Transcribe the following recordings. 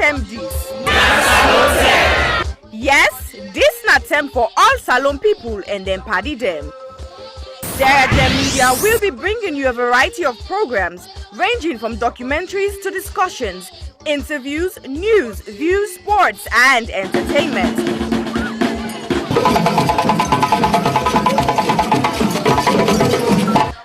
term this? Yes, this na term for all Salon people and them party them. Sierra Leone Media will be bringing you a variety of programs ranging from documentaries to discussions, interviews, news, views, sports, and entertainment.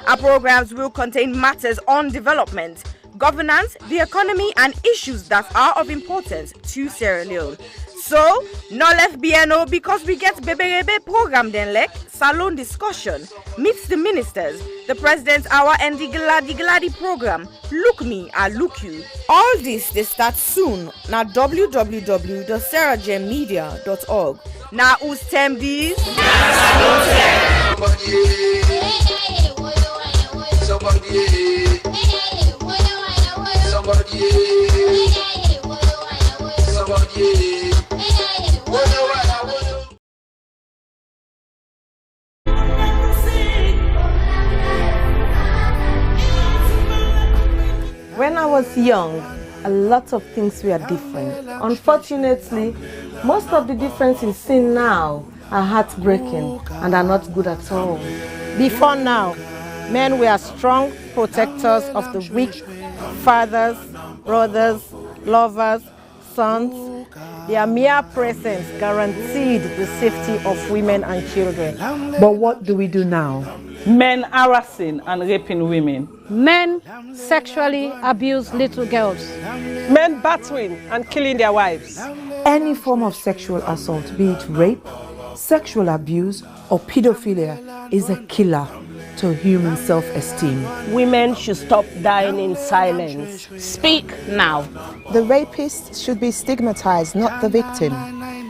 Our programs will contain matters on development, governance, the economy, and issues that are of importance to Sierra Leone. So, no left BNO because we get Bebe program then like Salon discussion, meets the ministers, the president's hour, and the Gladi program. Look me, I look you. All this they start soon na www.sierragemedia.org. Now who's term these? When I was young, a lot of things were different. Unfortunately, most of the differences seen now are heartbreaking and are not good at all. Before now, men were strong protectors of the weak, fathers, brothers, lovers, sons. Their mere presence guaranteed the safety of women and children. But what do we do now? Men harassing and raping women. Men sexually abuse little girls. Men battering and killing their wives. Any form of sexual assault, be it rape, sexual abuse, or pedophilia, is a killer to human self-esteem. Women should stop dying in silence. Speak now. The rapist should be stigmatized, not the victim.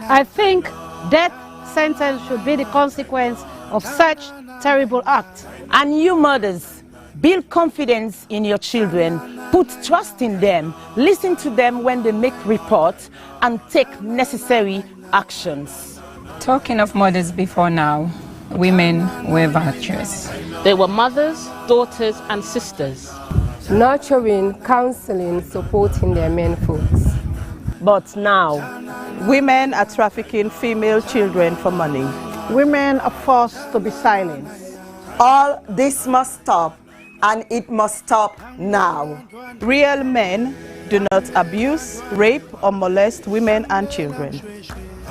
I think death sentence should be the consequence of such terrible act. And you mothers, build confidence in your children, put trust in them, listen to them when they make reports, and take necessary actions. Talking of mothers before now, women were virtuous. They were mothers, daughters, and sisters. Nurturing, counseling, supporting their men folks. But now, women are trafficking female children for money. Women are forced to be silenced. All this must stop, and it must stop now. Real men do not abuse, rape, or molest women and children.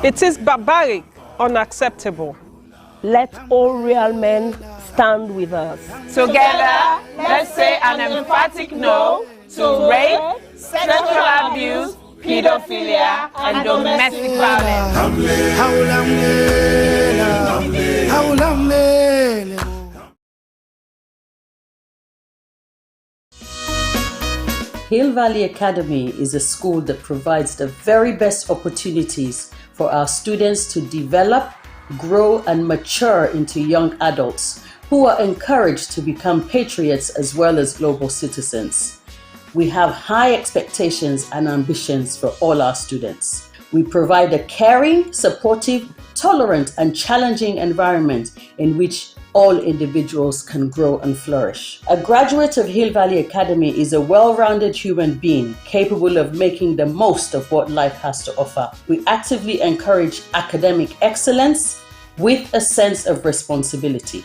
It is barbaric, unacceptable. Let all real men stand with us. Together, let's say an emphatic no to rape, sexual abuse, pedophilia, and domestic violence. Hill Valley Academy is a school that provides the very best opportunities for our students to develop, grow, and mature into young adults who are encouraged to become patriots as well as global citizens. We have high expectations and ambitions for all our students. We provide a caring, supportive, tolerant, and challenging environment in which all individuals can grow and flourish. A graduate of Hill Valley Academy is a well-rounded human being capable of making the most of what life has to offer. We actively encourage academic excellence with a sense of responsibility.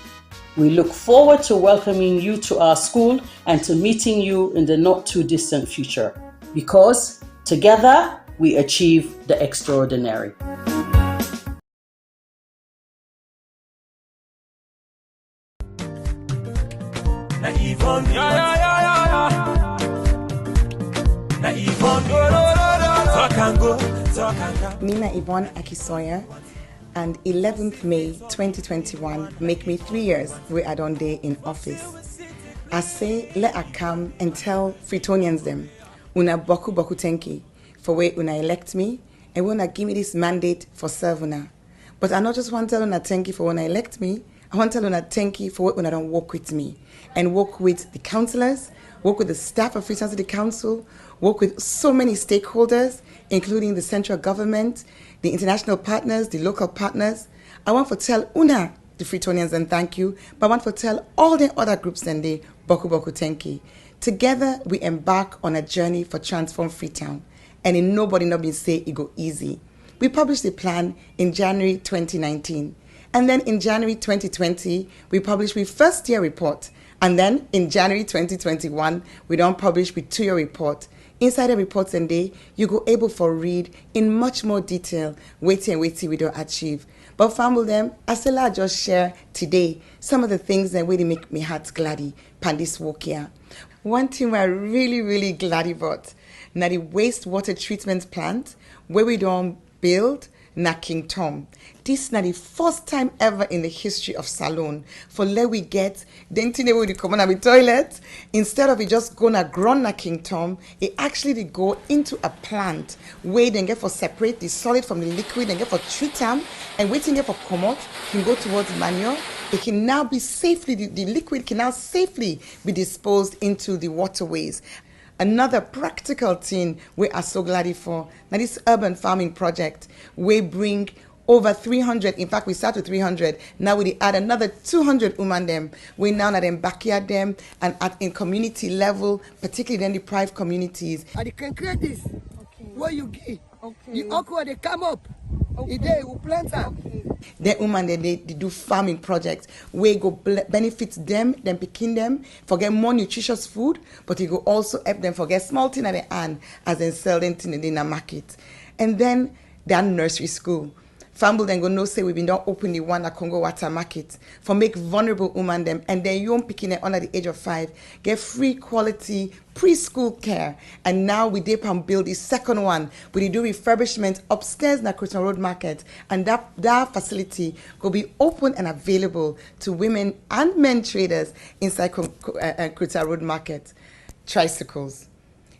We look forward to welcoming you to our school and to meeting you in the not too distant future, because together we achieve the extraordinary. Mina Yvonne Akisoya, and 11th May 2021 make me 3 years where I don't day in office. I say let I come and tell Freetonians them, una boku tenki for where una elect me and una give me this mandate for serve una. But I not just want to tell una thank you for when I elect me, I want to tell una thank you for when I don't work with me and work with the councillors, work with the staff of Freetown City Council, work with so many stakeholders, including the central government, the international partners, the local partners. I want to tell una, the Freetonians, and thank you, but I want to tell all the other groups and the boku tenki. Together, we embark on a journey for Transform Freetown. and in nobody not been say it go easy. We published the plan in January 2019. And then in January 2020, we published with first year report. And then in January 2021, we don't publish with 2-year report. Inside the reports and day, you go able for read in much more detail, waiting we don't achieve. But family them, as I just share today some of the things that really make me heart gladdy pan this walk here. One thing we're really glad about, now the wastewater treatment plant where we don't build na King Tom. This na the first time ever in the history of Salone for let we get the thing we come on our toilet. Instead of it just gonna grow na King Tom, it actually go into a plant where they get for separate the solid from the liquid and get for treat them and waiting get for come out can go towards manure. It can now be safely, the liquid can now safely be disposed into the waterways. Another practical thing we are so glad for, now this urban farming project, we bring over 300, in fact we start with 300, now we add another 200 women them. We now at them backyard them and at in community level, particularly in deprived communities. And you can create this, where you give, the okra they come up, they will plant them. The women they do farming projects where go benefit them picking them for get more nutritious food, but it go also help them for get small thing at the hand as they sell them in the market. And then their nursery school. Family then go no say we've been done open the one at Congo Water Market for make vulnerable women them and then young picking them under the age of 5 get free quality preschool care. And now we dip and build the second one. We do refurbishment upstairs in the Freetown Road Market, and that facility will be open and available to women and men traders inside Freetown Road Market. Tricycles.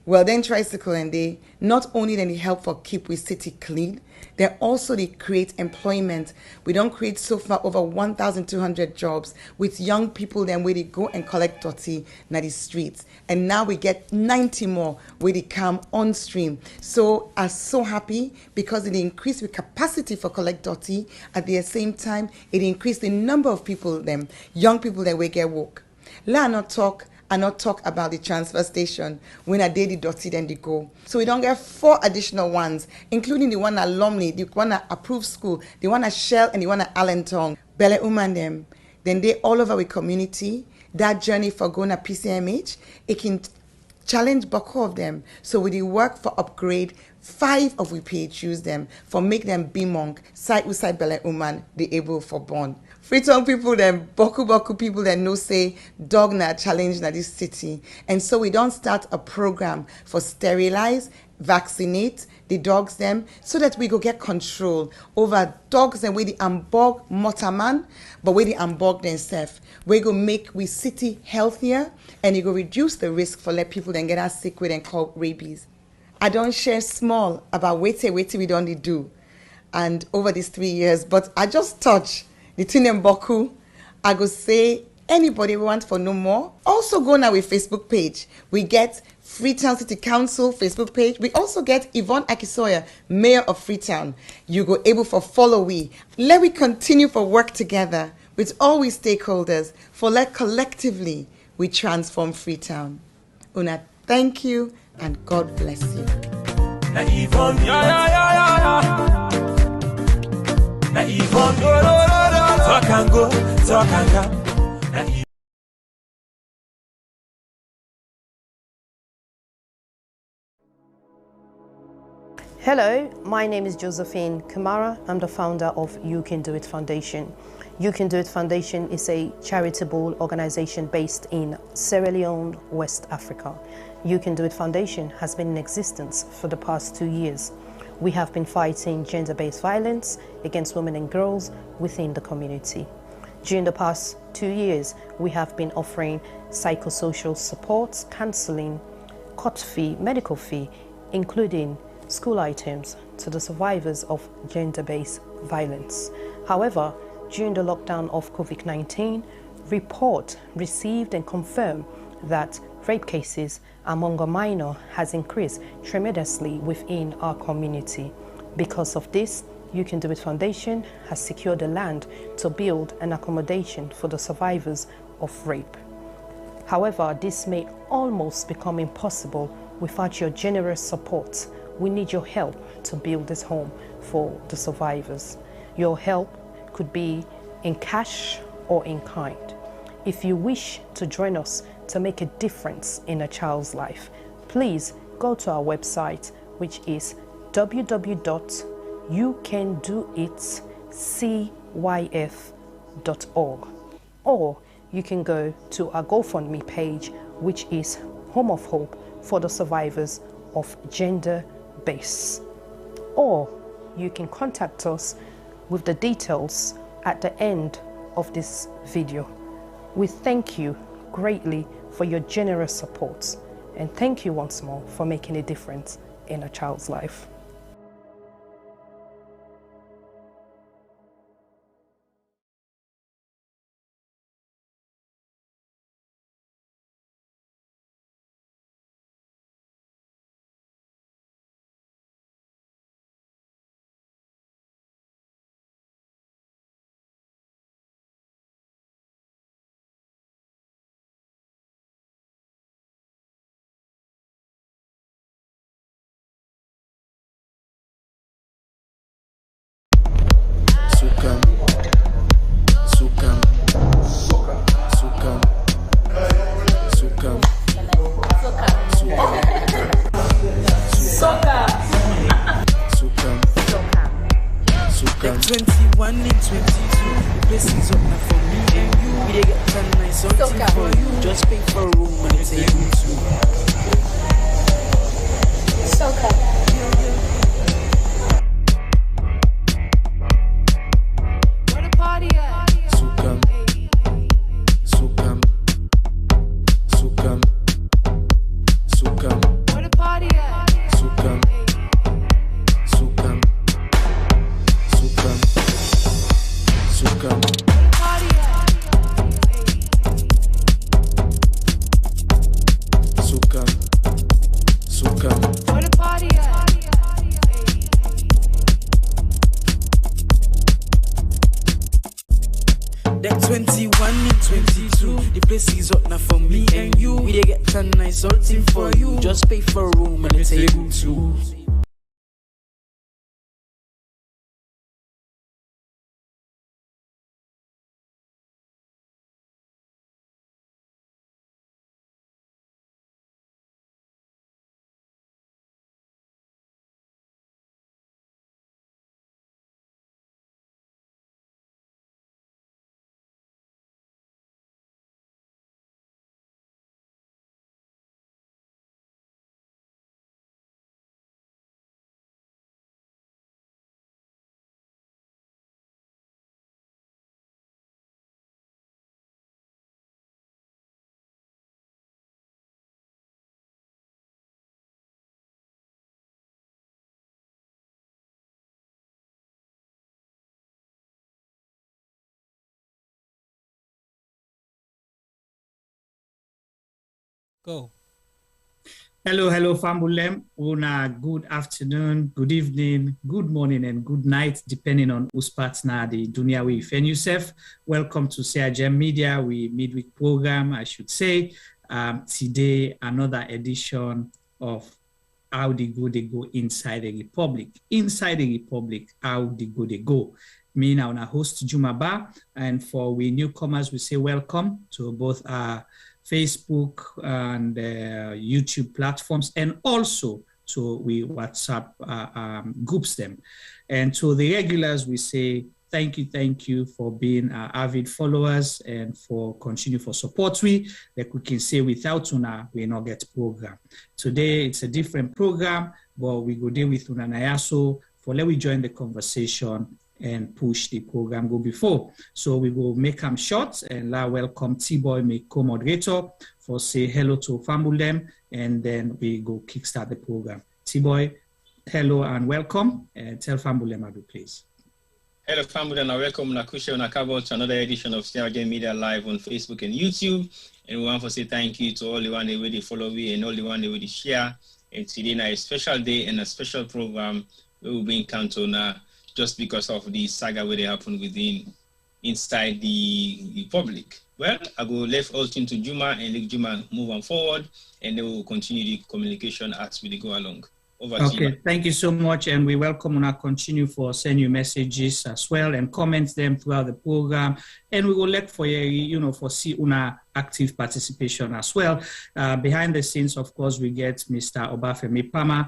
Well, then tricycle and they not only then they help for keep we city clean, they also they create employment. We don't create so far over 1,200 jobs with young people then where they go and collect dirty in the streets. And now we get 90 more where they come on stream. So I'm so happy because it increased the capacity for collect dirty. At the same time, it increased the number of people them, young people that we get work. Let not talk and not talk about the transfer station when I did the dirty then they go. So we don't get 4 additional ones, including the one at Lumley, the one at Approved School, the one at Shell, and the one at Allentown. Bele Uman them. Then they all over the community. That journey for going to PCMH, it can challenge Boko of them. So we did work for upgrade 5 of we PHUs them for make them be monk, side with side Bele Uman, they able for born. Freetown people then, Boku people then know say dog na challenge na this city. And so we don't start a program for sterilize, vaccinate the dogs them so that we go get control over dogs and we the ambog motaman, but we the ambog themselves. We go make we city healthier and you go reduce the risk for let people then get us sick with and call rabies. I don't share small about wait we don't do and over these 3 years, but I just touch the thing in Boku. I go say anybody want for no more. Also go now with Facebook page. We get Freetown City Council Facebook page. We also get Yvonne Akisoya, Mayor of Freetown. You go able for follow we. Let we continue for work together with all we stakeholders for let collectively we transform Freetown. Una, thank you and God bless you. Na Yvonne, Na Yvonne, talk and go, talk and go. Hello, my name is Josephine Kamara. I'm the founder of You Can Do It Foundation. You Can Do It Foundation is a charitable organization based in Sierra Leone, West Africa. You Can Do It Foundation has been in existence for the past 2 years. We have been fighting gender-based violence against women and girls within the community. During the past 2 years, we have been offering psychosocial support, counseling, court fee, medical fee, including school items to the survivors of gender-based violence. However, during the lockdown of COVID-19, report received and confirmed that rape cases among a minor has increased tremendously within our community. Because of this, You Can Do It Foundation has secured the land to build an accommodation for the survivors of rape. However, this may almost become impossible without your generous support we need your help to build this home for the survivors. Your help could be in cash or in kind. If you wish to join us to make a difference in a child's life, please go to our website, which is www.youcandoitcyf.org, or you can go to our GoFundMe page, which is Home of Hope for the Survivors of Gender-Based. Or you can contact us with the details at the end of this video. We thank you greatly for your generous support, and thank you once more for making a difference in a child's life. Go. Hello, Fambulem. Una good afternoon, good evening, good morning, and good night, depending on whose partner the dunia we find yourself. Welcome to Sierra Media. We midweek program, I should say. Today, another edition of How the Go Dae Go Insai De Republic. Insai De Republic, How the Go Dae Go. Me now, our host Jumaba, and for we newcomers, we say welcome to both our Facebook and YouTube platforms, and also to we WhatsApp groups them. And to the regulars, we say thank you for being avid followers and for continue for support. Like we can say without una, we not get program. Today it's a different program, but we go there with una Nayaso for let we join the conversation and push the program go before. So we will make them short, and now welcome T-Boy, my co-moderator, for say hello to Fambulem, and then we go kickstart the program. T-Boy, hello and welcome, and tell Fambulem Adu, please. Hello Fambulem, and welcome Nakusha Nakabo to another edition of Sierra Media Live on Facebook and YouTube. And we want to say thank you to all the one that really follow me and all the one that really share. And today is a special day and a special program we will be encountering just because of the saga where they happen inside the Republic. Well, I go left all team to Juma and let Juma move on forward, and they will continue the communication as we go along. Over to you. Okay, thank you so much, and we welcome Una continue for send you messages as well and comment them throughout the program, and we will look for for see Una active participation as well. Behind the scenes, of course, we get Mr. Obafemi Pama,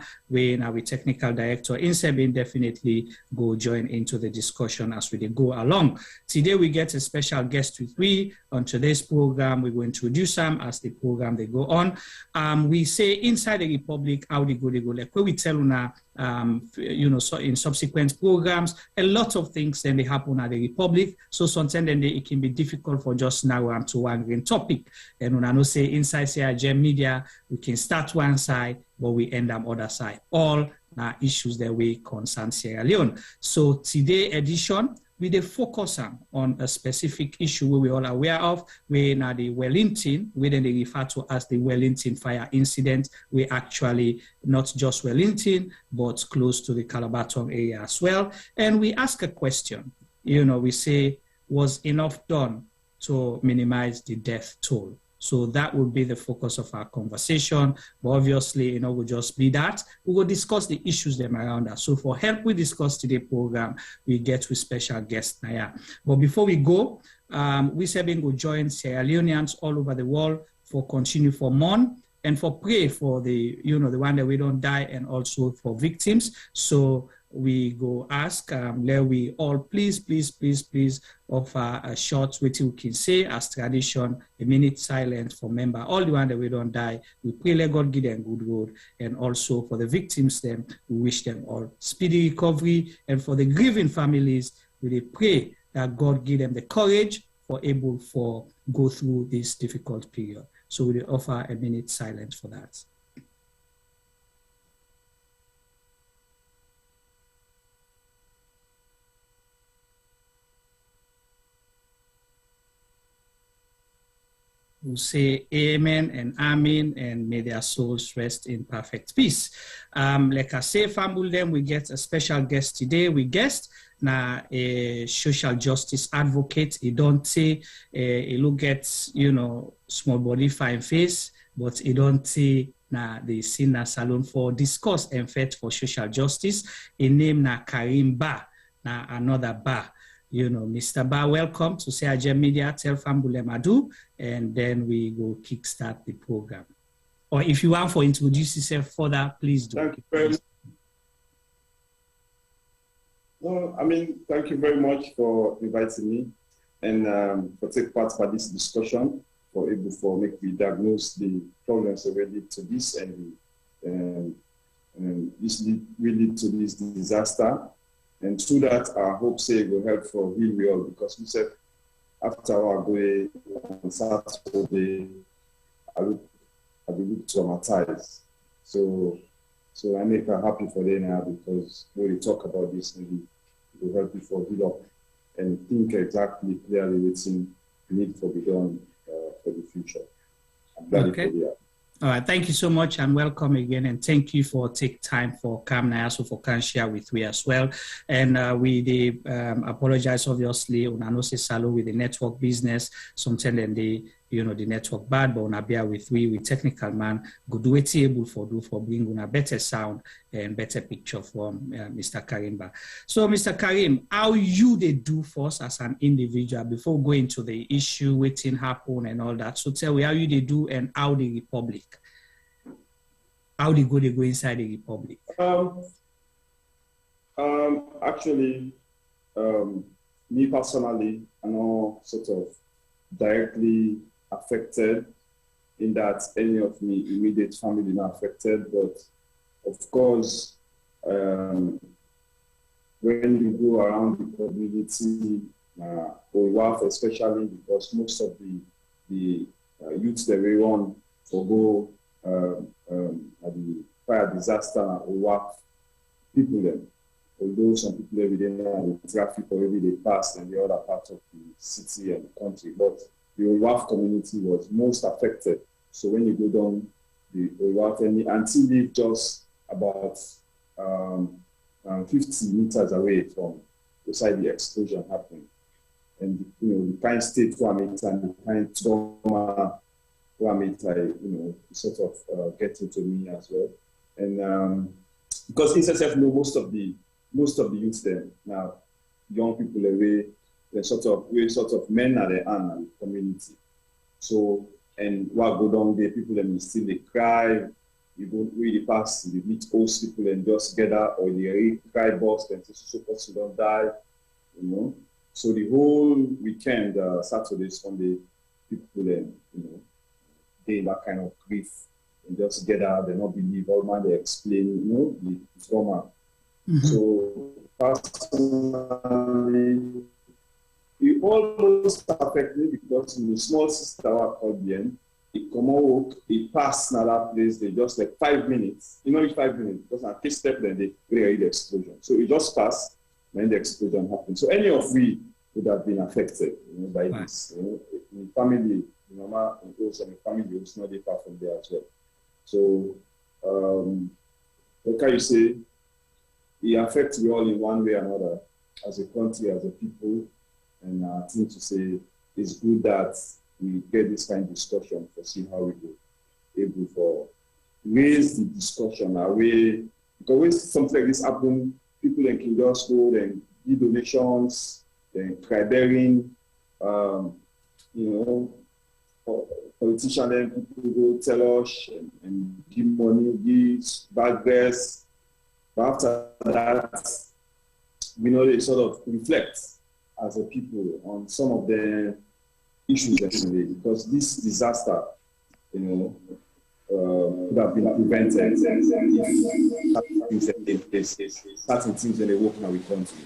our technical director. Insai definitely go join into the discussion as we go along. Today we get a special guest with we on today's program. We will introduce them as the program they go on. We say Insai De Republic, how they go, like where we tell Una, so in subsequent programs, a lot of things then they happen at the Republic. So sometimes then it can be difficult for just now to one green topic. And when I know say inside Sierra Media, we can start one side, but we end up other side. All issues that we concern Sierra Leone. So today edition, we dey focus on a specific issue we all aware of, where now the Wellington, we then they refer to as the Wellington fire incident. We actually not just Wellington, but close to the Calabaton area as well. And we ask a question, we say, was enough done to minimize the death toll? So that will be the focus of our conversation. But obviously, we'll just be that. We will discuss the issues them around us. So for help we discuss today's program, we get with special guest Naya. But before we go, we say we will join Sierra Leoneans all over the world for continue for mourn and for pray for the, the one that we don't die, and also for victims. So we go ask, let we all please offer a short what we can say as tradition, a minute silence for member, all the one that we don't die. We pray let God give them good road, and also for the victims them, we wish them all speedy recovery, and for the grieving families, we pray that God give them the courage for able for go through this difficult period. So we offer a minute silence for that. Who say amen and amen, and may their souls rest in perfect peace. Like I say, Fambulem, we get a special guest today. We guest now a social justice advocate. He don't say he look at small body fine face, but he don't say na the Sina Salon for discourse and fight for social justice. He name na Karim Ba, na another Ba. Mr. Ba, welcome to Sierra Media. Tell Fambulem Adu, and then we go kickstart the program. Or if you want to introduce yourself further, please do. Thank you very much. Well, thank you very much for inviting me and for take part by this discussion, for able for make we diagnose the problems related to this, and this will lead to this disaster. And through that, I hope say it will help for really well, because we said after our go on Saturday, I'll be traumatized. So I make her happy for them now, because when we talk about this, maybe it will help you for heal up and think exactly clearly what's need for be done for the future. I'm glad okay. For the All right, thank you so much and welcome again, and thank you for take time for come now, so for can share with we as well. And we apologize obviously on anose salo with the network business. Sometimes then the network bad, but on bear with we technical man go do it able for bring a better sound and better picture from Mr. Karimba. So Mr. Karim, how you they do first as an individual before going to the issue, waiting happen and all that. So tell me how you they do and how the Republic, how they go inside the Republic. Actually, me personally, I'm not sort of directly affected in that any of my immediate family not affected, but of course, when you go around the community, or work especially because most of the youths that we run for go at the fire disaster or work people then. Although some people every day know the traffic or every day pass in the other parts of the city and the country, but the Owaf community was most affected. So when you go down the Owaf, until they just about 50 meters away from the side the explosion happened, and the kind state and the kind trauma sort of get into me as well, and because INSEF know most of the youth them now, young people away, we sort of men at the end and the community. So and what go down there, people them still they cry. You go really pass, you meet old people and just gather, or they cry boss and so person don't die, you know. So the whole weekend, Saturday, Sunday, people then, you know, they in that kind of grief and just gather, they not believe, all man they explain, you know, the trauma. So personally, it almost affected me because my small sister was called Bien. It come out, it passed in that place, they just like 5 minutes, you know, it's 5 minutes, because I take step, then they really the explosion. So it just passed, then the explosion happened. So any of we would have been affected, you know, by this. You know, in family, you know, also in family, it's not far from there as well. So, what can you say? It affects you all in one way or another, as a country, as a people, and I think to say it's good that we get this kind of discussion for seeing how we go able for raise the discussion away, because when something like this happen, people then can just go and give donations, then cry bearing, you know, politicians then people go tell us and give money, give bad dress. But after that, we know they sort of reflect as a people on some of the issues actually, because this disaster, you know, could have been prevented if certain things when they work in our country.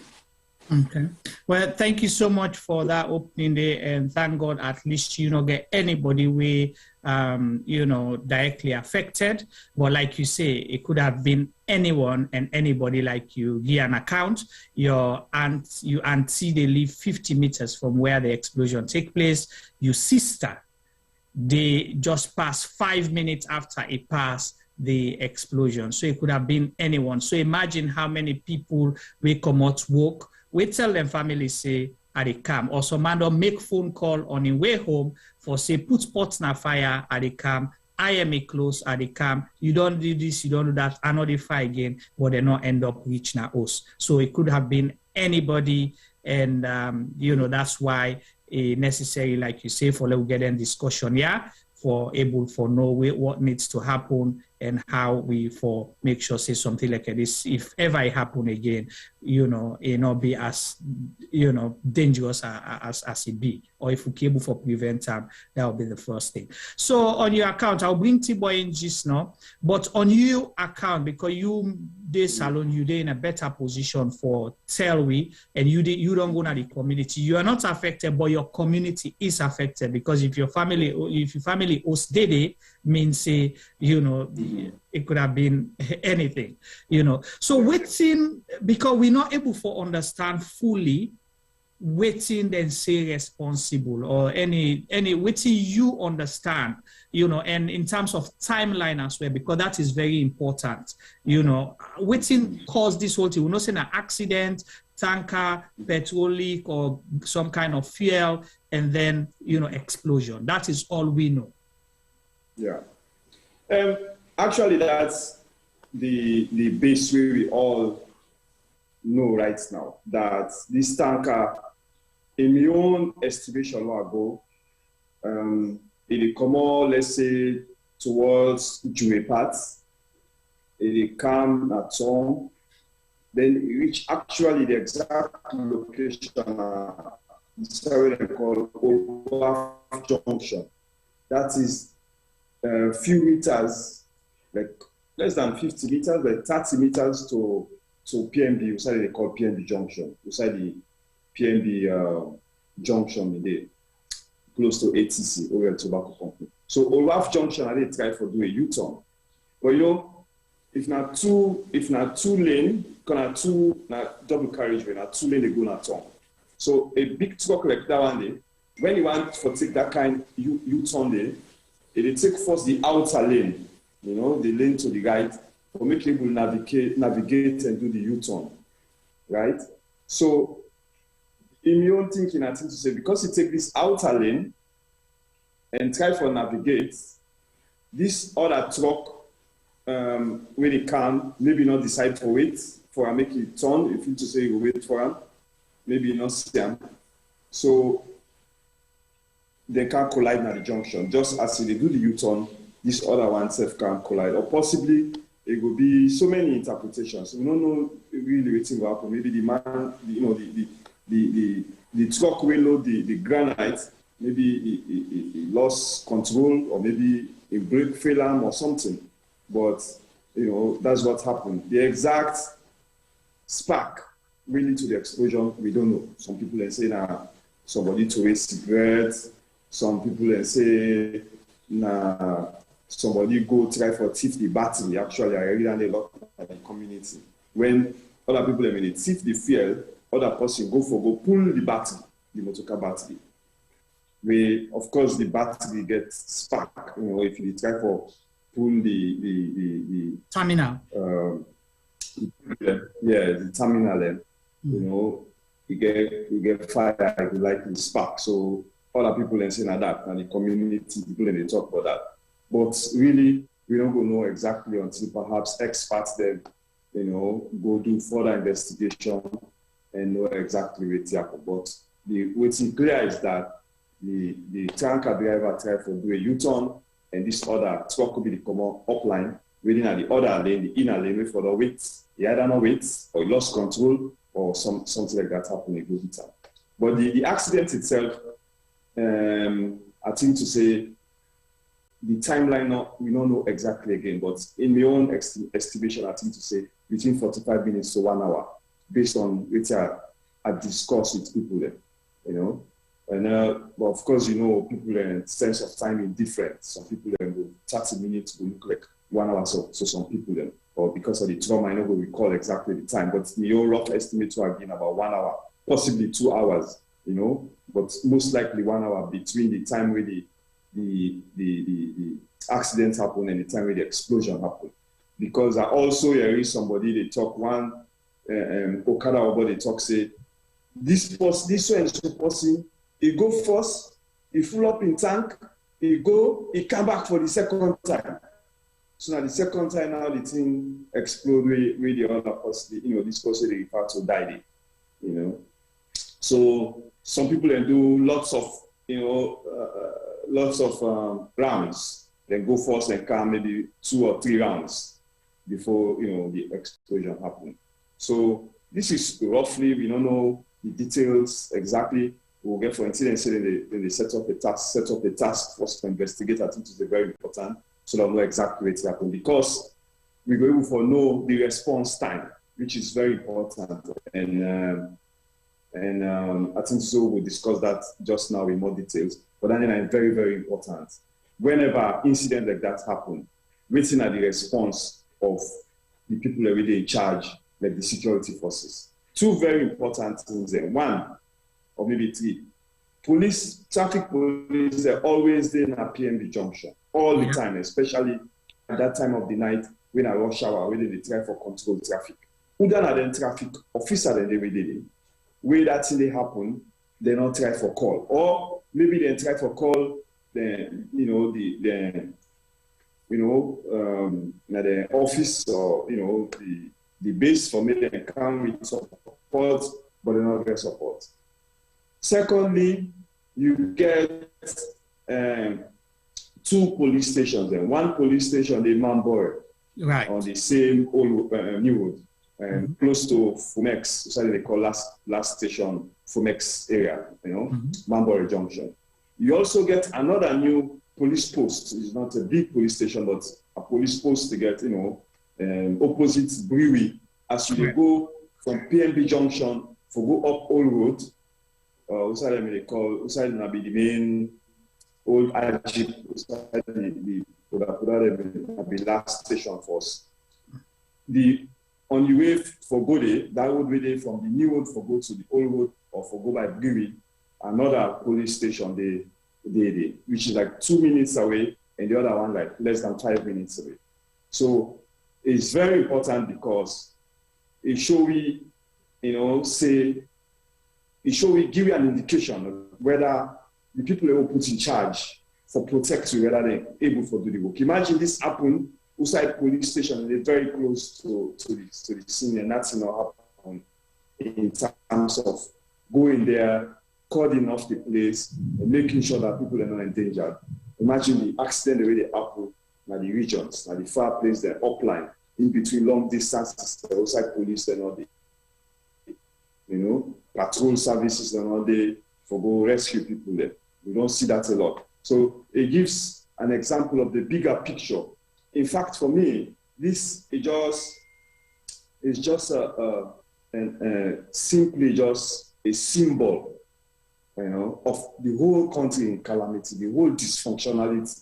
Okay. Well, thank you so much for that opening day, and thank God at least you know get anybody we you know directly affected. But like you say, it could have been anyone and anybody. Like you give an account, your auntie they live 50 meters from where the explosion take place. Your sister, they just passed 5 minutes after it passed the explosion. So it could have been anyone. So imagine how many people we come out work. We tell them families say at the camp, or some man don't make phone call on the way home for say put pots na fire at the camp, I am a close at the camp, you don't do this, you don't do that, another fire again, but they not end up reaching us. So it could have been anybody, and you know, that's why necessary, like you say, for let's get in discussion, yeah, for able for know what needs to happen and how we for make sure say something like this if ever it happen again, you know, it not be as, you know, dangerous as it be, or if we able for prevent time, that will be the first thing. So on your account, I'll bring T-Boy in just now, but on your account, because you this salon, you in a better position for tell we, and you don't go to the community, you are not affected, but your community is affected, because if your family hosts Dede, means say, you know, it could have been anything, you know. So waiting, because we're not able to understand fully waiting then say responsible, or any waiting you understand, you know, and in terms of timeline as well, because that is very important, you know, waiting caused this whole thing. We're not saying an accident, tanker, petrol leak, or some kind of fuel, and then, you know, explosion. That is all we know. Yeah. Actually, that's the base way we all know right now, that this tanker, in my own estimation long ago, it come on, let's say, towards Juwe Path, it come at some, then it reach actually the exact location, it's what they call Olaf Junction. That is a few meters, like less than 50 meters, like 30 meters to PNB, which they call PNB Junction, which the PNB Junction there, close to ATC, Oil Tobacco Company. So Olaf Junction, I did try for do a U-turn. But you know, if not two lane, double carriageway, not 2 lane they go not turn. So a big truck like that one day, when you want to take that kind U-turn there, it take first the outer lane, you know, the lane to the right, for make people navigate and do the U-turn, right? So in my own thinking, I think to say, because you take this outer lane and try for navigate, this other truck when they can, maybe not decide for wait, for a make it turn, if you to say you wait for him, maybe not see him. So they can't collide at the junction. Just as they do the U-turn, this other one self can collide. Or possibly it will be so many interpretations. We don't know really what's going to happen. Maybe the man, the truck will load the granite, maybe he lost control, or maybe a brake failure or something. But that's what happened. The exact spark really to the explosion, we don't know. Some people say somebody to a cigarette. Some people say somebody go try for thief the battery. Actually, I read a lot of the community. When other people they thief the fuel, other person go pull the battery, the motorcar battery. Of course, the battery gets spark. If you try for pull the terminal. The terminal. You get fire, you like the spark. So other people say that, and the community people they talk about that. But really, we don't go know exactly until perhaps experts then, go do further investigation and know exactly what's happened. But what's clear is that the tanker driver tried to do a U-turn, and this other truck could be the common upline, waiting at the other lane, the inner lane, for the wait. He either not wait, or he lost control, or something like that happened in good time. But the accident itself, I think to say, the timeline, we don't know exactly again, but in my own estimation, I think to say between 45 minutes to 1 hour, based on which I discuss with people there, And but of course, people sense of time is different. Some people go 30 minutes will look like 1 hour. So some people or because of the trauma, I know we recall exactly the time, but the rough estimate to have been about 1 hour, possibly 2 hours, but most likely 1 hour between the time where the accident happened and the time where the explosion happened. Because I also hear somebody, they talk one, Okada about they talk, say, this person, he go first, he full up in tank, he come back for the second time. So now the second time now the thing explode with the other person, this person they refer to died, So some people then do lots of, rounds. Then go first and come maybe 2 or 3 rounds before, the explosion happened. So this is roughly, we don't know the details exactly. We'll get for incidents, then they set up the task force to investigate. I think it's very important so that we know exactly what happened, because we go able to know the response time, which is very important. And I think so we'll discuss that just now in more details. But then it's very, very important. Whenever incident like that happen, waiting at the response of the people already in charge, like the security forces. 2 very important things there. 1, or maybe 3. Traffic police, they're always there at PNB junction, all the time, especially at that time of the night when I rush hour, when they try for control traffic. Other than traffic officer, then they will do it. Where that thing they happen, they not try for call. Or maybe they try for call, then, the office or, the base for me, they come with support, but they not get support. Secondly, you get 2 police stations. And 1 police station, they Mamboy, right, on the same old New Road, close to Fumex, so they call last station Fumex area, Mamboy Junction. You also get another new police post. It's not a big police station, but a police post to get, opposite Brewery. As you go from PNB Junction, for go up Old Road, outside be the main old IG, outside the last station for us. On the way for Go Dae, that road way from the new road for go to the old road or for go by Brewery, another police station they, which is like 2 minutes away, and the other one like less than 5 minutes away. So it's very important because it show we, give you an indication of whether the people who put in charge for protect you, whether they're able to do the work. Imagine this happen Inside police station, they're very close to the scene, and that's not happen in terms of going there, cording off the place, and making sure that people are not endangered. Imagine the accident the way they happen in the regions, in the far place, the upline, in between long distances, the outside police, they're not there. Patrol services are not there for go rescue people there. We don't see that a lot. So it gives an example of the bigger picture. In fact, for me, this is just simply just a symbol, of the whole country in calamity, the whole dysfunctionality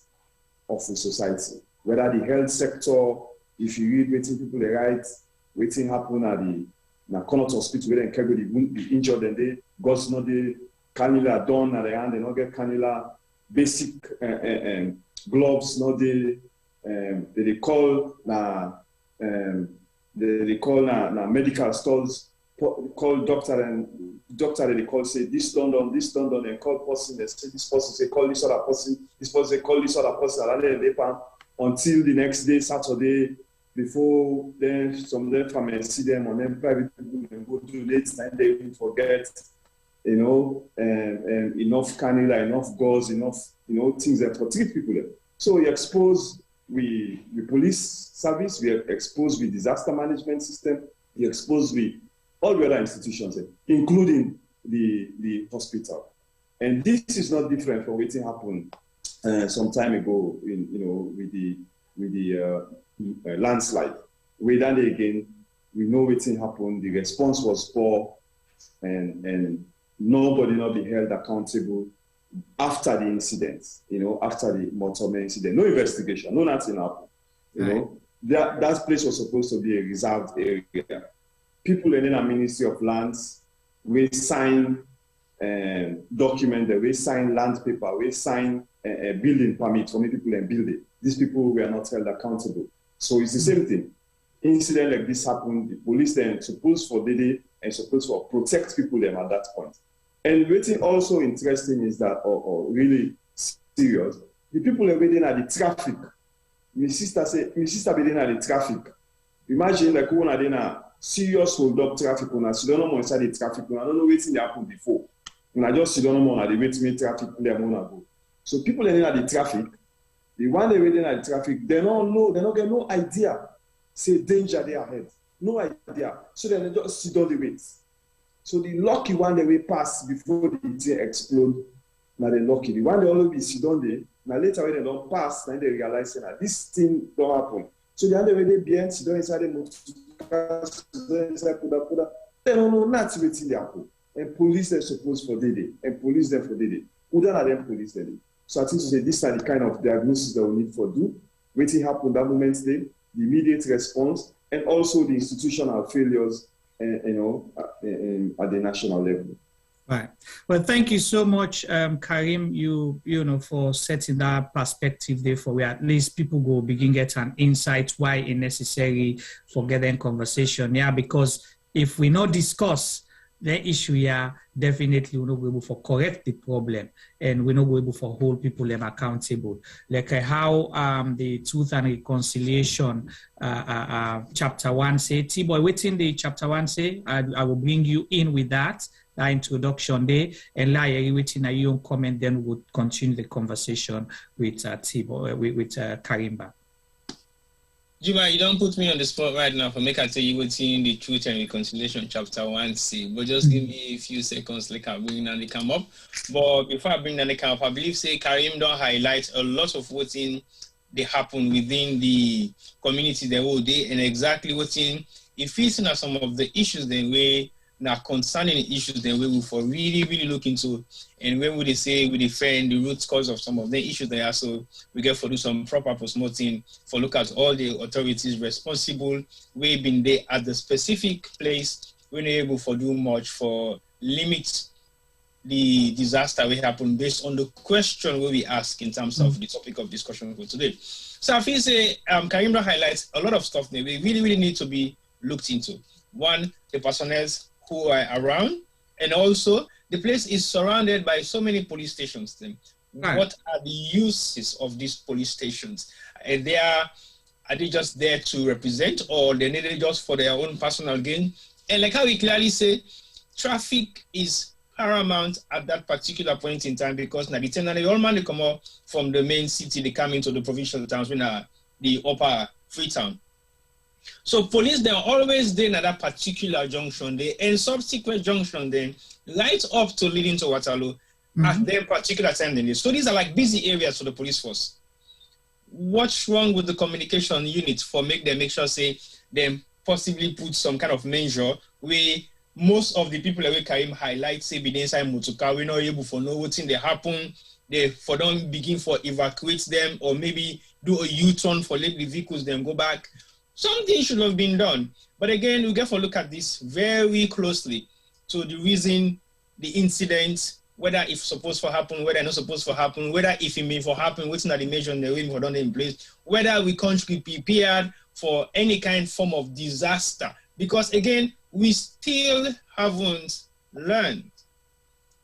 of the society. Whether the health sector, if you read waiting people they write, waiting happen at the Connaught Hospital where they carry the injured and they God's not the cannula done at the hand, they not get cannula, basic gloves, not the they call medical stores, call doctor and they call say this done, and call person, they say this person, say call this other person, this person say call this other person, until the next day, Saturday, before then some of them come and see them, and then private people can go to late night, they will forget, enough cannula, enough gauze, enough, things that for treat people. So we expose the police service, we expose the disaster management system, we expose all the other institutions, including the hospital. And this is not different from what happened some time ago with the landslide. We done it again, we know what happened, the response was poor, and nobody not be held accountable after the incident, after the mortal incident. No investigation, no nothing happened. That place was supposed to be a reserved area. People in the Ministry of Lands, we sign document, we sign land paper, we sign a building permit for many people and build it. These people were not held accountable. So it's the same thing. Incident like this happened, the police then supposed for DD and supposed to protect people them at that point. And what's also interesting is that, or really serious, the people are waiting at the traffic. My sister waiting at the traffic. Imagine like when are in serious hold up traffic on us, you don't know more inside the traffic, I don't know waiting they happen before. And I just see don't know more they wait me traffic there go. So people are in at the traffic, the one they waiting at the traffic, they don't know, they don't get no idea. Say danger they ahead. No idea. So they just sit on the wait. So the lucky one they will pass before the thing explode. Now they lucky. The one they always be sit on there. Now later when they don't pass, then they realize that this thing don't happen. So the other way they behind sit down inside the motor, sit down inside put. They don't know nothing waiting they happen. And police they supposed for day. And police them for day. Who don't have them police them? So I think to say this are the kind of diagnosis that we need for do. Waiting happen that moment then, the immediate response, and also the institutional failures at the national level. Right. Well, thank you so much, Karim. You for setting that perspective there for where at least people go begin get an insight why it's necessary for getting conversation. Yeah, because if we not discuss the issue here, definitely we're not able to correct the problem, and we're not able to hold people them accountable. Like how the Truth and Reconciliation chapter 1 say, T-boy, within the chapter 1 say, I will bring you in with that introduction there, and like within a young comment, then we'll continue the conversation with T-boy, with Karimba. Juma, you don't put me on the spot right now for make I tell you what's in the Truth and Reconciliation chapter 1c, but just give me a few seconds like I bring Nani come up. But before I bring Nani come up, I believe say Karim don't highlight a lot of what's in they happen within the community the whole day, and exactly what's in it fits in some of the issues then we now concerning issues then we will for really look into, and when would they say we defend the root cause of some of the issues there, so we get for do some proper post-mortem for look at all the authorities responsible we been there at the specific place we're not able for do much for limit the disaster will happen based on the question we ask in terms of the topic of discussion for today. So I feel say Karimba highlights a lot of stuff that we really need to be looked into. One, the personnel who are around, and also the place is surrounded by so many police stations. Then, what are the uses of these police stations? And they are Are they just there to represent, or they need it just for their own personal gain? And like how we clearly say, traffic is paramount at that particular point in time, because now the all man they come out from the main city, they come into the provincial towns, when the upper Freetown. So police, they're always there at that particular junction there, and subsequent junction then, right up to leading to Waterloo at that particular time then. So these are like busy areas for the police force. What's wrong with the communication unit for make sure say them possibly put some kind of measure where most of the people that we can highlight say be inside motorcar, we're not able for know what's in they happen, they for don't begin for evacuate them, or maybe do a U-turn for let the vehicles then go back. Something should have been done. But again, we get to look at this very closely to the reason the incident, whether it's supposed to happen, whether it's not supposed to happen, whether if it may for happen, what's not the measure and the way for done in place, whether we can't be prepared for any kind of form of disaster. Because again, we still haven't learned.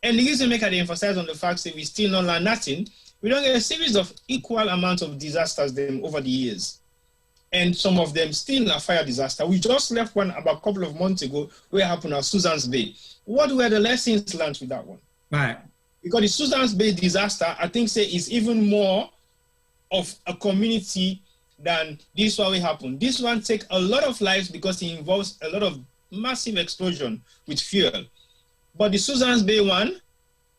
And the reason I emphasize on the fact that we still not learn nothing, we don't get a series of equal amounts of disasters them over the years. And some of them still a fire disaster. We just left one about a couple of months ago where it happened at Susan's Bay. What were the lessons learned with that one? Right. Because the Susan's Bay disaster, I think, say is even more of a community than this one will happen. This one takes a lot of lives because it involves a lot of massive explosion with fuel. But the Susan's Bay one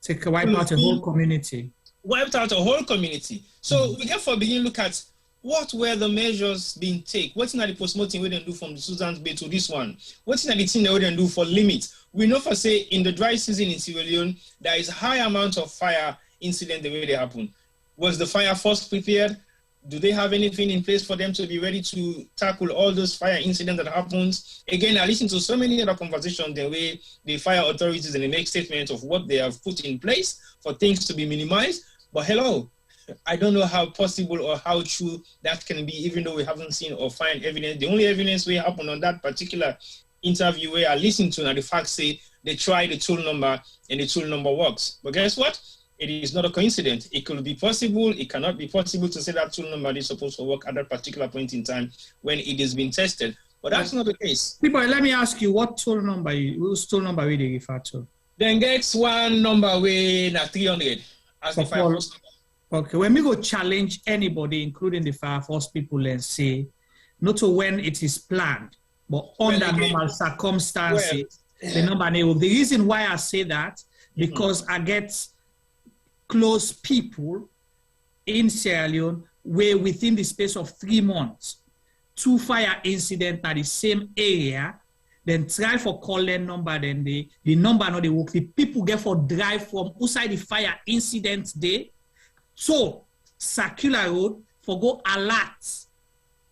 wiped out a whole community. Wiped out a whole community. So we therefore begin to look at what were the measures being taken? What's not the post-mortem we didn't do from the Susan's Bay to this one? What's not the thing that we didn't do for limit? We know for say in the dry season in Sierra Leone, there is high amount of fire incident the way they happen. Was the fire force prepared? Do they have anything in place for them to be ready to tackle all those fire incidents that happens? Again, I listen to so many other conversations the way the fire authorities and they make statements of what they have put in place for things to be minimized. But hello, I don't know how possible or how true that can be, even though we haven't seen or find evidence. The only evidence we happen on that particular interview where I listened to, and the facts say they tried the tool number and the tool number works. But guess what? It is not a coincidence. It could be possible. It cannot be possible to say that tool number is supposed to work at that particular point in time when it is being tested. But that's not the case. People, let me ask you, what tool number, whose tool number will they refer to? Then gets one number way na 300 as the fire force number. Okay, when we go challenge anybody, including the fire force people, and say, not to when it is planned, but under normal circumstances, the number. The reason why I say that, because I get close people in Sierra Leone where within the space of 3 months, 2 fire incidents at the same area, then try for call them number, then the number not they work. The people get for drive from outside the fire incident day. So, circular road for go alert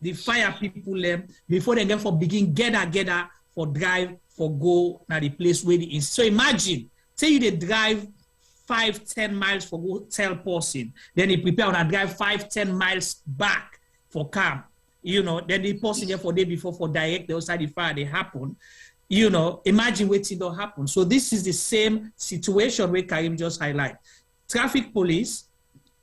the fire people them before they get for begin gather for drive for go na the place where the is. So imagine, say you they drive 5-10 miles for go tell person, then they prepare on a drive 5-10 miles back for camp. You know, then the person there for day before for direct the outside the fire they happen. You know, imagine waiting don't happen. So this is the same situation where Karim just highlight. Traffic police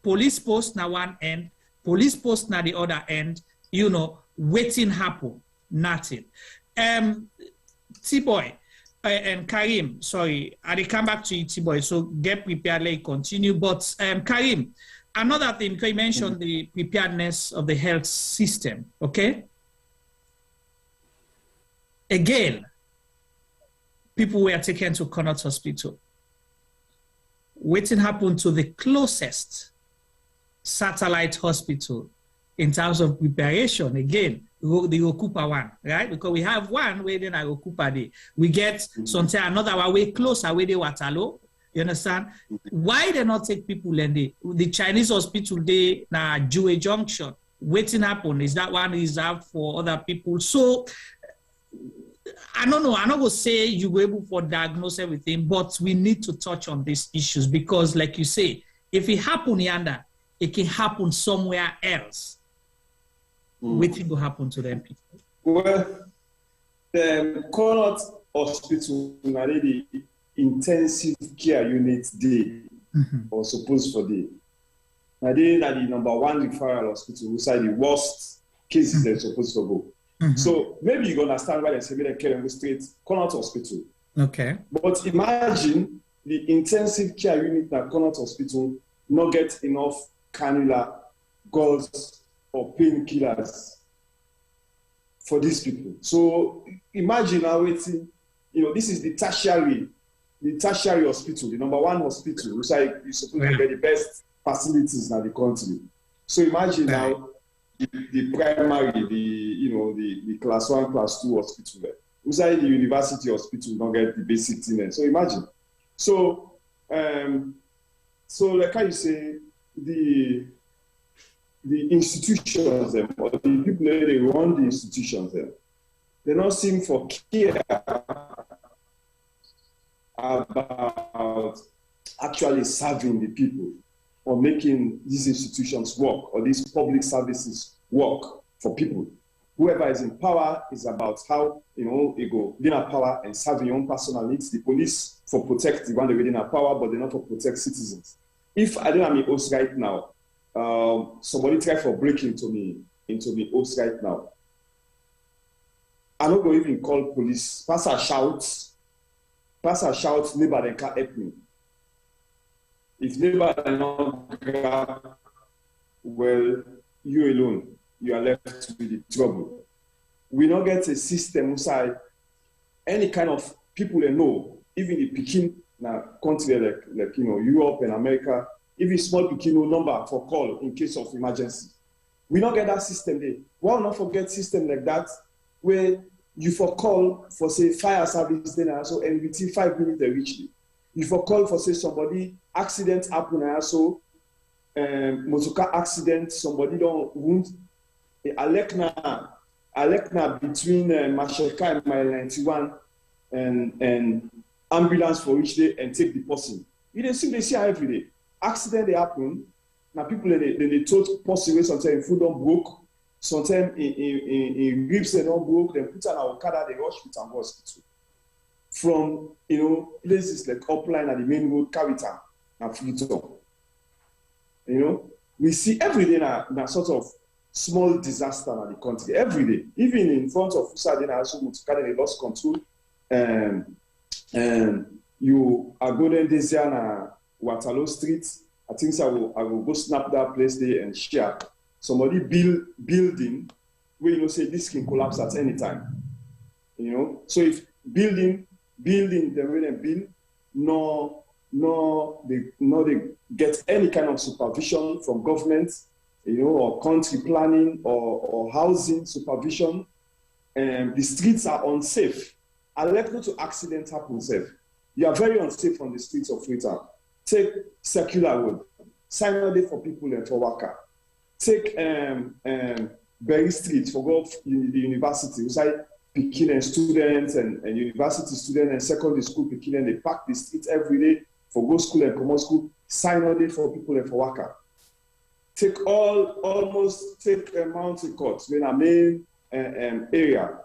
post na one end, police post na the other end, you know, waiting happen, nothing. T-Boy and Karim, sorry, I come back to you, T-Boy, so get prepared, let continue. But Karim, another thing, because you mentioned the preparedness of the health system, okay? Again, people were taken to Connaught Hospital. Waiting happened to the closest satellite hospital in terms of preparation. Again, the Rokupa one, right? Because we have one where then I Rokupa day. We get sometimes another one way closer where they Waterloo. You understand? Why they not take people and the Chinese hospital they na Jue Junction? Waiting happen is that one reserved for other people. So I don't know. I'm not gonna say you were able to diagnose everything, but we need to touch on these issues because, like you say, if it happen yonder, it can happen somewhere else. Waiting to happen to them people. Well, the Connaught Hospital, already intensive care unit day, or supposed for day. Now they are the #1 referral hospital, which are the worst cases they're supposed to go. So maybe you understand why they say they carry them straight, Connaught Hospital. Okay. But imagine the intensive care unit at Connaught Hospital not get enough cannula, gauze, or painkillers for these people. So imagine now waiting, this is the tertiary hospital, the #1 hospital, which you're supposed to get the best facilities in the country. So imagine now the primary, the class 1, class 2 hospital there. Inside the university hospital, don't get the basic thing there. So imagine. So like how you say, the institutions them, or the people that they run the institutions them, they don't seem for care about actually serving the people or making these institutions work or these public services work for people. Whoever is in power is about how, you go within our power and serving your own personal needs. The police for protect the one they within our power, but they're not for protect citizens. If I don't have my host right now, somebody try for break into me host right now, I'm not going to even call police. Pastor shouts, neighbor they can't help me. If neighbor are not grab, well, you alone, you are left with the trouble. We don't get a system inside any kind of people they know, even the Peking country like Europe and America, even small Peking number for call in case of emergency. We don't get that system there. Why not forget system like that where you for call for say fire service then also and within 5 minutes they reach you. You for call for say somebody accident happen and also motor car accident, somebody don't wound. Alekna between Masheka and Mile 91 and ambulance for each day and take the person. You don't see they see every day. Accident they happen. Now people they told person sometimes food don't broke, sometimes in ribs they don't broke, then put on our Okada, they rush with and hospital. From places like Upline and the main road, Cavitan and Freetown. We see every day now sort of small disaster in the country every day. Even in front of Usa, they also they lost control. You are going this year na Waterloo Street. I think I will go snap that place there and share. Somebody building where say this can collapse at any time. So if building the way they build, they get any kind of supervision from government. Or country planning or housing supervision, the streets are unsafe. Are likely to accidents happen safe. You are very unsafe on the streets of Freetown. Take Circular Road, sign a day for people and for worker. Take Berry Street for go the university. Inside picking and students and university students and secondary school picking and they pack the streets every day for go school and come school. Sign a day for people and for worker. Take Mountain Court, when our main area,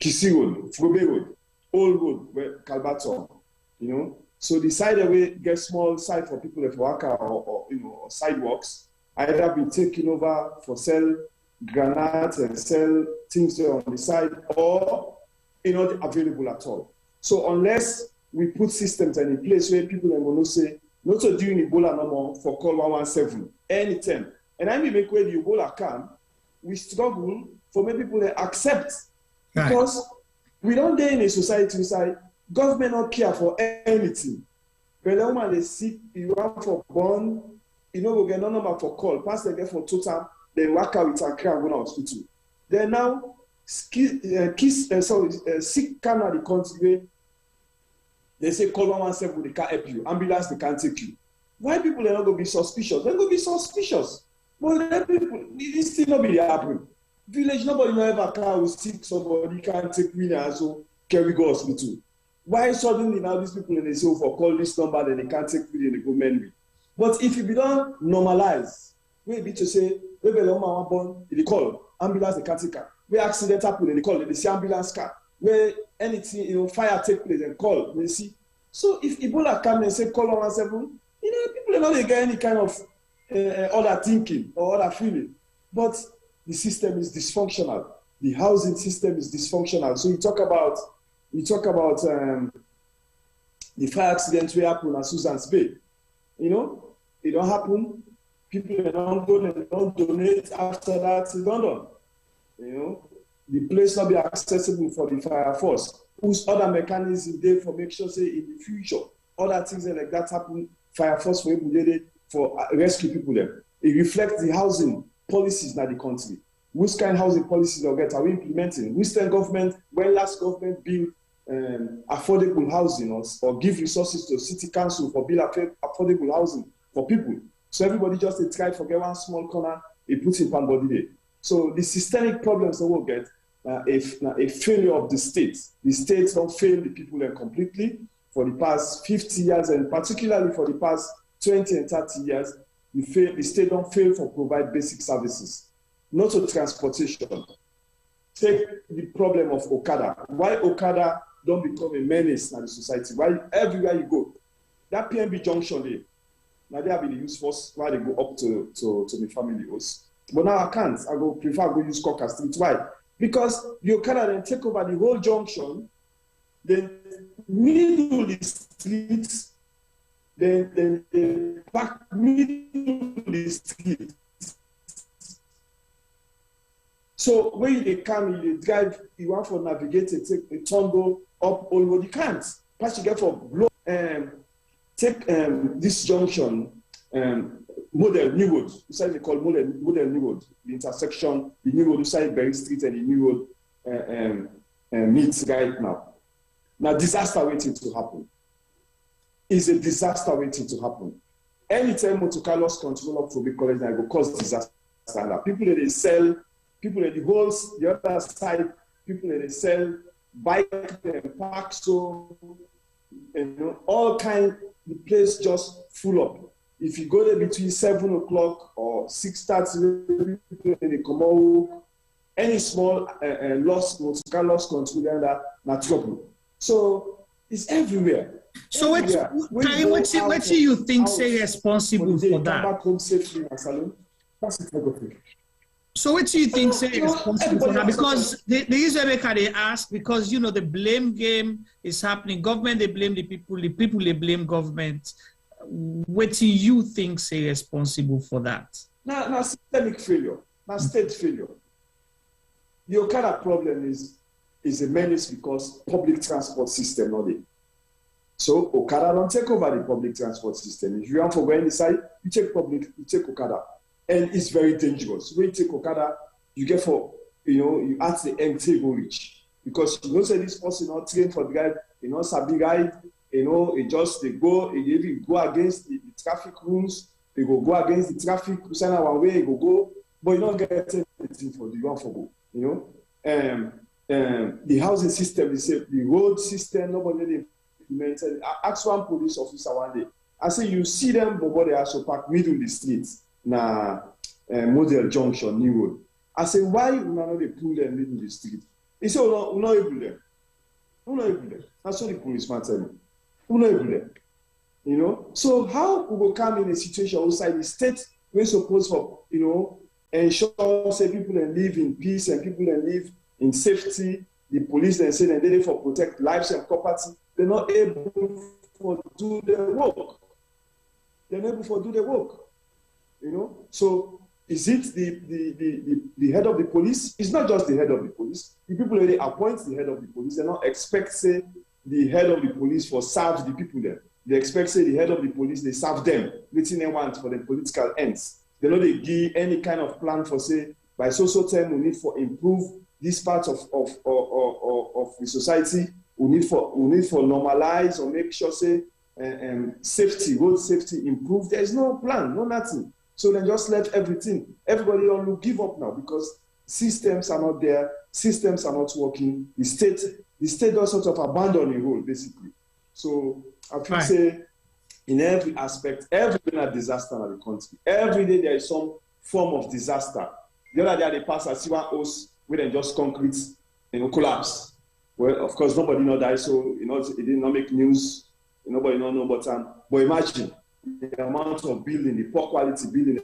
Kisi Road, Frobe Road, Old Road, where Calbaton, So the side away get small side for people that work or sidewalks, either be taken over for sell granates and sell things there on the side, or not available at all. So unless we put systems in place where people are going to say, not to do Ebola no more for call 117 anytime. And I mean make where the Ebola come, we struggle for many people to accept because we don't dare in a society who say government not care for anything. But the woman they sick, you want for born, we get no number for call, pass they get for total, they work out with a crowd go to hospital. Then now sick kind of the country. They say call 117, they can't help you. Ambulance, they can't take you. Why people are not going to be suspicious? They're going to be suspicious. But people, it still not be happening. Village, nobody know ever car will sick somebody, can't take me and so carry go hospital. Why suddenly now these people in the say for call this number, then they can't take me and they go manually. But if you be done normalize, maybe to say, maybe the woman born, they call ambulance, they can't take her. Where accident happen, they call, they see ambulance car. Where anything, fire take place and call, you see. So if Ebola come and say call 117, people are not going to get any kind of other thinking or other feeling. but the system is dysfunctional. The housing system is dysfunctional. So you talk about the fire accident that happened at Susan's Bay. You know, it don't happen. People don't go and don't donate after that. It's not done. You know, the place not be accessible for the fire force. Whose other mechanism there for make sure say in the future other things like that happen. Fire force for able for rescue people there. It reflects the housing policies in the country. Which kind of housing policies are we implementing? Which state government, when last government built affordable housing or give resources to city council for build affordable housing for people. So everybody just try to forget one small corner, it puts in one body there. So the systemic problems that we'll get a failure of the state. The states don't fail the people there completely. For the past 50 years, and particularly for the past 20 and 30 years, the state don't fail to provide basic services, not to transportation. Take the problem of Okada. Why Okada don't become a menace in the society? Why everywhere you go, that PNB junction there, now they have been used first while they go up to the family house. But now I can't. I prefer go use Coca Street. Why? Because the Okada then take over the whole junction, then middle the streets, then the back middle the streets. So when they come, they drive, you want to navigate, take a turn go up, or you can't. Plus you get for blow. Take this junction, Model New Road. Inside they call Model New Road. The intersection, the New Road inside Berry Street and the New Road meets right now. Now disaster waiting to happen. Is a disaster waiting to happen. Anytime Monte Carlos control up for big college, I go cause disaster. People that they sell. People at the holes, the other side, people that they sell, bike and park, so you know, all kind. The place just full up. If you go there between 7 o'clock or 6:30, they come out. Any small loss, loss control that not trouble. So it's everywhere. So what do you think say responsible for that? Come back home safely in salon. That's it. So what do you think say responsible for that? Because the Israel they ask, because you know the blame game is happening. Government they blame the people they blame government. What do you think say responsible for that? Now systemic failure, now state failure. The Okada problem is a menace because public transport system not there. So Okada don't take over the public transport system. If you want to go inside, you take Okada. And it's very dangerous. When you take Okada, you get you ask the end table reach. Because you know, say this person not trained for drive, sabi ride, they go against the traffic rules, they go against the traffic, sign one way, go, but you don't get anything for the one for go, you know. The housing system, the road system, nobody implemented. I asked one police officer one day, I say, you see them, but they also park middle of the streets. Na Model Junction, New Road. I say, why you not they pull them in the street? He said, we're not able there. We're not able there. That's what the policeman tell me. We're not able there. You know? So how we will come in a situation outside the state we're supposed for, ensure say people and live in peace and people and live in safety. The police then say they're there for protect lives and property. They're not able to do their work. They're not able to do their work. You know, so is it the head of the police? It's not just the head of the police. The people that they appoint the head of the police, they not expect say the head of the police for serve the people there. They expect say the head of the police they serve them, waiting they want for the political ends. They know they give any kind of plan for say by so time we need for improve this part of the society. We need for normalize or make sure say safety, road safety improve. There is no plan, no nothing. So then just let everything. Everybody don't give up now because systems are not there, systems are not working. The state does sort of abandon the role, basically. So I feel say in every aspect, every disaster in the country, every day there is some form of disaster. The other day they pass a Siwa house where they just concrete collapse. Well, of course nobody know that, so it did not make news. Nobody know but imagine the amount of building, the poor quality building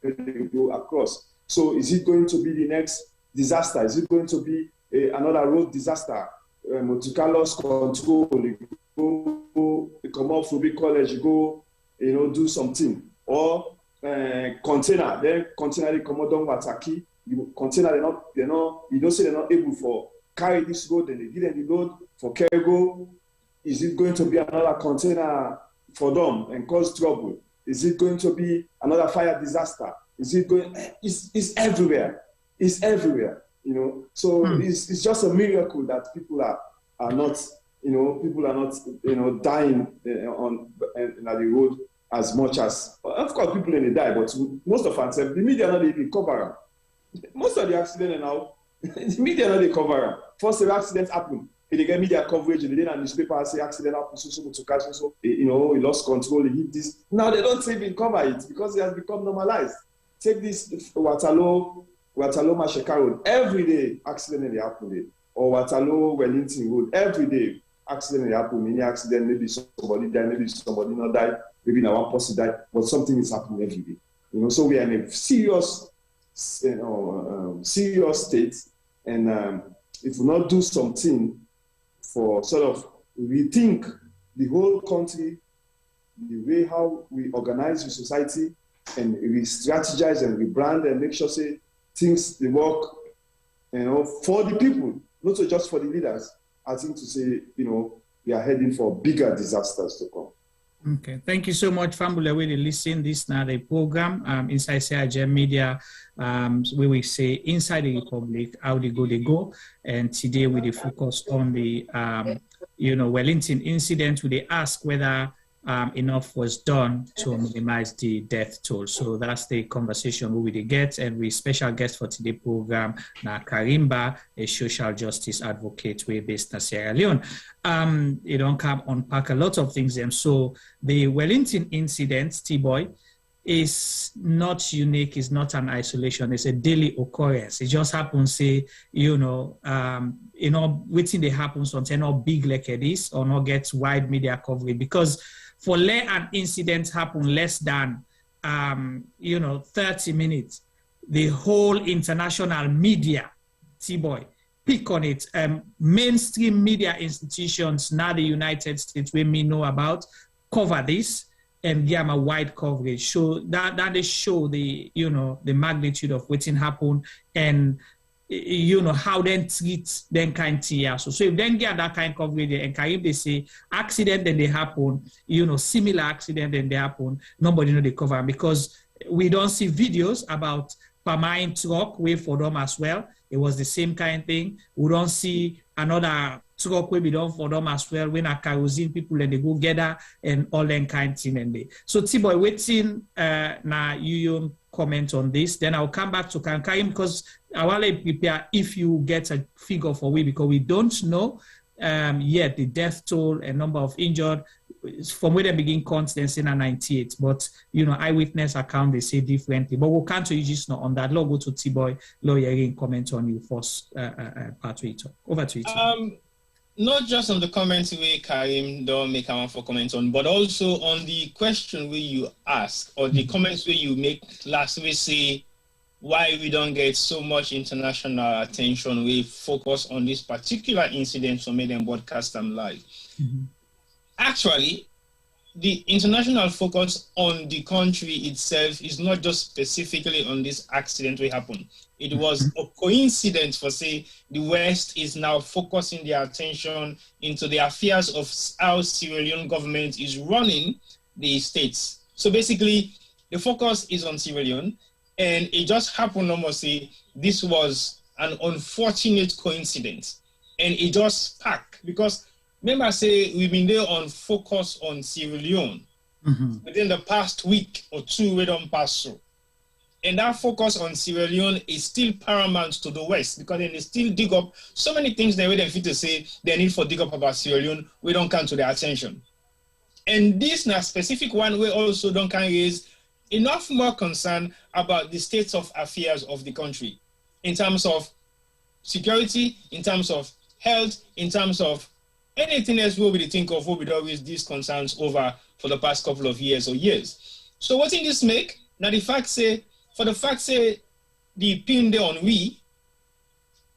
they go across. So is it going to be the next disaster? Is it going to be another road disaster? Motocalos control, go come out from big college, go, do something. Or container, then container they come out down Wataki. Container they're not, you don't say they're not able for carry this load, then they give them the load for cargo. Is it going to be another container for them and cause trouble? Is it going to be another fire disaster? Is it going? It's everywhere. It's everywhere. So it's just a miracle that people are not. People are not. Dying on the road as much as. Of course, people in the die, but most of us, the media not even cover them. Most of the accidents now, the media not they cover them. First, the accidents happen. They get media coverage, they didn't newspaper say accident happened, so to catch so he lost control, he hit this. Now they don't even cover it because it has become normalized. Take this Waterloo Masheka Road, every day accident they happen there. Or Waterloo Wellington Road, every day accident they happen, mini accident, maybe somebody died, maybe somebody not died, maybe now one person died, but something is happening every day. So we are in a serious state, and if we not do something for sort of rethink the whole country, the way how we organize the society, and we strategize and we brand and make sure say things they work, for the people, not just for the leaders. I think to say, we are heading for bigger disasters to come. Okay, thank you so much, Fambule. We listen this now the program inside Sierra Media. We will say Insai De Republic, how they Go Dae Go, and today we focus on the Wellington incident. We ask whether enough was done to minimize the death toll. So that's the conversation we will get, and we special guest for today's program na Karimba, a social justice advocate we based in Sierra Leone. You don't come unpack a lot of things. So the Wellington incident, T-Boy, is not unique, it's not an isolation, it's a daily occurrence. It just happens, say, waiting they happen something not big like this or not get wide media coverage, because for let an incident happen less than 30 minutes, the whole international media, T-Boy, pick on it. Mainstream media institutions, now the United States, we may know about, cover this and give them a wide coverage. So that they show the magnitude of what's happened and how then treat then kind of so if then get that kind of coverage and if they say accident then they happen, similar accident then they happen, nobody know they cover, because we don't see videos about Pamain truck way for them as well. It was the same kind of thing. We don't see another truck way be done for them as well when a kerosene people and they go gather and all that kind of thing and they. So T-Boy, waiting now you comment on this, then I'll come back to Karim because I want to prepare if you get a figure for we, because we don't know yet the death toll and number of injured. From where they begin counts, then say 98, but eyewitness account they say differently. But we'll come to you just not on that. Go to T-Boy, lawyer, comment on you first part to it. Over to you. Not just on the comments we Karim don't make a for comment on, but also on the question where you ask or the comments where you make last we say why we don't get so much international attention. We focus on this particular incident, so made them broadcast them live. Actually, the international focus on the country itself is not just specifically on this accident that happened. It was a coincidence for, say, the West is now focusing their attention into the affairs of how Sierra Leone government is running the states. So basically, the focus is on Sierra Leone, and it just happened almost say this was an unfortunate coincidence, and it just sparked because remember, I say we've been there on focus on Sierra Leone within the past week or two. We don't pass through, and that focus on Sierra Leone is still paramount to the West because then they still dig up so many things that we don't fit to say they need for dig up about Sierra Leone. We don't come to their attention, and this now specific one we also don't can raise enough more concern about the state of affairs of the country in terms of security, in terms of health, in terms of anything else we will think of what we always these concerns over for the past couple of years or years. So what in this make? Now the fact say, for the fact say the pin there on we,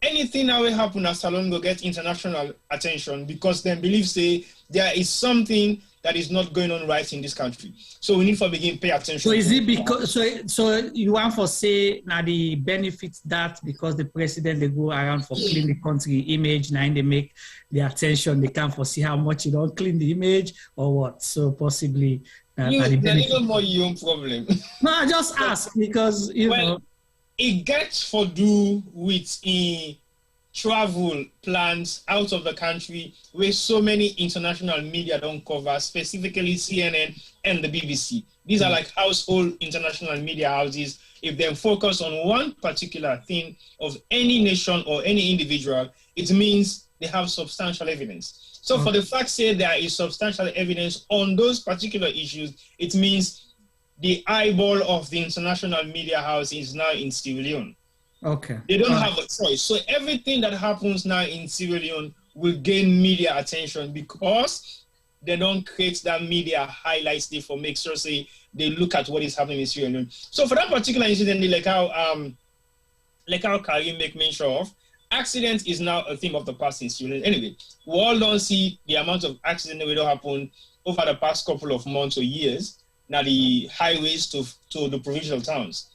anything that will happen at Salon go get international attention because them believe say there is something that is not going on right in this country. So we need to begin pay attention. So is it because so you want for say now the benefits that because the president they go around for clean the country image, now they make the attention they can foresee how much you don't clean the image or what? So possibly even more your own problem. No, I just ask because you know it gets for do with travel plans out of the country where so many international media don't cover, specifically CNN and the BBC. These are like household international media houses. If they focus on one particular thing of any nation or any individual, it means they have substantial evidence. So for the fact say there is substantial evidence on those particular issues, it means the eyeball of the international media house is now in Sierra Leone. Okay. They don't have a choice. So everything that happens now in Sierra Leone will gain media attention because they don't create that media highlights there for make sure say they look at what is happening in Sierra Leone. So for that particular incident, like how Karim make mention of, accident is now a theme of the past in Sierra Leone. Anyway, we all don't see the amount of accidents that will happen over the past couple of months or years. Now the highways to the provincial towns.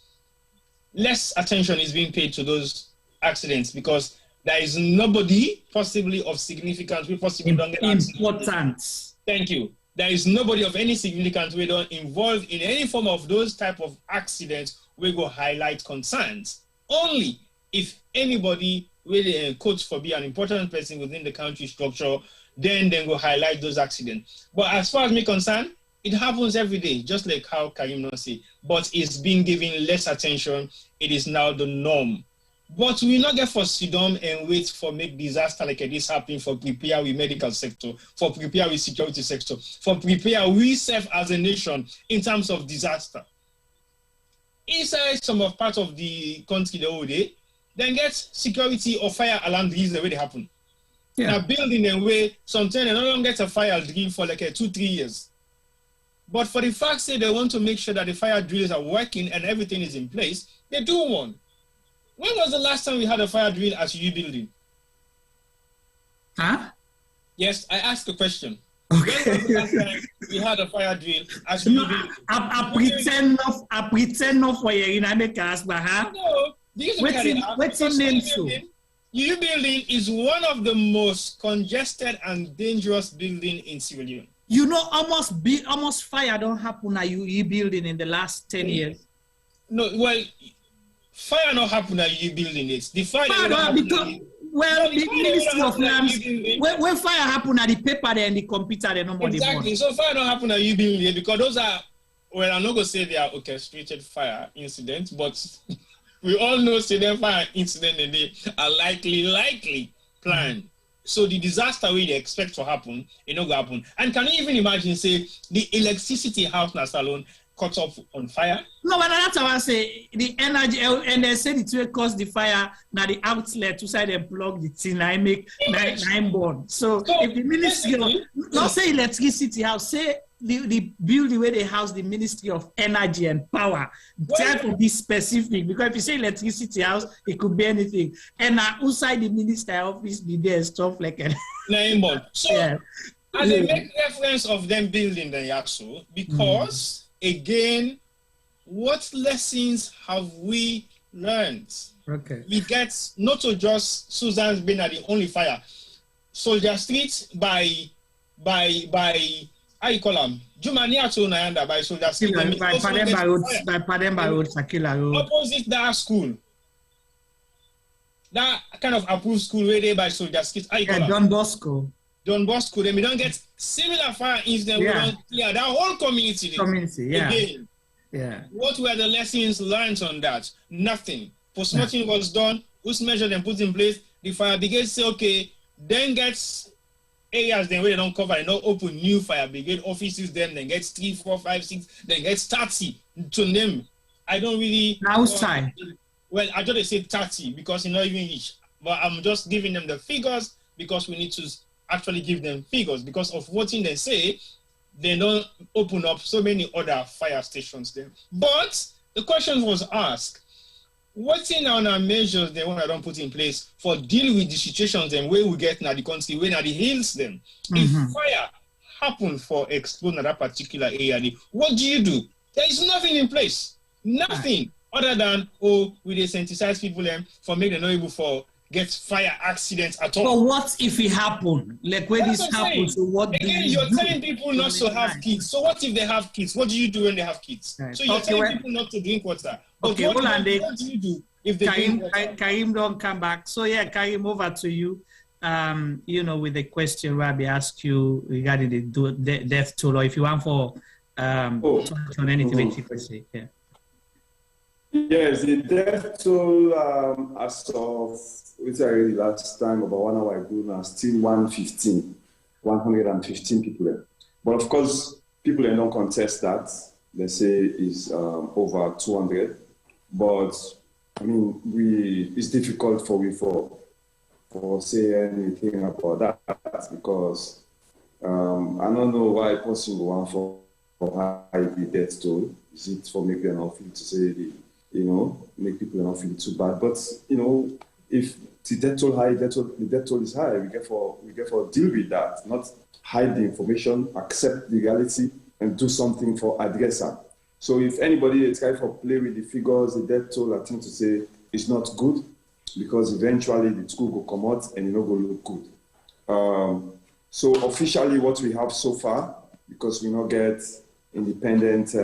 Less attention is being paid to those accidents because there is nobody possibly of significance we possibly don't get important. Thank you. There is nobody of any significance we don't involve in any form of those type of accidents we go highlight concerns. Only if anybody really quotes for be an important person within the country structure, then go highlight those accidents. But as far as me concerned, it happens every day, just like how Karim not say, but it's being given less attention. It is now the norm. But we not get for sit down and wait for make disaster like this happen for prepare with medical sector, for prepare with security sector, for prepare we self as a nation in terms of disaster. Inside some of part of the country the whole day, then get security or fire alarm drills the way they happen. Yeah. Now building a way, sometimes they don't get a fire drill for like 2-3 years. But for the fact that they want to make sure that the fire drills are working and everything is in place, they do one. When was the last time we had a fire drill at UU building? Huh? Yes, I asked the question. Okay. When was the last time we had a fire drill at UU building? I pretend not for you in America, but huh? No, what's in name so? UU building is one of the most congested and dangerous buildings in Sierra Leone. You know, almost fire don't happen at UU building in the last 10 years. No, well, fire not happen at UU building. It's the fire because, well, the Ministry of Lands, when fire happen at the paper and the computer, they nobody exactly. So fire don't happen at UU building because those are, well, I'm not gonna say they are orchestrated fire incidents, but we all know say them fire incident and they are likely planned. So the disaster we expect to happen, it not gonna happen. And can you even imagine, say, the electricity house in Salon caught up on fire? No, but that's what I say. The energy, and they said it will cause the fire. Now the outlet to side and plug the thing, I make nine born. So if the ministry, not say electricity house, say the building where they house the Ministry of Energy and Power, that will be specific because if you say electricity house, it could be anything. And outside the minister office, be there stuff like that. So, yeah. And they make reference of them building the Yakso because, again, what lessons have we learned? Okay. We get not to just Susan's been at the only fire. Soldier Street by how you call them? Jumania to Nayanda by Soldier Street. By Pademba Road, Sakila Road. Opposite that school. That kind of approved school where they by Soldier Street. How you call Don Bosco. Don Bosco. Then we don't get similar fire incident. Yeah. That whole community. Again. Yeah. What were the lessons learned on that? Nothing. Post-mortem was done. Whose measure then put in place? The fire brigade say, okay, then gets areas then where they don't cover and not open new fire brigade offices, then gets 3, 4, 5, 6, then gets 30 to name. I don't really outside. Well, I just say 30 because it's not even each. But I'm just giving them the figures because we need to actually give them figures because of what they say, they don't open up so many other fire stations there. But the question was asked, what's in our measures they want to don't put in place for dealing with the situations and where we get now the country, where now the hills them. If fire happen for explode in that particular area, what do? There is nothing in place. Nothing other than, we desensitize people for making them not able for get fire accidents at all. But what if it happen? Like when this happens, so what again, you're telling people not to have kids. So what if they have kids? What do you do when they have kids? Right. So you're telling people not to drink water. But okay, what do you do if they drink water? Karim don't come back. So yeah, Karim, over to you. With the question Rabbi asked you regarding the death toll, or if you want for touch on anything that you could say. Yeah. Yes, the death toll as of which I read last time about 1 hour ago now, still 115 people there. But of course, people don't contest that. They say it's over 200. But I mean, it's difficult for we for say anything about that because I don't know why a person go on for high the death toll. Is it for make them not feel to say make people not feel too bad? But if the death toll high, the death toll is high. We get for deal with that, not hide the information, accept the reality, and do something for address them. So if anybody is trying to play with the figures, the death toll, I think to say it's not good because eventually the school will come out and it not going to look good. So officially, what we have so far, because we not get independent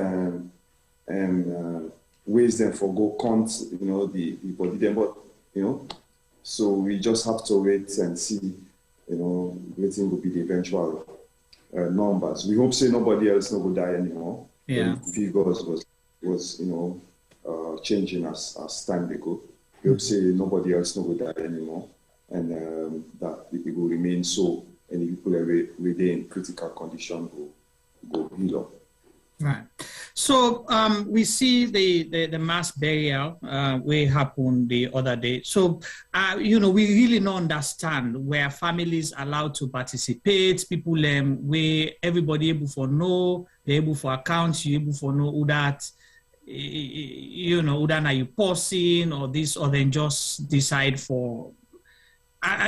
ways then for go count, the body then, but so we just have to wait and see, waiting will be the eventual numbers. We hope say nobody else no will die anymore. Yeah. The figures was changing as time they go. We hope say nobody else no will die anymore, and that it will remain so, and the people within critical condition will heal up. Right. So we see the mass burial where happened the other day. So we really don't understand where families allowed to participate, people where everybody able for know, they're able for account, you able for know who that who that are you pausing or this, or then just decide for.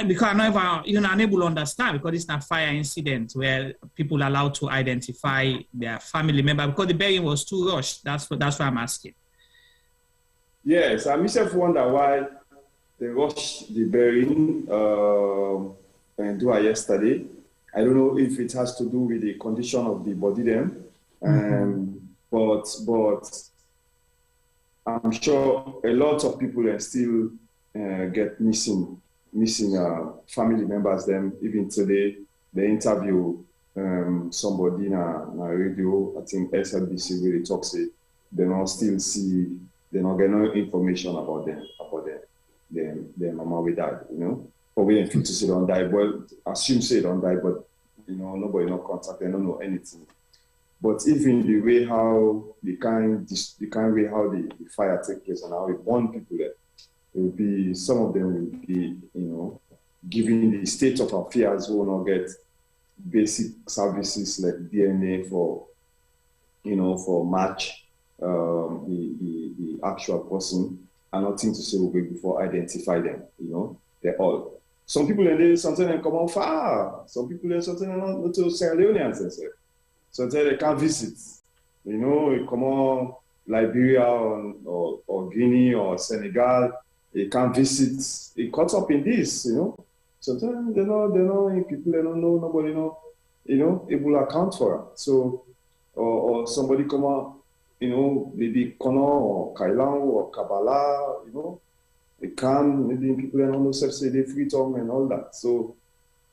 Because I'm never, unable to understand because it's not fire incident where people are allowed to identify their family member because the burying was too rushed. That's why I'm asking. Yes, I myself wonder why they rushed the burying and do it yesterday. I don't know if it has to do with the condition of the body then, but I'm sure a lot of people still get missing family members. Them even today they interview somebody in a radio, I think SLBC, where they talk say they don't still see, they don't get no information about them their mama we died, but we didn't feel to say don't die. Well, assume say don't die, but nobody no contact, they don't know anything. But even the way how the kind way how the fire take place and how it burn people there, it will be, some of them will be, given the state of affairs, will not get basic services like DNA for match the actual person, and nothing to say will be before identify them. They're all. Some people sometimes come on far. Some people sometimes not to Sierra Leoneans. Sometimes they can't visit. They come on Liberia or Guinea or Senegal. They can't visit. It caught up in this, Sometimes they know people they don't know, nobody able to account for it. So or somebody come on, maybe Kono or Kailan or Kabbalah, they can, maybe people don't know say they Freetown and all that. So,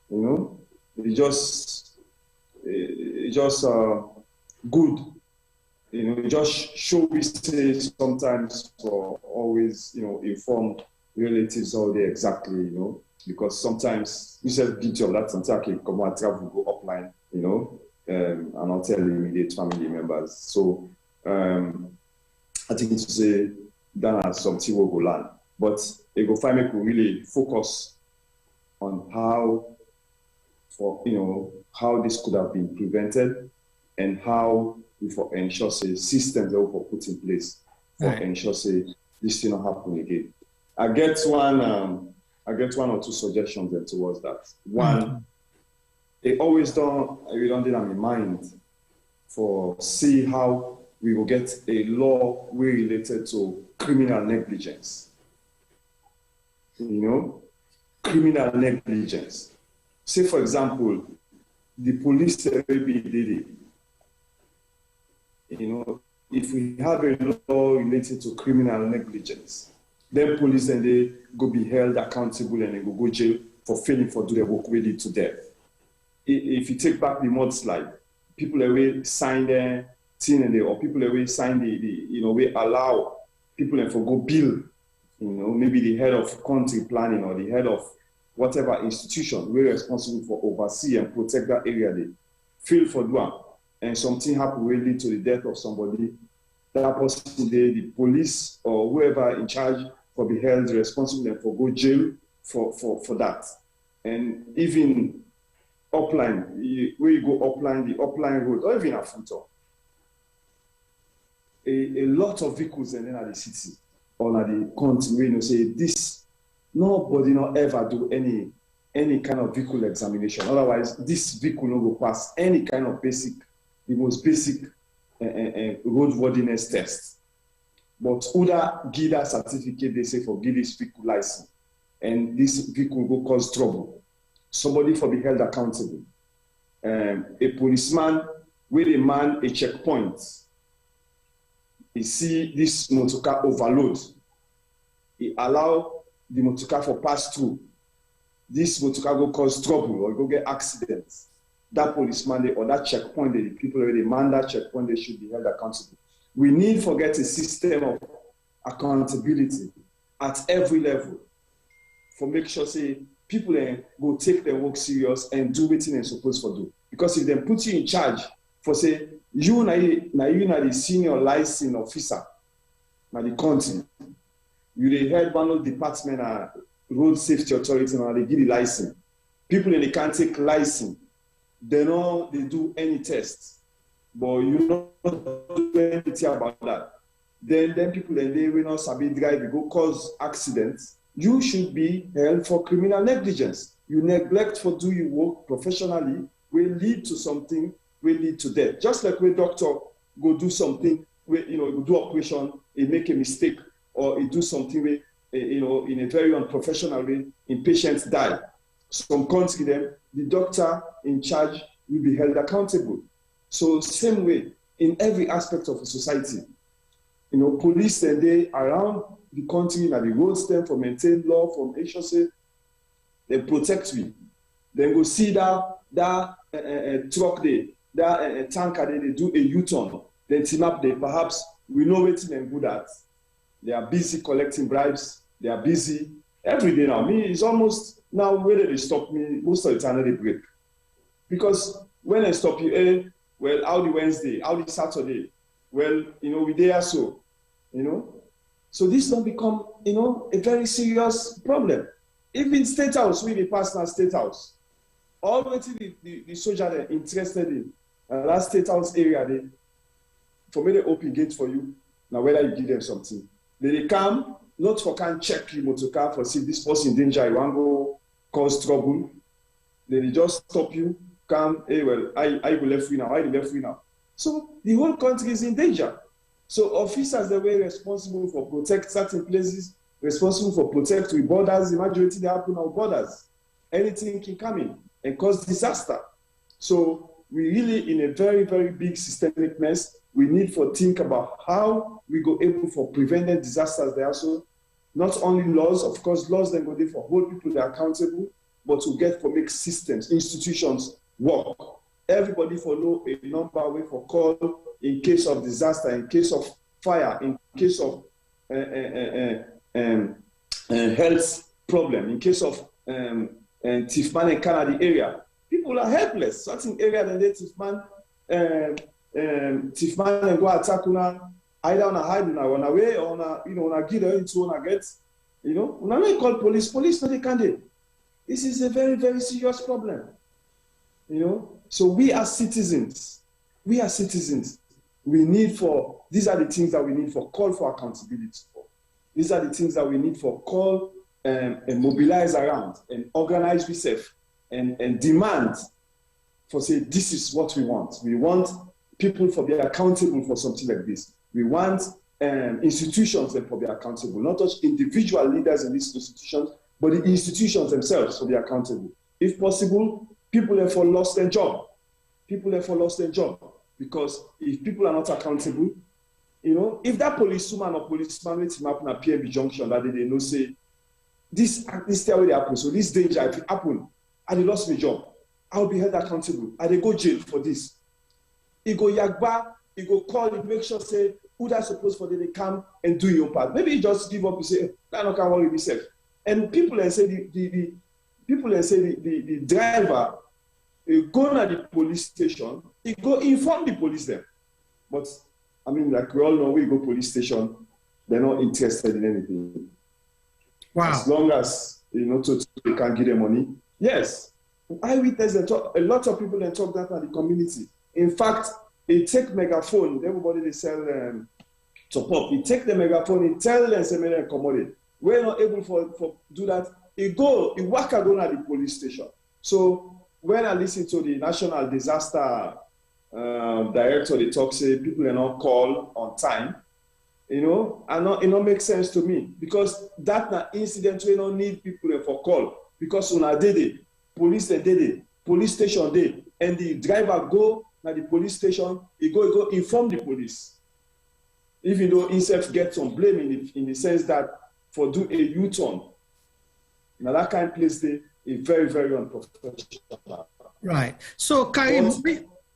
it just good. It just show we stay sometimes for always, inform relatives all day exactly, because sometimes you said guilty of that, sometimes I come out travel, go offline, and I'll tell immediate family members. So I think to say that has something will go learn. But it go find me to really focus on how this could have been prevented and how we for ensure say systems that we put in place for ensure say this thing not happen again. I get one or two suggestions then towards that. One, it always we don't in my mind for see how we will get a law related to criminal negligence. Criminal negligence. Say, for example, the police maybe did it. If we have a law related to criminal negligence, then police and they go be held accountable and they go jail for failing for do their work ready to death. If you take back the mudslide, people away sign their thing and or people away sign we allow people and for go bill, maybe the head of country planning or the head of whatever institution we're responsible for oversee and protect that area. They feel for one. And something happen will lead to the death of somebody, that person, the police or whoever in charge for be held responsible and for go jail for that. And even upline, where you go upline, the upline road, or even a footer, a lot of vehicles and then at the city or at the country, where say this, nobody not ever do any kind of vehicle examination. Otherwise, this vehicle will go pass any kind of the most basic roadworthiness test. But Uda Gida certificate, they say for give this vehicle license. And this vehicle will cause trouble. Somebody for be held accountable. A policeman with a man a checkpoint. He see this motorcar overload. He allow the motorcar for pass through. This motorcar will cause trouble or go get accidents. That policeman or that checkpoint, the people already man that checkpoint, they should be held accountable. We need to get a system of accountability at every level for make sure say people go take their work serious and do what they're supposed to do. Because if they put you in charge for say you na the senior licensing officer na the country, you the head one of department road safety authority and they give the license. People in the can't take license. They do any tests, but you don't do anything about that. Then people and they will not sabi drive, you go cause accidents. You should be held for criminal negligence. You neglect for do your work professionally will lead to something, will lead to death. Just like when doctor go do something, where go do operation, he make a mistake, or he do something where in a very unprofessional way, and patients die. Some country then the doctor in charge will be held accountable. So same way in every aspect of a society, police and they around the country and the roads them for maintain law from HSA, they protect me. Then go see that truck there, that tanker there, they do a U-turn. Then team up there. Perhaps we know what they're good at. They are busy collecting bribes. They are busy every day now. Me, it's almost now whether they stop me, most of the time they break. Because when they stop you, well, how the Wednesday, how the Saturday, well, we there so, So this don't become, a very serious problem. Even State House, we pass now State House. Already the soldier they're interested in that State House area, for me they open gate for you. Now whether you give them something, they come not for can check your motor car for see this person in danger. You want to go cause trouble. They just stop you. Come, hey, well, I will left you now. I will left you now. So the whole country is in danger. So officers they were responsible for protect certain places, responsible for protect with borders. The majority they happen on borders. Anything can come in and cause disaster. So we really in a very, very big systemic mess. We need to think about how we go able for preventing disasters there. So not only laws, of course, laws then go there for hold people that are accountable, but to get for make systems, institutions work. Everybody follow a number way for call in case of disaster, in case of fire, in case of health problem, in case of thief man in Canada area. People are helpless. Certain area that they thief man and go attack una either on a hide on a way or on a get into on a get, when I call police no they can't do. This is a very, very serious problem. So we as citizens, we need for, these are the things that we need for call for accountability for. These are the things that we need for call and mobilize around and organize ourselves and demand for say, this is what we want. We want people to be accountable for something like this. We want institutions to be accountable, not just individual leaders in these institutions, but the institutions themselves to be accountable. If possible, people therefore lost their job. People therefore lost their job because if people are not accountable, you know, if that policewoman or policeman with him happen at PMB Junction that they know say, this way they happen, so this danger, if it happen, and they lost my job, I'll be held accountable. And they go jail for this. He go yagba, he go call, he make sure say, who that's supposed for them to come and do your part. Maybe he just give up and say, I don't can worry myself. And people and say the driver go to the police station, he go inform the police there. But I mean, like we all know, we go police station, they're not interested in anything. Wow. As long as you know they can give them money. Yes. Eyewitness and talk, a lot of people then talk that at the community. In fact, they take megaphone, everybody they sell top up. He take the megaphone, he tell them say commodity. We're not able for do that. He walk go to the police station. So when I listen to the national disaster director, they talk say people are not call on time. You know, and it don't make sense to me because that na incident we don't need people for call because when I did it, police they did it, police station did, and the driver go to the police station, he go inform the police. Even though himself gets some blame in the sense that for do a U-turn. Now that kind of place they is very, very unprofessional. Right. So Karim,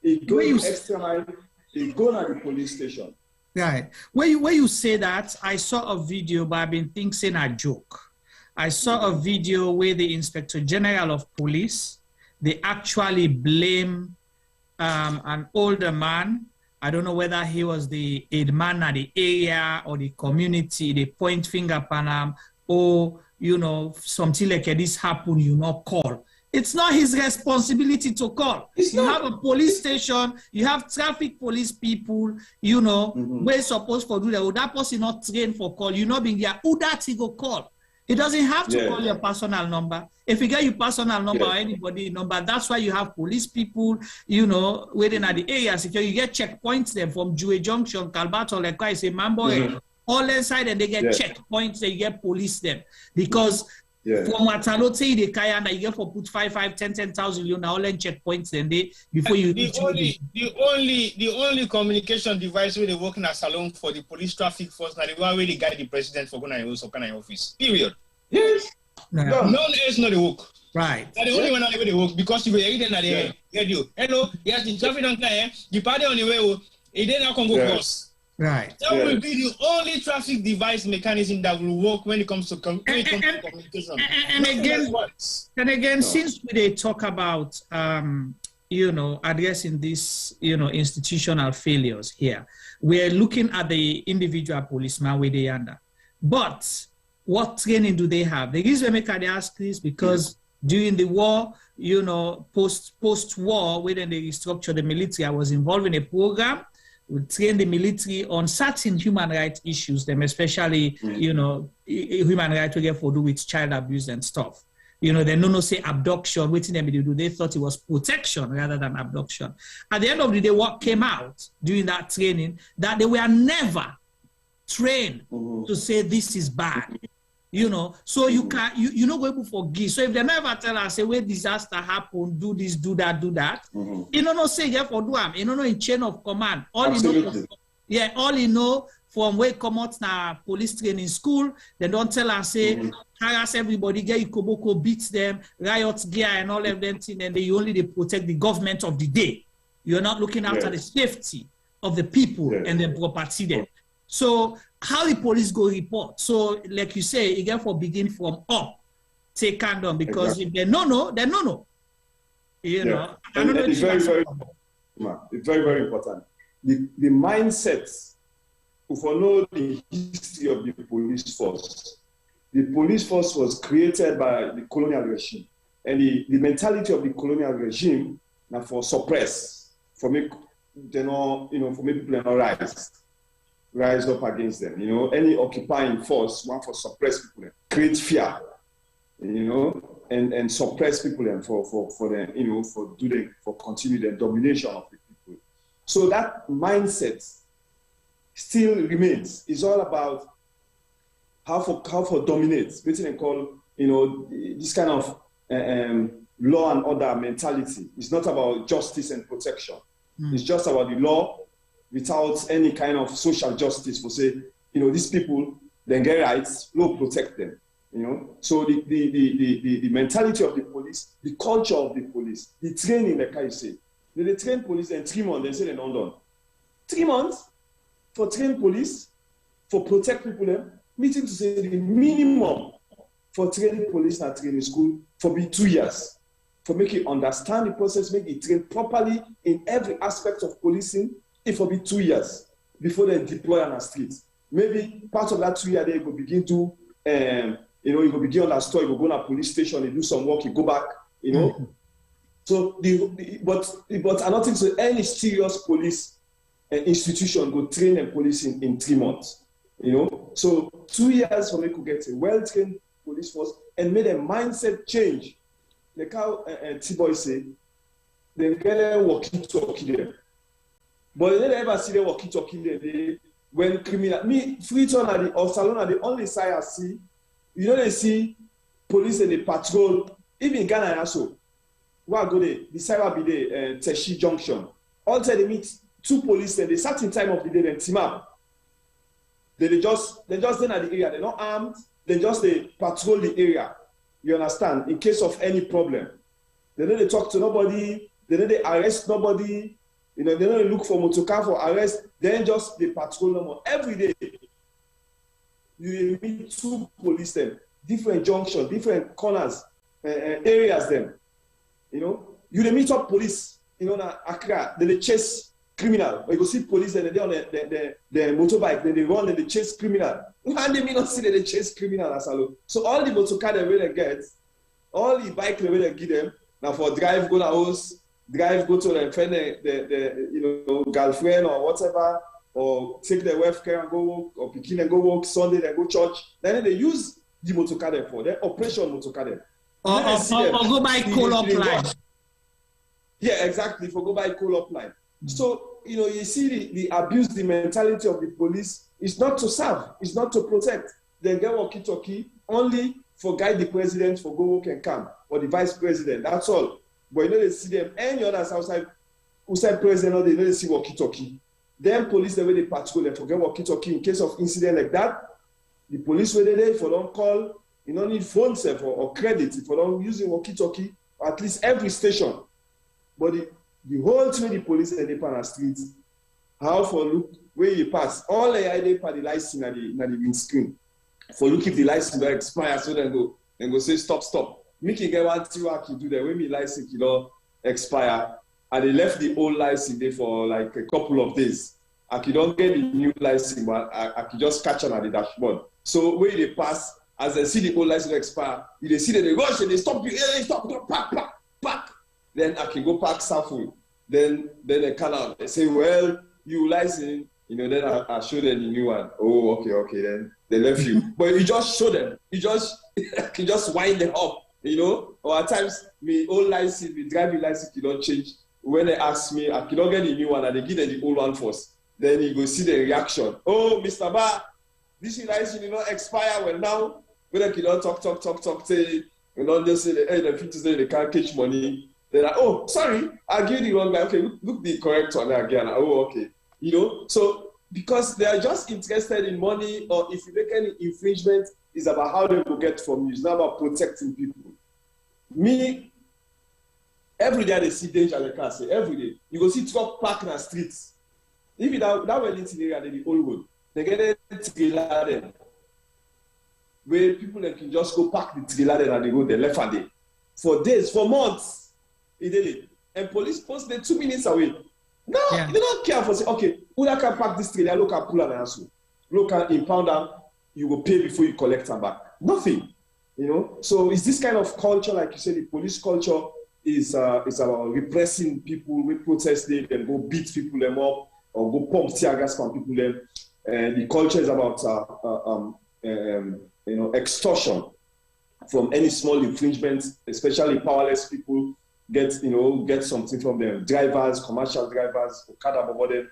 he go extra mile, he go to the police station. Right. Where you say that, I saw a video, but I've been thinking a joke. I saw a video where the Inspector General of Police, they actually blame an older man. I don't know whether he was the aid man at the area or the community. They point finger upon him, or, you know, something like this happen, you not call. It's not his responsibility to call. You have a police station, you have traffic police people, you know, we're supposed to do that. That person not trained for call, you not being there, who that he go call? He doesn't have to call your personal number. If you get your personal number or anybody number, that's why you have police people, you know, waiting at the areas. If you get checkpoints there from Jue Junction, Calbato, like I say, Mambo, all inside, and they get checkpoints, they get police them. Because from what I know, say they carry you get for put 10,000, you know, all in checkpoints, then they before you. The only communication device where they working as salon for the police traffic force, now the one where they guide the president for going to office. Period. Yes. No one else know the work. Right. That's the only one that they work because you were eating at the radio. Hello, yes, the traffic don't clear. The party on the way, it then not come go cross. Right. That will be the only traffic device mechanism that will work when it comes to communication. And again, since they talk about you know, addressing these, you know, institutional failures here, we're looking at the individual policeman where they under. But what training do they have? The reason they ask this because during the war, you know, post-war, when they restructured the military, I was involved in a program. We train the military on certain human rights issues, them especially, you know, human rights we get for do with child abuse and stuff. You know, they no say abduction, waiting them to do. They thought it was protection rather than abduction. At the end of the day, what came out during that training, that they were never trained to say this is bad. You know, so you can you not able to forgive. So if they never tell us, say where disaster happen, do this, do that, you know, say yeah for do am. You know, in chain of command. All you know, all you know from where come out na police training school, they don't tell us say harass everybody, get Ikoboko beats them, riot gear and all of them thing, and they only protect the government of the day. You're not looking after the safety of the people and the property there. So how the police go report? So like you say, you get for begin from up, take hand on because if they no, they no. You know, it's very, very important. The mindset to follow the history of the police force. The police force was created by the colonial regime, and the mentality of the colonial regime now for suppress, for make for make people not rise. rise up against them. You know, any occupying force want to suppress people, create fear, you know, and suppress people and for them, you know, for continue the domination of the people. So that mindset still remains. It's all about how for dominate, what they call, you know, this kind of law and order mentality. It's not about justice and protection. It's just about the law without any kind of social justice for say, you know, these people, they get rights, law protect them. You know, so the mentality of the police, the culture of the police, the training, like I say, they train police in 3 months, they say they're not done. 3 months for train police, for protect people, meeting to say the minimum for training police and training school for be 2 years, for make you understand the process, make you train properly in every aspect of policing, it will be 2 years before they deploy on the streets. Maybe part of that 2 years they will begin to you know, you go begin on that store, you go to a police station, you do some work, you go back, you know. So, but I don't think so any serious police institution go train and policing in 3 months, you know. So 2 years for me to get a well-trained police force and made a mindset change. Like how T-Boy say, they get a walkie-talkie there. But they never see the walkie-talkie there. When criminal, Freetown or Salon are the only side I see. You know, they see police and they patrol, even in Ghana also. Where go they? The side will be the Teshi Junction. All the time they meet 2 police and they certain time of the day, then team up. They just then at the area, they're not armed, they patrol the area. You understand? In case of any problem. They don't talk to nobody, they don't arrest nobody, you know, they don't look for motorcar for arrest, then just they patrol no more. Every day. You meet 2 police them, different junctions, different corners, areas them. You know, you meet up police, you know, na Accra, they chase criminal. But you go see police and they on the motorbike, then they run and they chase criminal. And they may not see that they chase criminal as well. So all the motorcar they really get, all the bike they really give them, now for drive go to house, drive go to the friend, the you know, girlfriend or whatever. Or take their welfare and go work, or Pekin and go work, Sunday they go church. Then they use the motorcar for their operation motorcar. Or go buy coal up line. Yeah, exactly, for go buy coal up line. So, you know, you see the abuse, the mentality of the police is not to serve, it's not to protect. They get walkie-talkie only for guide the president for go work and come, or the vice president, that's all. But you know, they see them, any others outside president, or they know they see walkie-talkie. Then police, the way they patrol and forget walkie-talkie in case of incident like that. The police were there, if you don't call, you don't need phone self or credit, if you don't use walkie-talkie, or at least every station. But the whole thing the police and they on the streets, how for look where you pass, all the idea for the license at the windscreen. For look if the license will expire, so then go say stop. Make you get 1 2 hours, you do that when me license you know expire. And they left the old license there for like a couple of days. I could don't get the new license, but I could just catch on at the dashboard. So when they pass, as they see the old license expire, they see that they rush and they stop you. Hey, stop, park. Then I can go park Saffold. Then they come out. They say, well, you license, you know, then I show them the new one. Oh, okay, then they left you. But you just show them. You just wind them up, you know. Or at times, my old license, my driving license, you don't change. When they ask me, I cannot get the new one, and they give them the old one first. Then you go see the reaction. Oh, Mr. Ba, this license did not expire. Well, now, when I cannot talk, say, you know, just say, hey, the people say they can't catch money. They're like, oh, sorry, I give you the wrong guy. Okay, look the correct one again. Oh, okay. You know, so because they are just interested in money, or if you make any infringement, it's about how they will get from you. It's not about protecting people. Me, every day they see danger, like I say, every day. You go see truck park in the streets. If that Wellington area, the old road, they get a trailer there. Where people can just go park the trailer there and they go there left and day. For days, for months, they did it. And police post them 2 minutes away. No, they don't care for say, okay, who can park this trailer, look at pull and answer. Look at impound them, you will pay before you collect them back. Nothing. You know? So it's this kind of culture, like you said, the police culture is about repressing people, we protest them, and go beat people them up, or go pump tear gas from people them. The culture is about extortion from any small infringement, especially powerless people get something from them. Drivers, commercial drivers, Okada Bobode,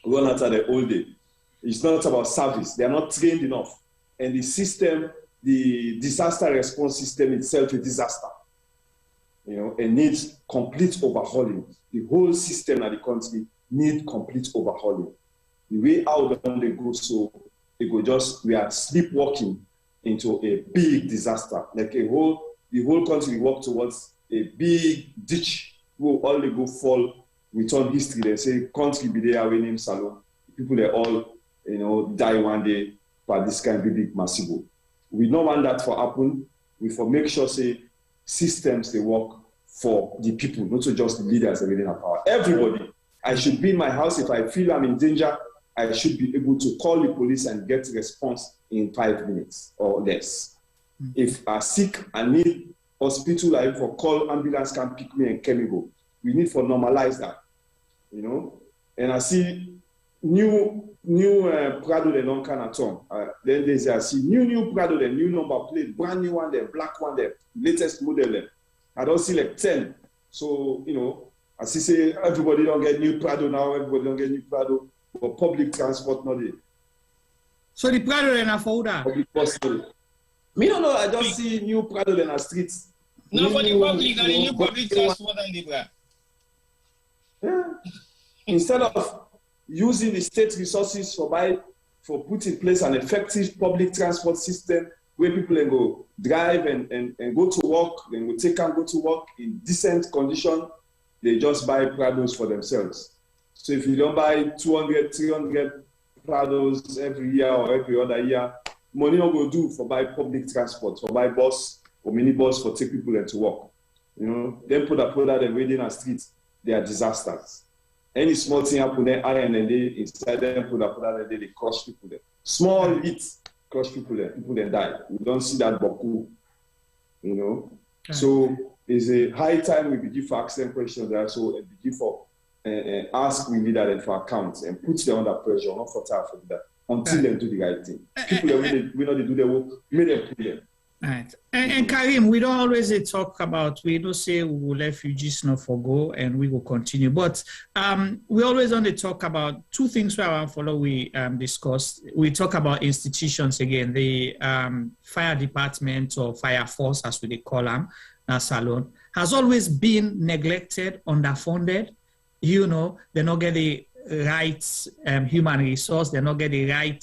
run out of the whole day. It's not about service. They are not trained enough. And the system, the disaster response system itself is a disaster. It needs complete overhauling. The whole system of the country needs complete overhauling. The way out they go, so we are sleepwalking into a big disaster. Like the whole country walk towards a big ditch where all they go fall. We turn history. They say country be there we name Salon. People they all die one day by this kind of big massive. We don't want that to happen. We for make sure say systems they work for the people, not just the leaders that really have power. Everybody. I should be in my house. If I feel I'm in danger, I should be able to call the police and get response in 5 minutes or less. If I'm sick, I need hospital, I for call ambulance can pick me and can go. We need for normalize that, And I see new Prado de non Canaton. Then there's I see new Prado, the new number plate, brand new one there, black one there, latest model there. I don't see like 10. So, I see say everybody don't get new Prado now, everybody don't get new Prado, but public transport not there. So the Prado in a folder? Public bus. Me don't know, I just see new Prado in the streets. No, for the public, and the new public transport and the yeah. Instead of using the state resources for put in place an effective public transport system where people can go drive and go to work, then go take and go to work in decent condition, they just buy Prados for themselves. So if you don't buy 200, 300 Prados every year or every other year, money not go do for buy public transport, for buy bus or minibus for take people into work. Then put that them waiting on streets, they are disasters. Any small thing happen there, iron and they inside them put that they crush people there. Small hits crush people then die. We don't see that boku, Okay. So it's a high time we begin for asking questions there, so and begin for ask we leader them for accounts and put them under pressure, not for time for that, until they do the right thing. People that we know they do their work, make them put them. Right. And Karim, we don't always talk about, we don't say we will let refugees not forgo and we will continue. But we always only talk about two things where I want to follow we discuss. We talk about institutions again, the fire department or fire force, as we call them, Salon, has always been neglected, underfunded. They not get the right human resource, they not get the right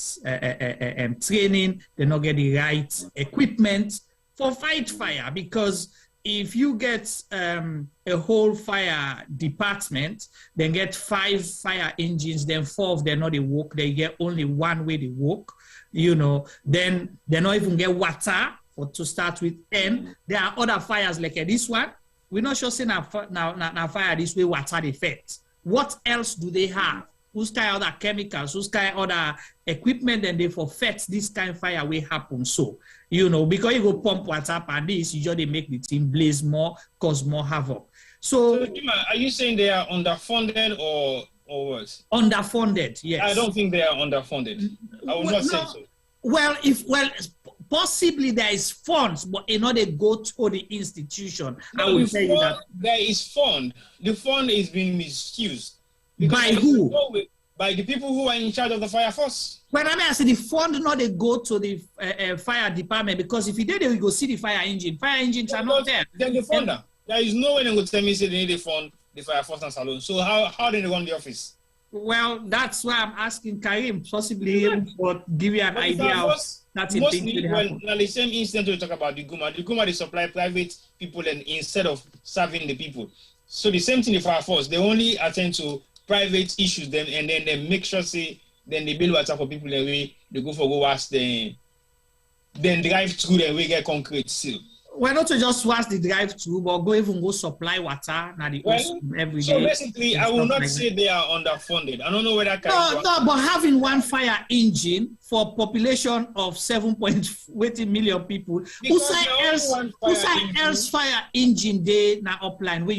training, they not get the right equipment for fight fire. Because if you get a whole fire department, then get 5 fire engines, then 4 of them not they work, they get only 1 way they work, then they not even get water to start with. And there are other fires like this one. We're not sure saying now fire this way water effect. What else do they have? Who's kind of other chemicals? Who's kind of other equipment? And they for fetch this kind of fire will happen. So, because you go pump water and this, you just make the thing blaze more, cause more havoc. So are you saying they are underfunded or what? Underfunded, yes. I don't think they are underfunded. I would not say so. Well, possibly there is funds, but in order to go to the institution, I will tell you that there is fund. The fund is being misused. By who? By the people who are in charge of the fire force. When I say the fund not they go to the fire department, because if you did, we go see the fire engine. Fire engines are not there. Then the funder. There is no way they go tell me say they need to fund the fire force and Salon. So how do they run the office? Well, that's why I'm asking Karim, possibly to give you an idea of that. Mostly, now the same instance we talk about the Guma they supply private people and instead of serving the people. So the same thing the fire force, they only attend to private issues then and then they make sure then they build water for people and they go for go wash then drive through and we get concrete seal. Well, not to just wash the drive-through, but go supply water every day. So basically, I will not say they are underfunded. I don't know whether but having 1 fire engine for population of 7 million people, who say else fire engine day now upline where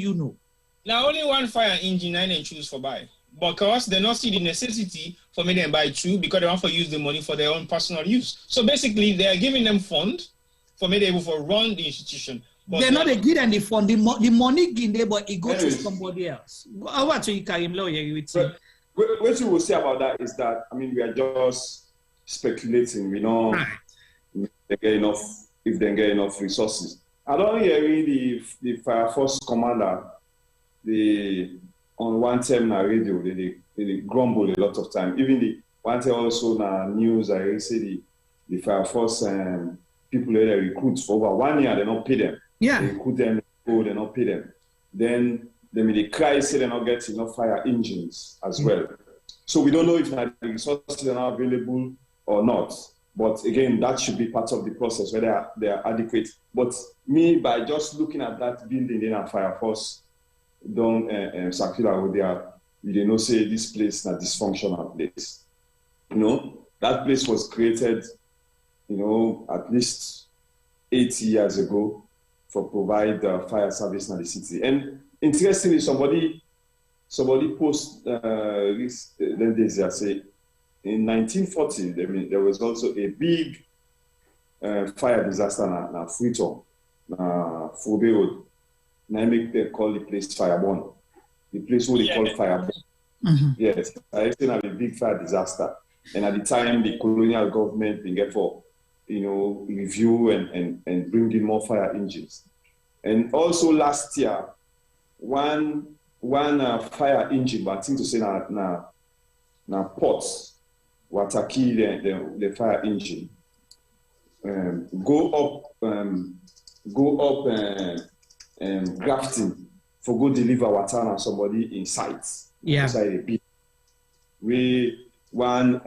Now only 1 fire engine and then choose for buy. because they not see the necessity for me to buy two because they want to use the money for their own personal use. So basically, they are giving them fund for me to be able to run the institution. But they're not good and the fund. The money in there, but it goes to somebody else. What you can lawyer with you? What you will say about that is that, I mean, we are just speculating. We know if they get enough resources. I don't hear the Fire Force commander, on one time na radio, they grumble a lot of time. Even the one time also na news, I say the Fire Force people they recruit for over 1 year, they don't pay them. Yeah. They recruit them, they not pay them. Then they cry, say they not get enough fire engines as well. So we don't know if the resources are not available or not. But again, that should be part of the process whether they are adequate. But me, by just looking at that building in a Fire Force, don't circular with their, you know, say this place is a dysfunctional place. You know, that place was created, you know, at least 80 years ago for provide fire service in the city. And interestingly, somebody post this days I say in 1940 there was also a big fire disaster in Freetown, Fobe Road. Now they call the place Fireborn. The place where they call Fireborn. Yes, I think a big fire disaster. And at the time the colonial government began for, you know, review and bring in more fire engines. And also last year, one fire engine, but I think to say na ports, wataki the fire engine, go up grafting for go deliver water and somebody inside a bit. We one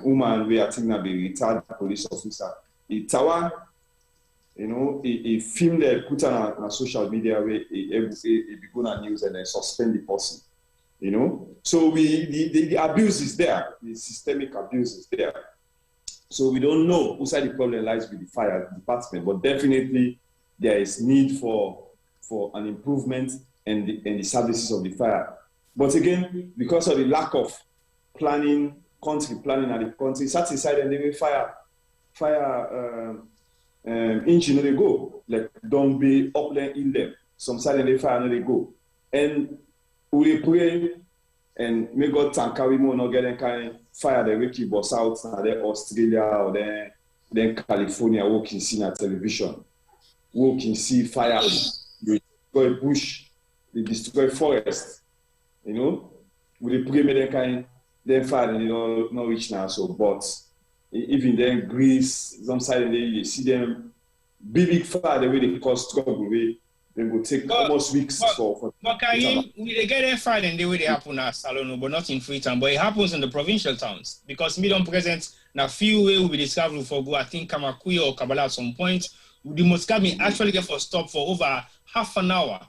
woman we I think na be retired police officer. Itawa, you know, he filmed it, put on social media where he go on news and then suspend the person. You know, so the abuse is there, the systemic abuse is there. So we don't know whose side the problem lies with the fire department, but definitely there is need for an improvement in the services of the fire. But again, because of the lack of planning, country planning at the country, sat inside and they fire engine they go, like don't be upland in them. Some side and they fire and they go. And we pray and may God thank we more not get any kind of fire the wiki boss out and then Australia or then California walking see on television. Walking see fire, they destroy bush, they destroy forest. You know? We pray may they kind then fire and they don't reach now so but even then Greece, some side and they see them big fire the way they cause trouble they will take almost weeks for but they get them fire and the way they happen at Salone, but not in Freetown, but it happens in the provincial towns because me don't present na few way will be discovered for go I think Kamakuya or Kabbalah at some point. The Muscami actually get for stop for over half an hour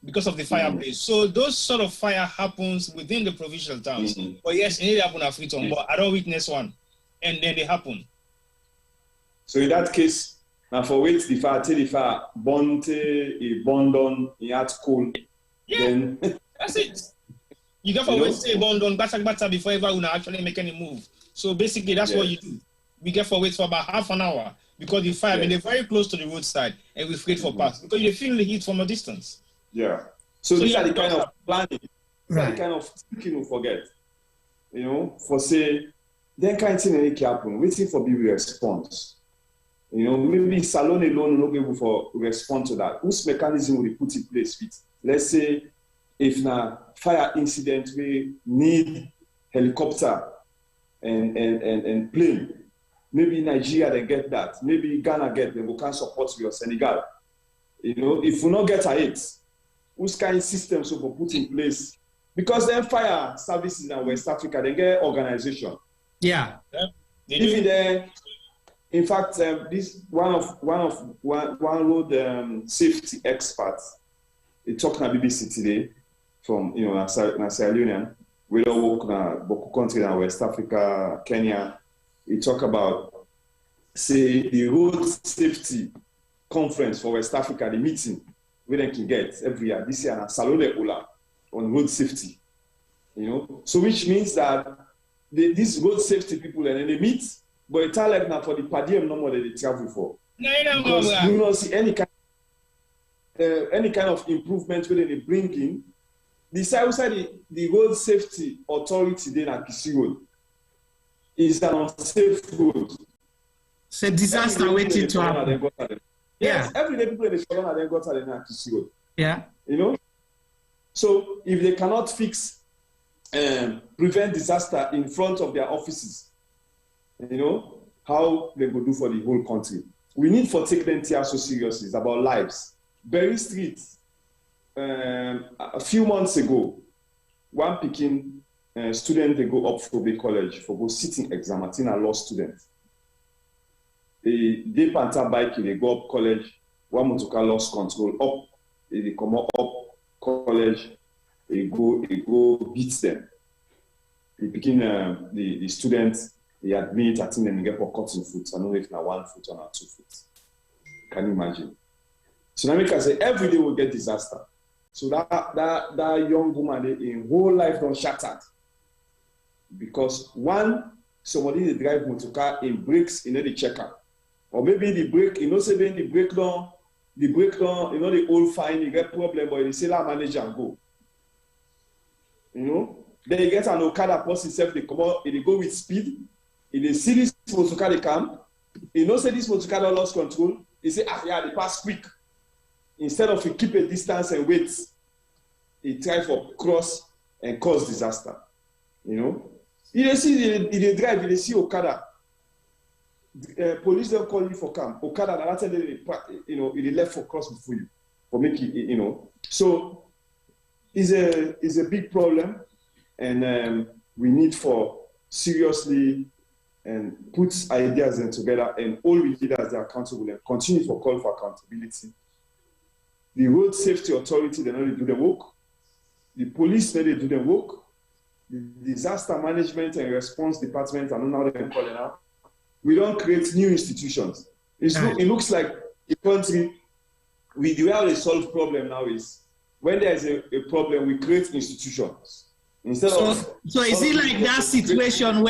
because of the fireplace. So those sort of fire happens within the provincial towns. But yes, it need to happen at Freetown, but I don't witness one. And then they happen. So in that case, now for wait the fire till the fire bonte a bondon in at cool. Yeah, then that's it. You got for wait say bondon bata before ever we actually make any move. So basically that's what you do. We get for wait for about half an hour because the fire they're very close to the roadside and we wait for pass because you feel the heat from a distance. Yeah. So these are the kind of planning, the kind of thinking we forget. You know, for say then kind of thing that happen, waiting for people to respond. You know, maybe Salone alone will not be able to respond to that. Whose mechanism will be put in place with? Let's say if na fire incident we need helicopter and plane. Maybe Nigeria they get that. Maybe Ghana get them. We can support your Senegal. You know, if we not get it, whose kind of systems will be put in place? Because then fire services in West Africa they get organization. Yeah. Even then, in fact, this one road safety experts. He talked on BBC today from Sierra Leone. We don't work in Boku country in West Africa, Kenya. He talk about say the road safety conference for West Africa, the meeting we then can get every year. This year, Salone Ola on road safety. So which means that these road safety people, and then they meet, but it's like now for the per diem number that they travel for. Because you don't see any kind of improvement when they bring in. The the road safety authority then at Kisi Road is an unsafe road. It's a disaster waiting to happen. Yes, every day people in the Shalom then got at Kisi Road. Yeah. So if they cannot prevent disaster in front of their offices, how they go do for the whole country. We need for take them so seriously. It's about lives. Berry Street, a few months ago, one Peking student, they go up for the college for go sitting exam, a law student. They panta bike, they go up college, one motoka lost control, up, they come up college, they go beat them. They begin the students, they admit, I think they get for cutting foot. I don't know if now 1 foot or 2 foot. Can you imagine? So now we can say every day will get disaster. So that young woman, in whole life don't shattered. Because somebody they drive motorcar in brakes, the checker. Or maybe the brake, say then the brake down, the old fine, you get problem, but they say la manager and go. Then you get an Okada person self, they come out, they go with speed. If they see this motorcar, they come. Say this motorcar don't lost control. They say, they pass quick. Instead of you keep a distance and wait, they try for cross and cause disaster. If they drive, if they see Okada, police don't call you for camp. Okada, that's they left for cross before you, for make it, So it's a big problem, and we need for seriously and put ideas in together, and all we leaders are accountable and continue for call for accountability. The road safety authority, they don't do the work. The police, they do the work. The disaster management and response department, I don't know how they call it now. We don't create new institutions. It looks like the country, the way how they solve problem now is when there is a problem, we create institutions. So is it like that situation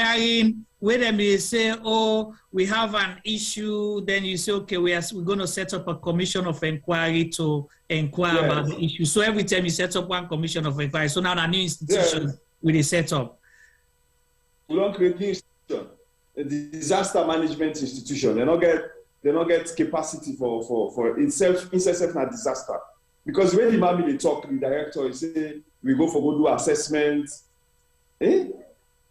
where they say, oh, we have an issue, then you say, okay, we're going to set up a commission of inquiry to inquire about the issue. So every time you set up one commission of inquiry, so now a new institution will set up. We don't create new institution. A disaster management institution. They don't get capacity for itself not disaster. Because when the mommy they talk, the director he say we go do assessment.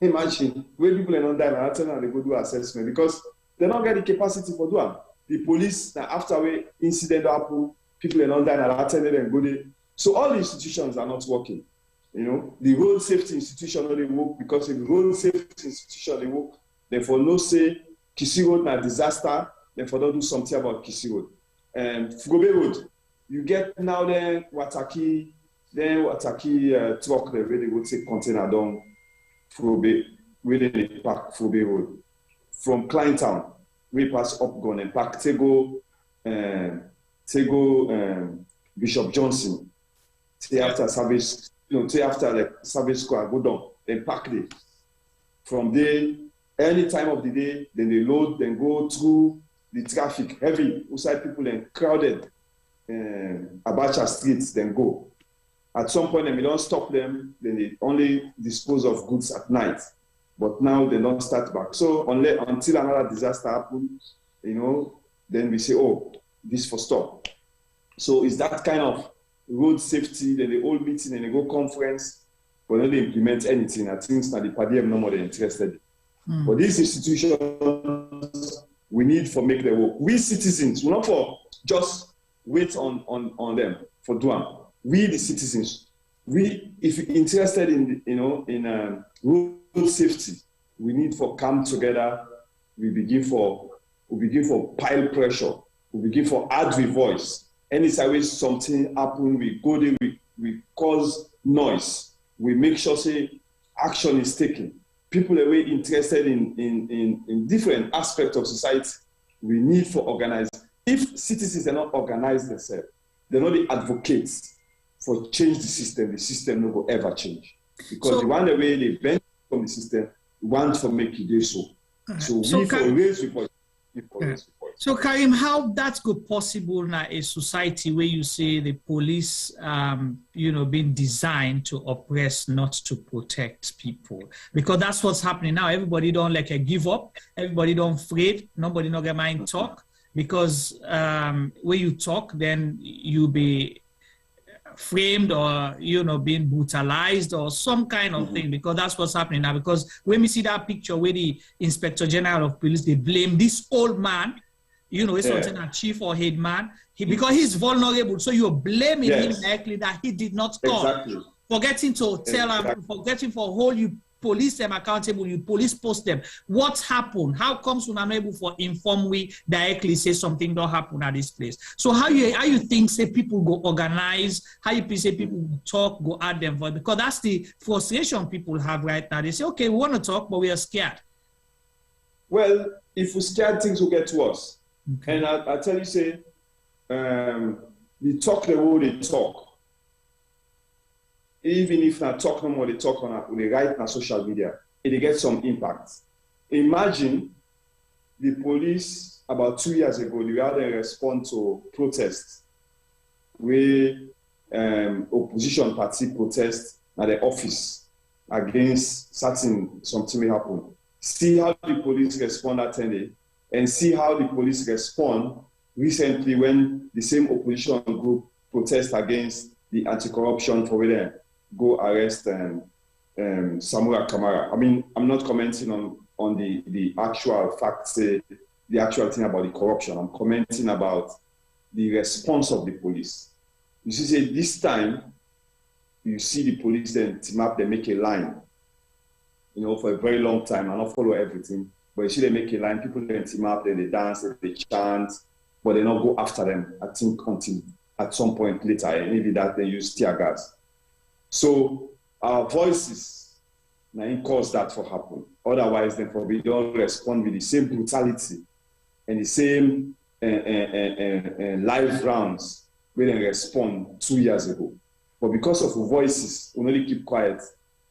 Imagine when people are not dying, I tell them they go do assessment because they don't get the capacity for doing. The police after we incident happen, people are not dying, I tell them go there. So all the institutions are not working. The road safety institution only work because if the road safety institution they work, therefore no say Kisi Road na disaster, therefore don't do something about Kisi Road. Go Dae Road, you get now then Wataki truck there where they go take container down Frobe, where they park Frobe Road. From Kleintown, we pass up Gun and park Tego Bishop Johnson. Say after service, after the service square, go down, then park there. From there, any time of the day, then they load, then go through the traffic, heavy, outside people and crowded Abacha streets, then go. At some point, we don't stop them, then they only dispose of goods at night. But now they don't start back. So until another disaster happens, then we say, oh, this for stop. So it's that kind of road safety, then they all meeting and they go conference, but then they implement anything. I think it's not the party no more interested. But these institutions, we need for make them work. We citizens, we're not for just wait on them for doing. We the citizens, if you're interested in road safety, we need for come together. We begin for pile pressure. We begin for add the voice. Anytime something happen, we go there. We cause noise. We make sure say action is taken. People are very interested in different aspects of society. We need for organize. If citizens are not organized themselves, they're not the advocates for change the system no will ever change. Because the one the way they benefit from the system, want to make it do so. So we for raise report. So Karim, how that could possible in a society where you say the police, being designed to oppress, not to protect people? Because that's what's happening now. Everybody don't give up. Everybody don't afraid. Nobody not get mind talk. Because when you talk, then you be framed or being brutalized or some kind of thing, because that's what's happening now. Because when we see that picture where the Inspector General of Police, they blame this old man, it's something a chief or head man, because he's vulnerable, so you're blaming him directly that he did not come, forgetting to tell him, forgetting for hold you police them accountable, you police post them. What happened? How comes when I'm able to inform we directly say something don't happen at this place? So how you think say people go organize, how you say people go talk, go at them for, because that's the frustration people have right now. They say, okay, we want to talk, but we are scared. Well, if we're scared, things will get worse. Okay. And I tell you, say, they talk the way they talk. Even if not talk no more, they talk on they write on social media, it get some impact. Imagine the police about 2 years ago, they had a response to protests where opposition party protest at the office against something may happen. See how the police respond that day, and see how the police respond recently when the same opposition group protest against the anti-corruption for them. Go arrest Samura Kamara. I mean, I'm not commenting on the actual facts, the actual thing about the corruption. I'm commenting about the response of the police. You see, say this time, you see the police then team up, they make a line, for a very long time. I don't follow everything, but you see they make a line, people then team up, then they dance, they chant, but they not go after them, I think, until at some point later, and maybe that they use tear gas. So our voices now cause that to happen. Otherwise, then we don't respond with the same brutality and the same live rounds we didn't respond 2 years ago. But because of voices, we only keep quiet.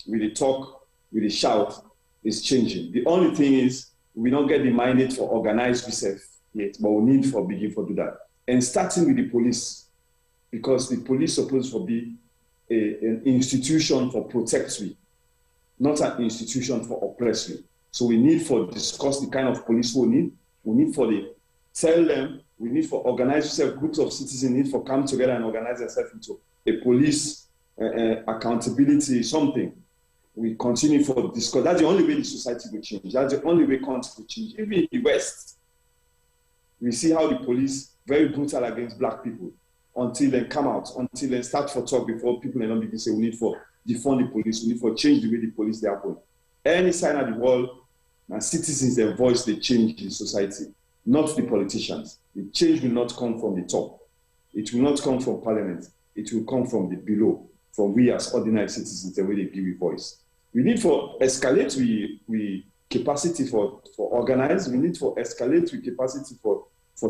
With the talk, with the shout, it's changing. The only thing is we don't get the mandate for organized research yet, but we need for begin to do that. And starting with the police, because the police supposed to be an institution for protect we, not an institution for oppress we. So we need for discuss the kind of police we need. We need for the tell them. We need for organize yourself. Groups of citizens need for come together and organize themselves into a police accountability something. We continue for discuss. That's the only way the society will change. That's the only way country will change. Even in the West, we see how the police very brutal against black people. Until they come out, until they start for talk before people don't begin to say we need for defund the police, we need for change the way the police they happen. Any sign of the world, and citizens, their voice, they change in society, not the politicians. The change will not come from the top. It will not come from parliament. It will come from the below, from we as ordinary citizens, the way they give you voice. We need for escalate we capacity for organize. We need for escalate we capacity for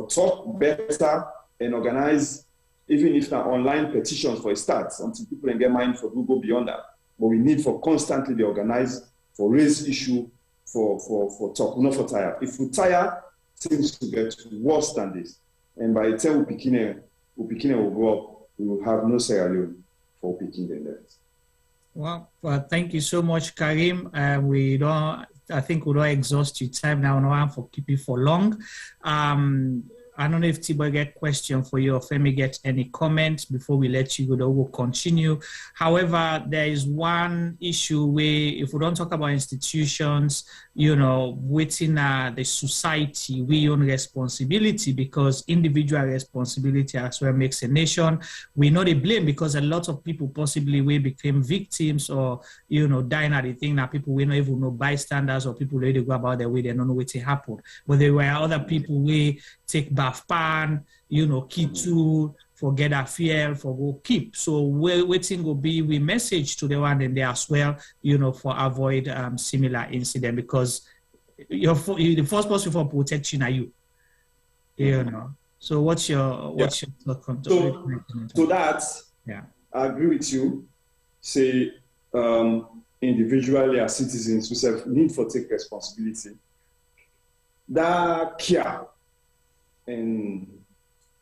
talk better and organize. Even if not online petitions for a start, until people can get mind for who go beyond that. But we need for constantly be organized, for raise issue, for talk, not for tire. If we tire, things will get worse than this. And by the time Upikine will grow up, we will have no Sierra Leone for Upikine the next. Well, thank you so much, Karim. I think we don't exhaust your time now. No one for keep you for long. I don't know if Tibo get question for you or Femi get any comments before we let you go, though we'll continue. However, there is one issue where if we don't talk about institutions, within the society, we own responsibility, because individual responsibility as well makes a nation. We know they blame because a lot of people possibly we became victims or, dying at the thing that people we don't even know, bystanders or people who go about their way, they don't know what happened. But there were other people we take bath pan, key tool, forget a fuel, for go keep. So waiting will be we message to the one in there as well, for avoid similar incident, because you're the first person for protection are you. So what's your thought? So that I agree with you. Say individually as citizens, we need to take responsibility. That care and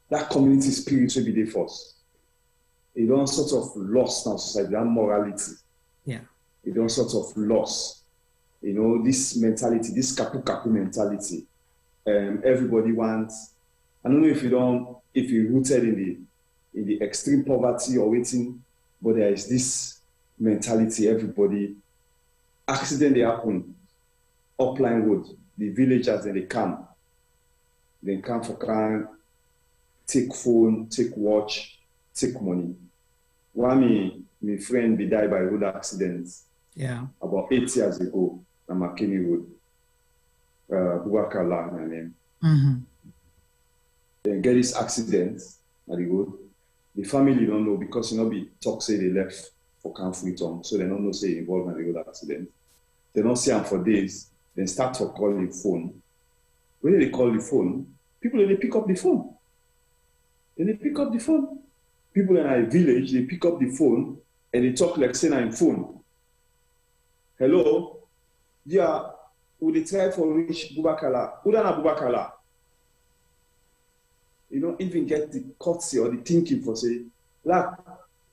that community spirit will be there for us. It don't sort of lost now society, that morality. Yeah. It don't sort of lost. You know, this mentality, this kapu mentality. Everybody wants. I don't know if you're rooted in the extreme poverty or waiting, but there is this mentality. Everybody, accident they happen, upline road, the villagers and they come for crime, take phone, take watch, take money. One my friend be died by road accident. Yeah. About 8 years ago, on Makini Road. Bubakala, my name. Mm-hmm. Then get this accident at the road. The family don't know because be talk say they left for Camp Freetown, so they don't know say involved in the road accident. They don't see them for days. Then start to call the phone. When they call the phone, people they pick up the phone. Then they pick up the phone. People in a village they pick up the phone and they talk like saying I'm phone. Hello, yeah. Would they try for reach Bubakala? Udana Bubakala. You don't even get the courtesy or the thinking for say, like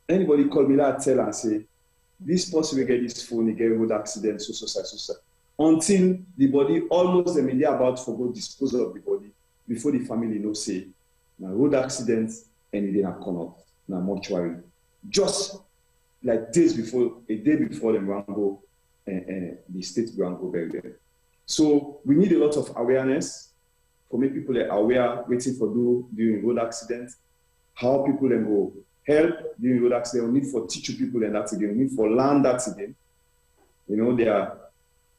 anybody call me that tell and say, this person will get this phone, he get a road accident, so. Until the body almost the media about to go dispose of the body before the family know say, na road accident and it didn't come out, na mortuary. Just like a day before them go and the state go bury. So we need a lot of awareness for make people aware, waiting for during road accidents, how people then go help during road accident. We need for teach people and that again. We need for learn that again. You know,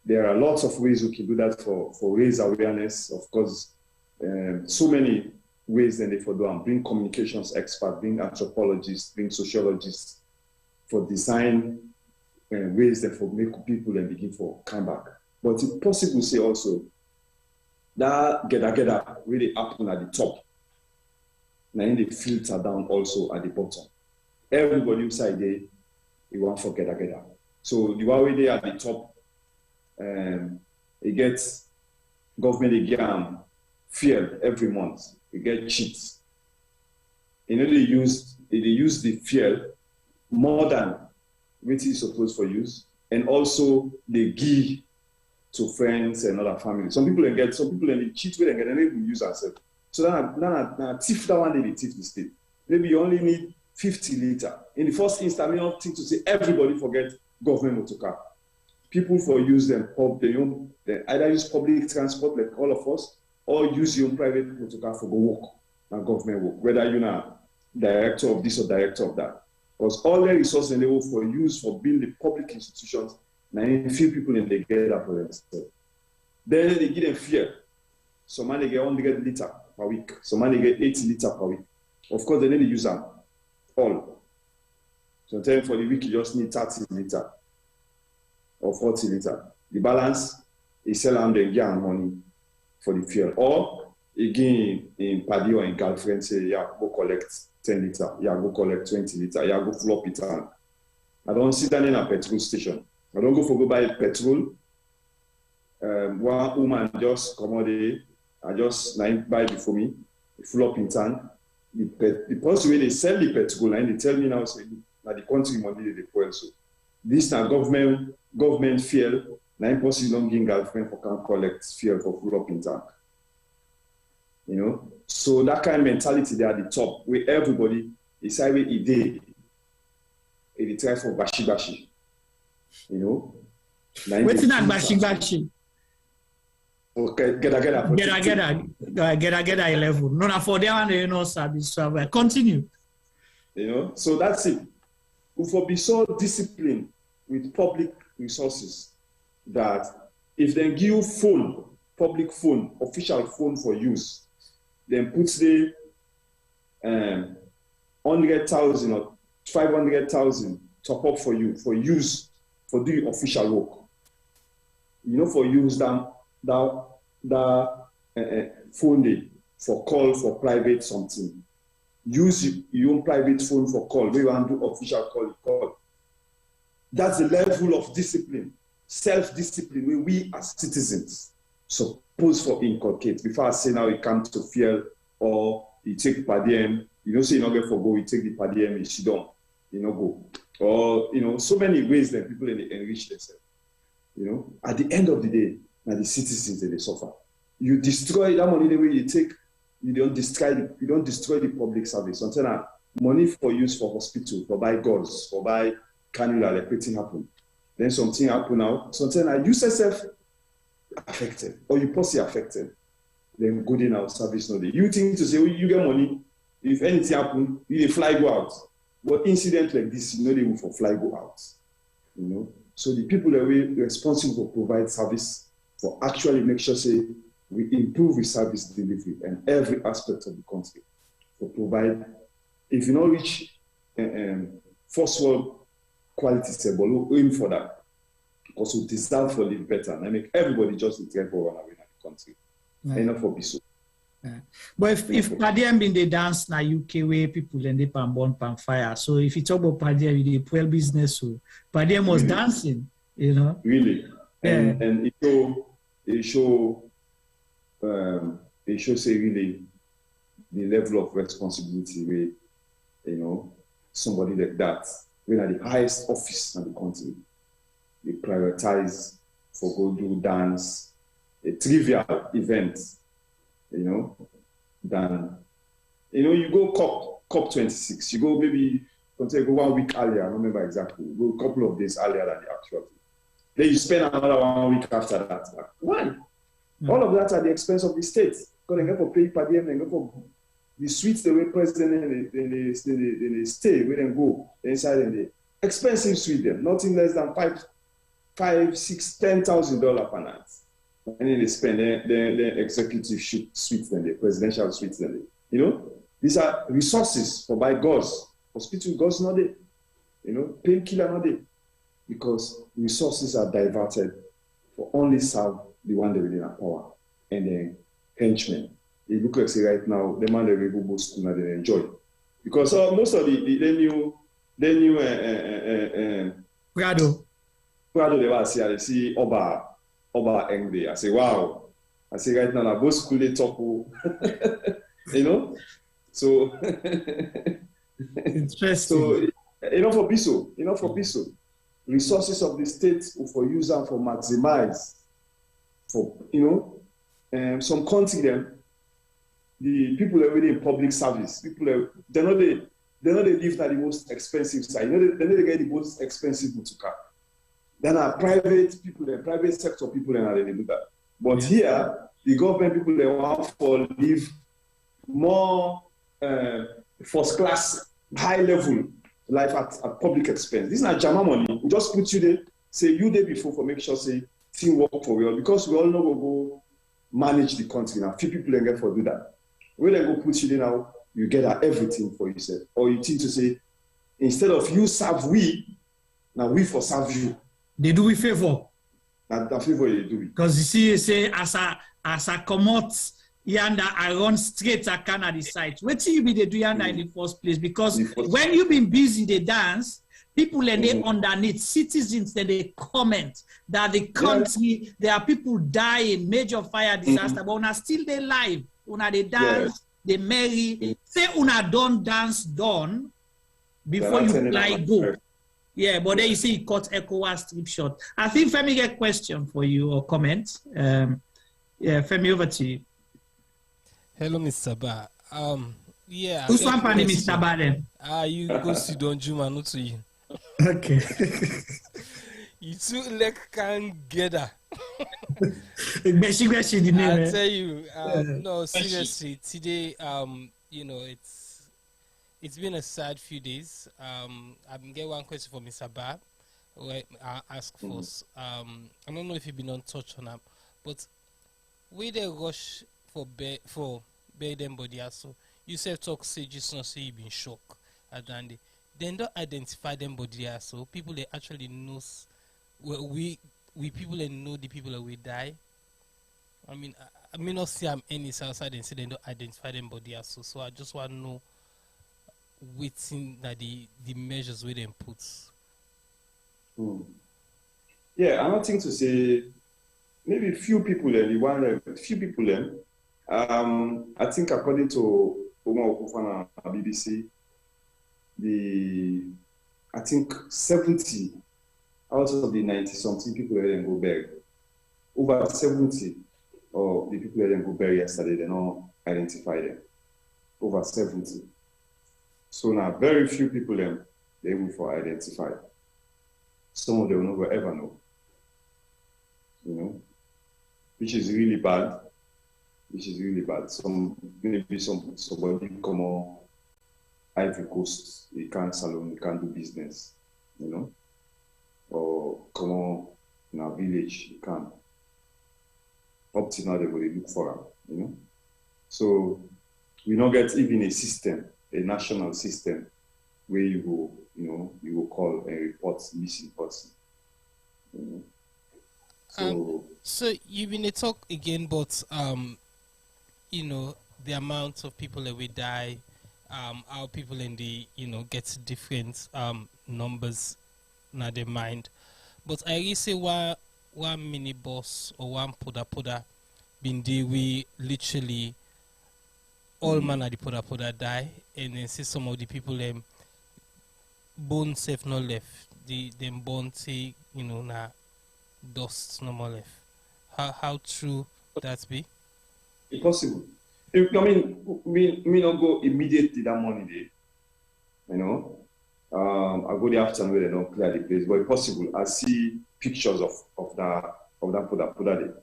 there are lots of ways we can do that for raise awareness. Of course, so many ways then they for do and bring communications experts, bring anthropologists, bring sociologists for design ways that for make people and begin for come back. But it's possible to say also that get really happen at the top. Now in the filter down also at the bottom. Everybody inside there, you want for get. So the one way there at the top, it gets government again fear every month. It gets cheats. You know they use the fear more than what is supposed for use, and also they give to friends and other families. Some people they cheat with and get and they use ourselves. So now thief that one they thief the state. Maybe you only need 50 liters. In the first instance, I don't think to say everybody forget government motor car. People for use them they either use public transport like all of us, or use your own private motor car for go work and government work. Whether you're not director of this or director of that. Because all the resources they will for use for building public institutions, now few people in they get that for themselves. Then they give them fear. Some man they get 100 liters per week. Some man they get 80 liters per week. Of course, they need to use them all. Sometimes for the week you just need 30 liters or 40 liters. The balance is sell them the get money for the fuel. Or again in paddy or in girlfriend say, yeah, go collect 10 liters, yeah, go collect 20 liters, yeah, go flop it on. I don't sit down in a petrol station. I don't go buy petrol. One woman just come out there, I just buy before me, full up in tank. The person where they sell the petrol, and they tell me now, say, now the country money they pour so. This now government fuel, 9% don't give girlfriend for can collect fuel for full up in tank. You know? So that kind of mentality there at the top, where everybody is how they try for bashi. You know? What's that bashi? Okay, get 11. No, for that one, you know, service. Continue. You know, so that's it. We will be so disciplined with public resources that if they give you phone, public phone, official phone for use, then put the 100,000 or 500,000 top up for you for use for doing official work. You know, for use that phone day for call for private something. Use your own private phone for call. Where you want to do official call. that's the level of discipline, self-discipline, where we as citizens supposed to inculcate. Before I say now you come to fear or you take per diem, you don't say you not get for go, you take the per diem, you sit down, you know, go. Or, so many ways that people enrich themselves. At the end of the day, now the citizens, they suffer. You destroy that money the way you take, you don't destroy the public service. Until now, money for use for hospital, for buy gauze, for buy cannula, like everything happen. Then something happen now. Something now you yourself affected, or you possibly affected. Then good in our service no day. You think to say you get money, if anything happen, you fly go out. But incident like this, you know they will for fly go out. So the people that we responsible for provide service for actually make sure say we improve the service delivery and every aspect of the country for provide. If you not reach first world quality stable, we'll aim for that because we deserve for live better and I make everybody just drive for run away in the country. Enough for be so. But if Padiem been the dance na UK way people end up and burn pan fire. So if you talk about Padiem, you do well business. So Padiem was really dancing, Really, and it show say really the level of responsibility with somebody like that when at the highest office in the country they prioritize for go do dance a trivial event. Than you go COP 26, you go maybe go 1 week earlier, I don't remember exactly, go a couple of days earlier than the actual thing. Then you spend another 1 week after that. Why? All of that at the expense of the state. Because they go for pay per diem, they go for the suites the way president and they stay, where they go inside and they expensive suite them, nothing less than $5,000, $6,000, $10,000 per night. And then they spend their executive suites and the presidential suites and these are resources for buy gauze, hospital gauze not there, painkiller not there, because resources are diverted for only serve the one that within our power and then henchmen. If you look say right now, the man that we go school and they enjoy because most of the new Prado they will see Oba angry. I say, wow. I say right now, both school they talk, So interesting. So enough for peso. Resources of the state for use and for maximize. For some country them, the people are really in public service. People they know they live at the most expensive side. They know they get the most expensive motorcar. Then our private people, the private sector people, they do that. But here, the government people, they want for live more first class, high level life at public expense. This is not Jama money. We just put you there, say you there before for make sure say thing work for real because we all know we go manage the country now. Few people they get for do that. When they go put you there now, you get everything for yourself. Or you think to say instead of you serve we, now we for serve you. They do we favor. That favor they do. Because you see, say as a commot yanda I run straight to Canada site. What do you be they do yanda in the first place? Because when you been busy they dance, people and they underneath citizens then they comment that the country there are people dying, major fire disaster, but una still they live, una they dance, they merry. Say una don't dance done before you fly go. Yeah, but then you see it cut ECOWAS strip shot. I think Femi get a question for you or comment. Femi, over to you. Hello, Mr. Ba. Yeah. Who's one pani Mr. Ba then? You go see Don Juma, not to you. Okay. You two like can get her. I tell you, no, seriously, today, it's been a sad few days. I can get one question for Mr. Ba. I'll ask first. I don't know if you've been on touch on that, but with the rush for them body also, you said talk say just not say you've been shocked at Dandy. Then don't identify them body also. People they actually knows we people that know the people that we die. I mean not see I'm any outside and say they don't identify them body also. So I just want to know within that the measures where they put. Yeah, another thing to say, maybe few people few people I think according to Oma Okufana BBC, I think 70 out of the 90-something people that didn't go bury, over 70 of the people that didn't go bury yesterday, they don't identify them. Over 70. So now very few people they able to identify. Some of them will never ever know. You know, which is really bad. Which is really bad. Maybe somebody come on Ivory Coast, he can't salon, he can't do business, you know, or come on in a village, he can't. Up to now, they will look for him, you know. So we don't get even a system, a national system, where you go, you know, you will call and report missing person. You know? So you've been a talk again, but you know, the amount of people that will die, how people in the, you know, get different numbers in their mind. But I really say one minibus or one poda been there, we literally all manner the poda die, and then see some of the people bone safe no left, them bone say, you know, na dust no more left. How true that be? Impossible. I mean, we not go immediately that morning day. You know, I go the afternoon where they don't clear the place, but it's possible. I see pictures of that poda day.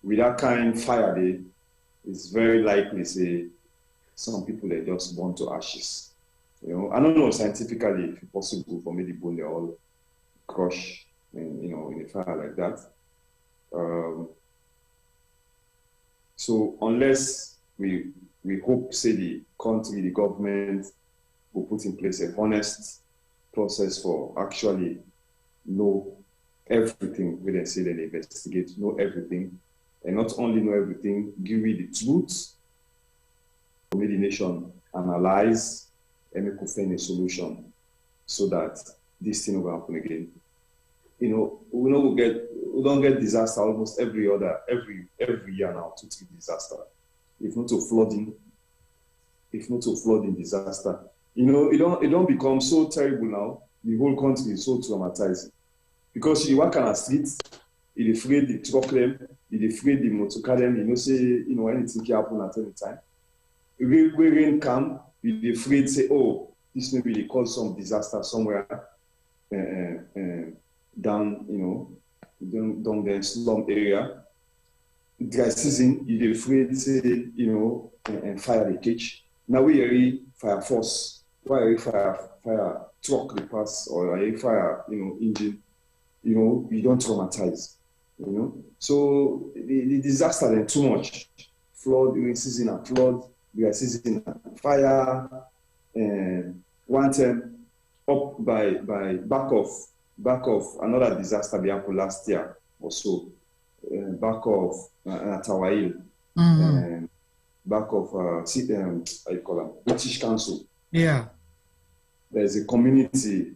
With that kind of fire day, it's very likely say some people they just burn to ashes. You know, I don't know scientifically if it's possible for me the bone they all crush in, you know, in a fire like that. So unless we hope, say the country, the government will put in place a honest process for actually know everything, when they say they investigate, know everything, and not only know everything, give me the truth, make the nation analyze, and make find a solution so that this thing will happen again. You know, we don't get disaster almost every year now, 2-3 disaster. If not to flooding disaster. You know, it don't become so terrible now. The whole country is so traumatizing. Because you walk on the streets, you're afraid the truck them, you're afraid the motor car them, you know, say, you know, anything can happen at any time. If we rain come, you're afraid, say, oh, this maybe they cause some disaster somewhere. Down, you know, down the slum area. Dry season, you're afraid, say, you know, and fire the catch. Now we are fire force, why are fire truck the pass, or a fire, you know, engine, you know, you don't traumatize, you know. So the disaster then too much. Flood during season and flood, dry season and fire, and one time up by back of another disaster we happened last year or so, back of Atawail, back of how you call them, British Council. Yeah. There's a community.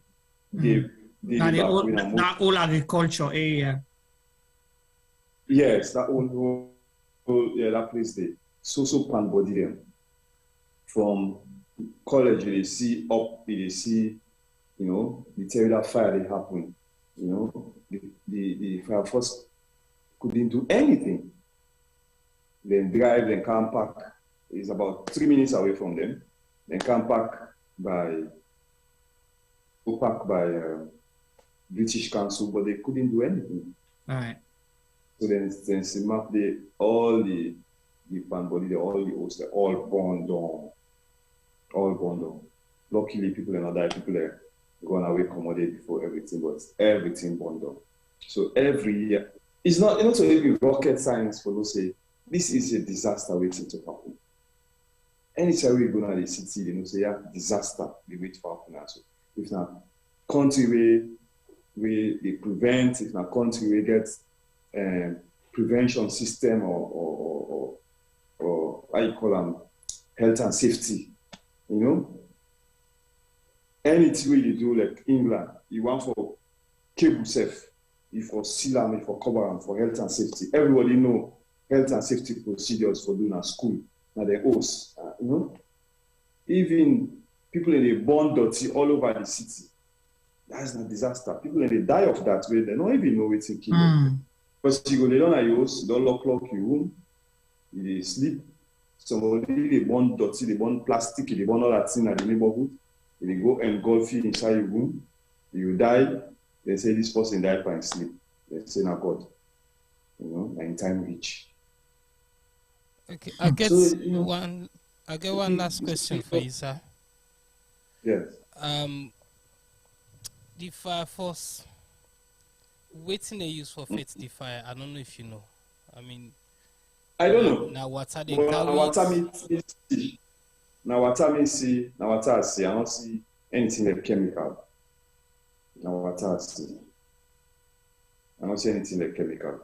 That whole agriculture area. Yes, that whole that place there. So pan body them. From college they see up, they see, you know, the terrible fire that happened. You know, the fire force couldn't do anything. Then drive, then come back. It's about 3 minutes away from them. Then come back by British Council, but they couldn't do anything. All right. So then map all the pan body, all the hosts, all burned down. All burned down. Luckily, people are not die. People are gone away accommodate before everything, but everything burned down. So every year, it's not so maybe rocket science for those say this is a disaster waiting to happen. Anytime we go to the city, you know, say yeah, disaster they wait for happen. So if not country where they prevent, if not country where get prevention system or how you call them, health and safety, you know. Anything you do like England, you want for cable safe, if for seal if for cover and for health and safety. Everybody know health and safety procedures for doing at school. Now they host, you know. Even people in the born dirty all over the city. That's a disaster. People in the die of that way, they don't even know it's in killing. Because you go they don't your house, don't lock your room, you sleep. Somebody they born dirty, they born plastic, they born all that thing at the neighborhood. They go engulf you inside your room, you die. They say this person died by sleep. They say now God, you know, and in time reach. Okay, I get one last question for you, sir. Yes. The fire force, waiting they use for faith the fire. I don't know if you know. I mean, I don't know. Now what are they Now what I see? Now what I see? Now what I see? I don't see anything like chemical. Now what I see? I don't see anything like chemical.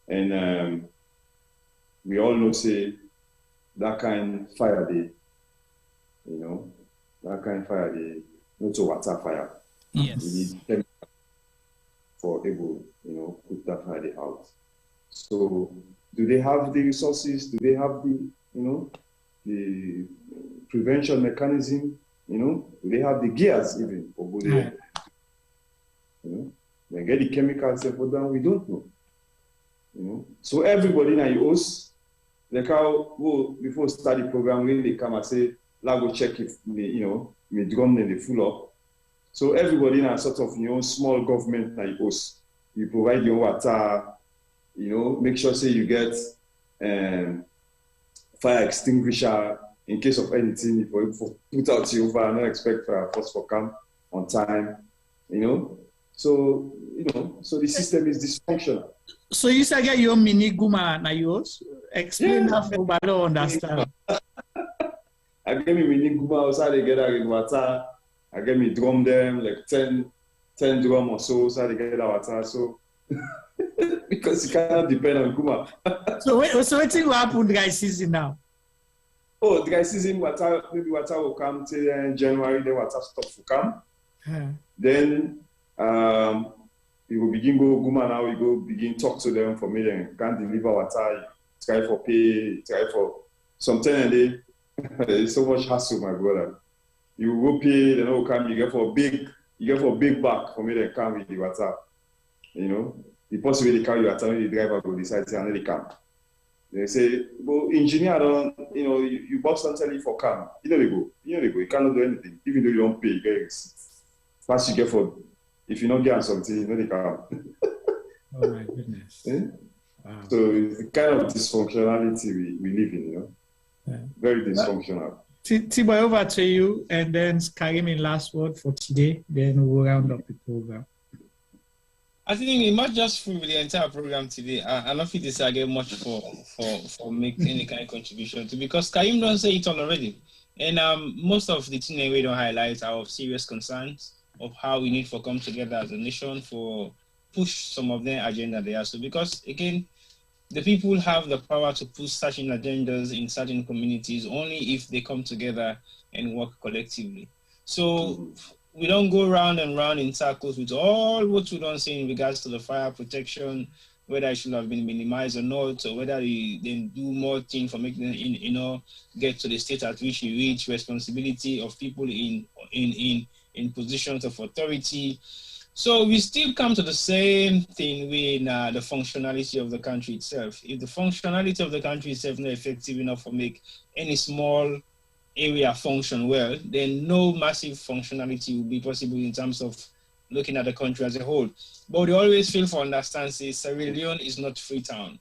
And we all know say that kind of fire they, you know, that kind of fire they not to water fire. Yes. We need chemical for able, you know, put that fire out. So do they have the resources? Do they have the, you know, the prevention mechanism? You know, do they have the gears even for good? You know, they get the chemicals for them. We don't know. You know, so everybody now you host, like how before start the program when they come and say, "Let's go check if you know, me drum then they full up." So everybody now sort of you know small government now you host, you provide your water. You know, make sure say you get fire extinguisher in case of anything. If you put out your fire, not expect fire force for come on time. You know, so you know, so the system is dysfunctional. So you say get your mini guma na yours? Explain that for I don't understand. I get me mini guma outside they get that water. I get me drum them like 10 drum or so they get that water. So. Because you cannot depend on Kuma. so what thing will happen dry season now? Oh, dry season maybe water will come till January, then water stop to come. Then we will begin go Guma now, we go begin talk to them for me and can't deliver water, try for pay, try for sometimes it's so much hassle, my brother. You go pay, then will come, you get for a big back for me then come with the water. You know, the possibility they carry you the driver will decide to they come. They say, well, engineer don't, you know, you box and tell you for come. You know they go. You cannot do anything. Even though you don't pay, you get receipt. First you get for if you don't get something, you know they come. Oh my goodness. Wow. So it's the kind of dysfunctionality we live in, you know. Yeah. Very dysfunctional. Tiboy, over to you, and then Karim in last word for today, then we'll round up the program. I think we might just through the entire program today. I don't think this I get much for making any kind of contribution to, because Karim don't say it all already. And most of the things we don't highlight are of serious concerns of how we need to come together as a nation for push some of their agenda there. So because again, the people have the power to push certain agendas in certain communities only if they come together and work collectively. So we don't go round and round in circles with all what we don't say in regards to the fire protection, whether it should have been minimized or not, or whether we then do more things for making them, you know, get to the state at which we reach responsibility of people in positions of authority. So we still come to the same thing with the functionality of the country itself. If the functionality of the country itself is not effective enough for make any small area function well, then no massive functionality will be possible in terms of looking at the country as a whole. But we always fail for understand say Sierra Leone is not Freetown.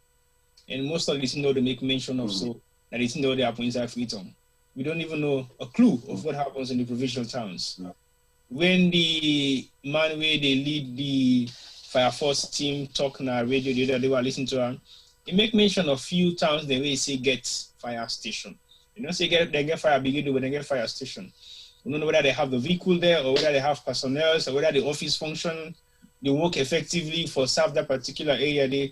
And most of this know they make mention of so that it's know they happen inside Freetown. We don't even know a clue of what happens in the provincial towns. When the man where they lead the fire force team talk on our radio the other day, were listening to her, he make mention of few towns the way say get fire station. You know, say they get fire brigade when they get fire station. You don't know whether they have the vehicle there or whether they have personnel or whether the office function, they work effectively for serve that particular area there.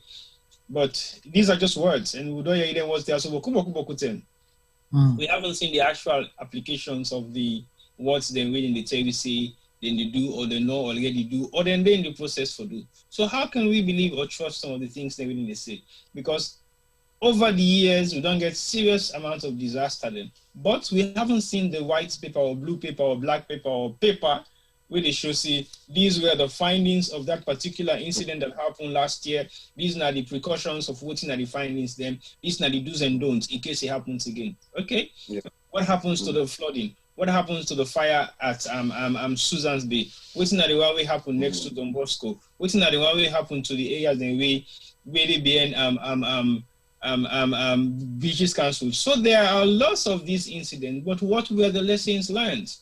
But these are just words, and we don't hear them what's there. So we haven't seen the actual applications of the words they read in the tell you say then they do, or they know already do, or then they're in the process for do. So how can we believe or trust some of the things they really say? Because over the years, we don't get serious amounts of disaster then. But we haven't seen the white paper or blue paper or black paper or paper where they show, say, these were the findings of that particular incident that happened last year. These are the precautions of voting at the findings then. These are the do's and don'ts in case it happens again. Okay? Yeah. What happens to the flooding? What happens to the fire at Susan's Bay? What's not the one way happened next to Don Bosco? What's not the one way happened to the areas in where they being beaches council? So there are lots of these incidents, but what were the lessons learned?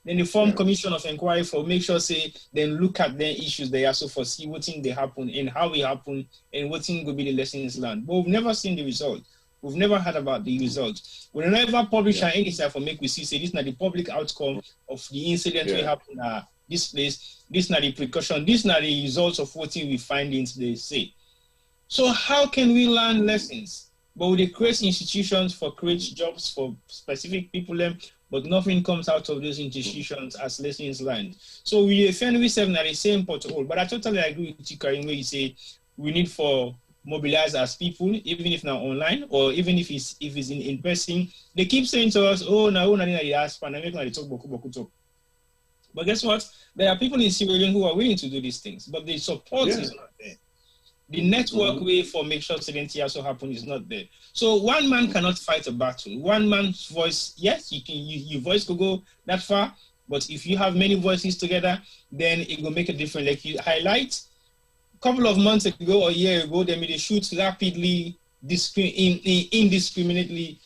Then the form commission of inquiry for make sure say then look at their issues they also foresee what thing they happen and how it happen and what thing will be the lessons learned. But we've never seen the result. We've never heard about the results. We never publish any side for make we see say this is not the public outcome of the incident we happen at this place. This is not the precaution. This is not the results of what we findings they say. So how can we learn lessons? But we create institutions for create jobs for specific people, but nothing comes out of those institutions as lessons learned. So we defend ourselves at the same pothole. But I totally agree with you, Karim, where you say we need for mobilize as people, even if now online or even if it's in person. They keep saying to us, oh, now they ask pandemic, they talk boku talk. But guess what? There are people in Sierra Leone who are willing to do these things, but the support is not there. The network way for make sure certainty also happen is not there. So one man cannot fight a battle. One man's voice, yes, your voice could go that far, but if you have many voices together, then it will make a difference. Like you highlight, a couple of months ago or a year ago, they made a shoot rapidly, indiscriminately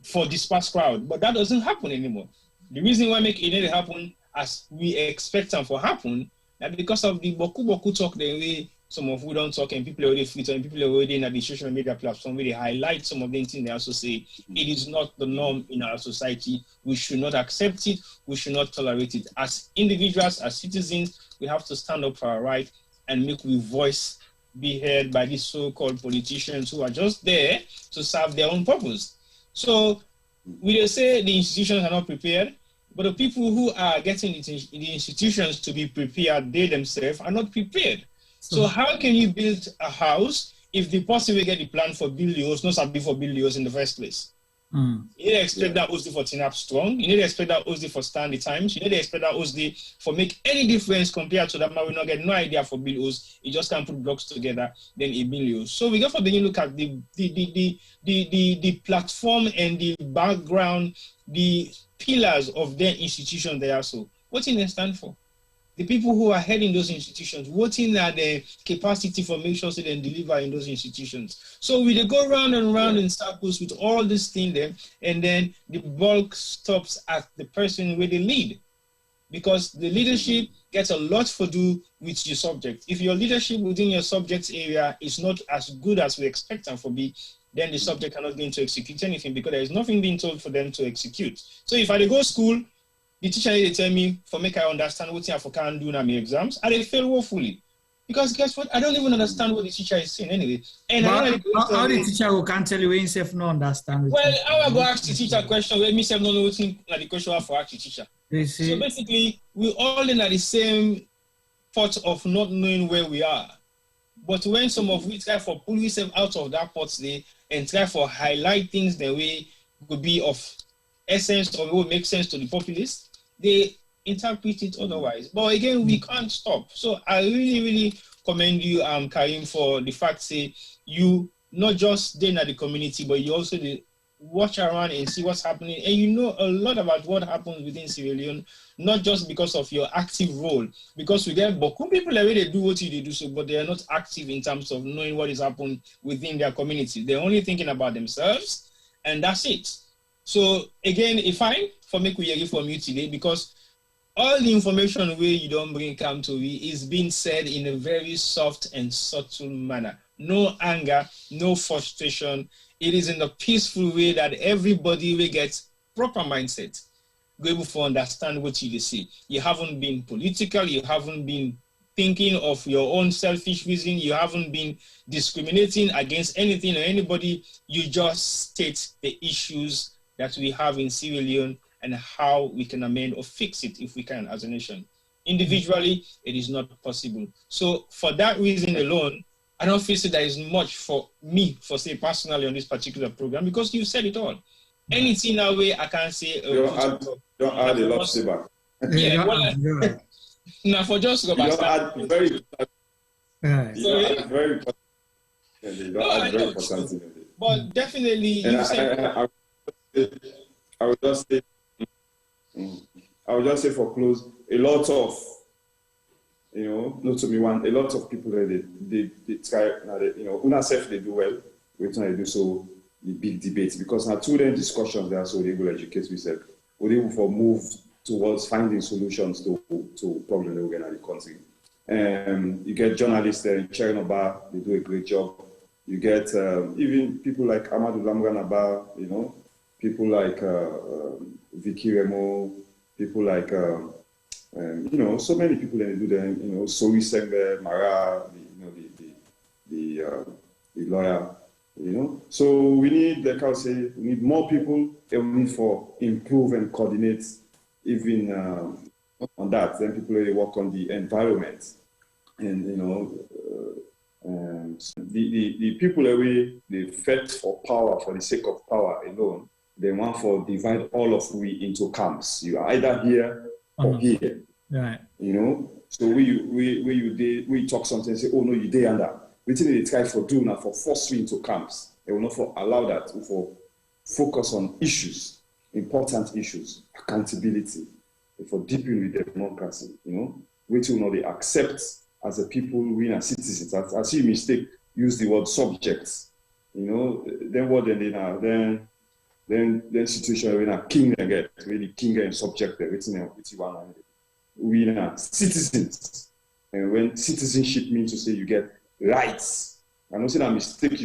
for dispersed crowd, but that doesn't happen anymore. The reason why make it happen as we expect them to happen, that because of the boku talk the way some of who don't talk and people are already free and people are already in the social media platform where they highlight some of the things they also say it is not the norm in our society. We should not accept it. We should not tolerate it. As individuals, as citizens, we have to stand up for our right and make our voice be heard by these so-called politicians who are just there to serve their own purpose. So we just say the institutions are not prepared, but the people who are getting the institutions to be prepared, they themselves are not prepared. So how can you build a house if the person will get the plan for buildings, not something for buildings in the first place? You need to expect that OSD for TNAP strong. You need to expect that OSD for stand the times. You need to expect that OSD for make any difference compared to that man will not get no idea for buildings. You just can't put blocks together, then it builds. So we got to begin look at the platform and the background, the pillars of their institution they are. So what do they stand for? The people who are heading those institutions, what in the capacity for make sure they can deliver in those institutions. So we go round and round in circles with all this thing there, and then the bulk stops at the person where they lead. Because the leadership gets a lot to do with your subject. If your leadership within your subject area is not as good as we expect them to be, then the subject cannot going to execute anything because there is nothing being told for them to execute. So if I go school, the teacher they tell me for make I understand what I can do in my exams, and they fail woefully. Because guess what? I don't even understand what the teacher is saying anyway. And how the teacher who can't tell you when himself no understand? Well, I will go ask the teacher a question where myself no know what the question for ask the teacher. So basically, we all in at the same pot of not knowing where we are. But when some of we try for pull yourself out of that pot today and try for highlight things the way could be of essence or will make sense to the populace, they interpret it otherwise. But again, we can't stop. So I really, really commend you, Karim, for the fact say you not just then at the community, but you also watch around and see what's happening. And you know a lot about what happens within Sierra Leone, not just because of your active role, because we get Boku people that they do what they do, so but they are not active in terms of knowing what is happening within their community. They're only thinking about themselves, and that's it. So again, if I for me we hear from you today, because all the information where you don't bring come to me is being said in a very soft and subtle manner. No anger, no frustration. It is in a peaceful way that everybody will get proper mindset, go able to understand what you say. You haven't been political, you haven't been thinking of your own selfish reason, you haven't been discriminating against anything or anybody, you just state the issues that we have in Sierra Leone, and how we can amend or fix it if we can as a nation. Individually, it is not possible. So for that reason alone, I don't feel there is much for me, for say personally on this particular program, because you said it all. Anything that way I can't say. Don't add a lot to back. Yeah, well, now for just go back. Very important. But definitely, you said. I would just say for close, a lot of, not to be one, a lot of people they try, una self they do well, we try to do so the big debates, because now through them discussions they are so they will educate themselves, or they will move towards finding solutions to problems that we get in the country. You get journalists there in Chernobyl, they do a great job. You get even people like Amadou Lamganaba, people like Vicky Remo, people like, so many people that do them, Sori Sembe, Mara, the lawyer, So we need, like I say, we need more people, and we need for improve and coordinate even on that. Then people really work on the environment. And, the people that they fight for power for the sake of power alone, they want to divide all of we into camps. You are either here or here. Right. So we talk something and say, oh no, you day under. We think they try for do now for force we into camps. They will not for allow that for focus on issues, important issues, accountability, for deepening with democracy. Which will not they accept as a people, we are citizens. I see mistake, use the word subjects. Then what then situation when a king again, really king and subject everything we are citizens. And when citizenship means to say you get rights. I'm not saying I mistake,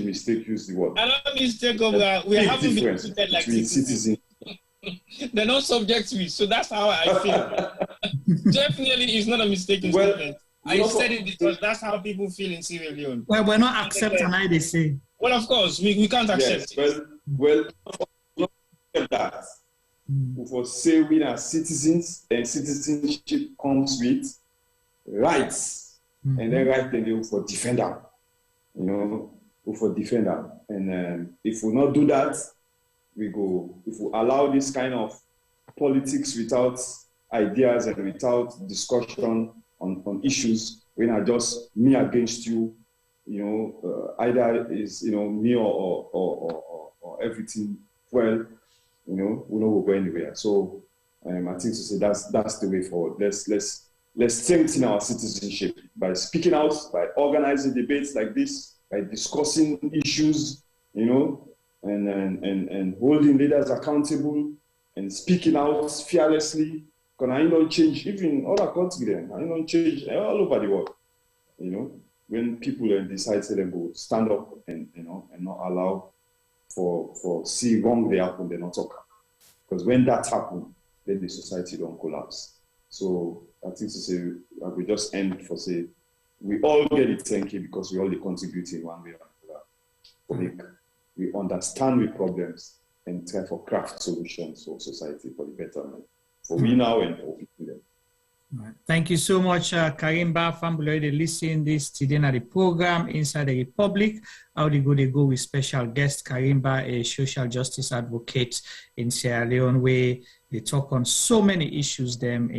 use the word. I don't mistake over we haven't been treated like citizens. They're not subject to it, so that's how I feel. Definitely it's not a mistaken statement. I said it because that's how people feel in Sierra Leone. Well, we're not accepting how they say. Well, of course, we can't accept it. Well, that. For say we are citizens, and citizenship comes with rights, and then right then they for defender, for defender. And if we not do that, if we allow this kind of politics without ideas and without discussion on issues, when are just me against you, either is me or everything. Well, we will go anywhere. So I think to say that's the way forward. Let's strengthen our citizenship by speaking out, by organizing debates like this, by discussing issues, and holding leaders accountable and speaking out fearlessly. Because I don't change even other countries. Then I don't change all over the world. When people decide to go stand up and not allow for see wrong they happen, they not talk. Because when that happens, then the society don't collapse. So I think to say I will just end for say we all get it thank you because we all contribute in one way or another. We understand the problems and try for craft solutions for society for the betterment. For we now and for people. Right. Thank you so much, Karimba Fambuloy. They listen this today at the program Inside the Republic. How they Go Dae Go with special guest Karimba, a social justice advocate in Sierra Leone, where they talk on so many issues. Them,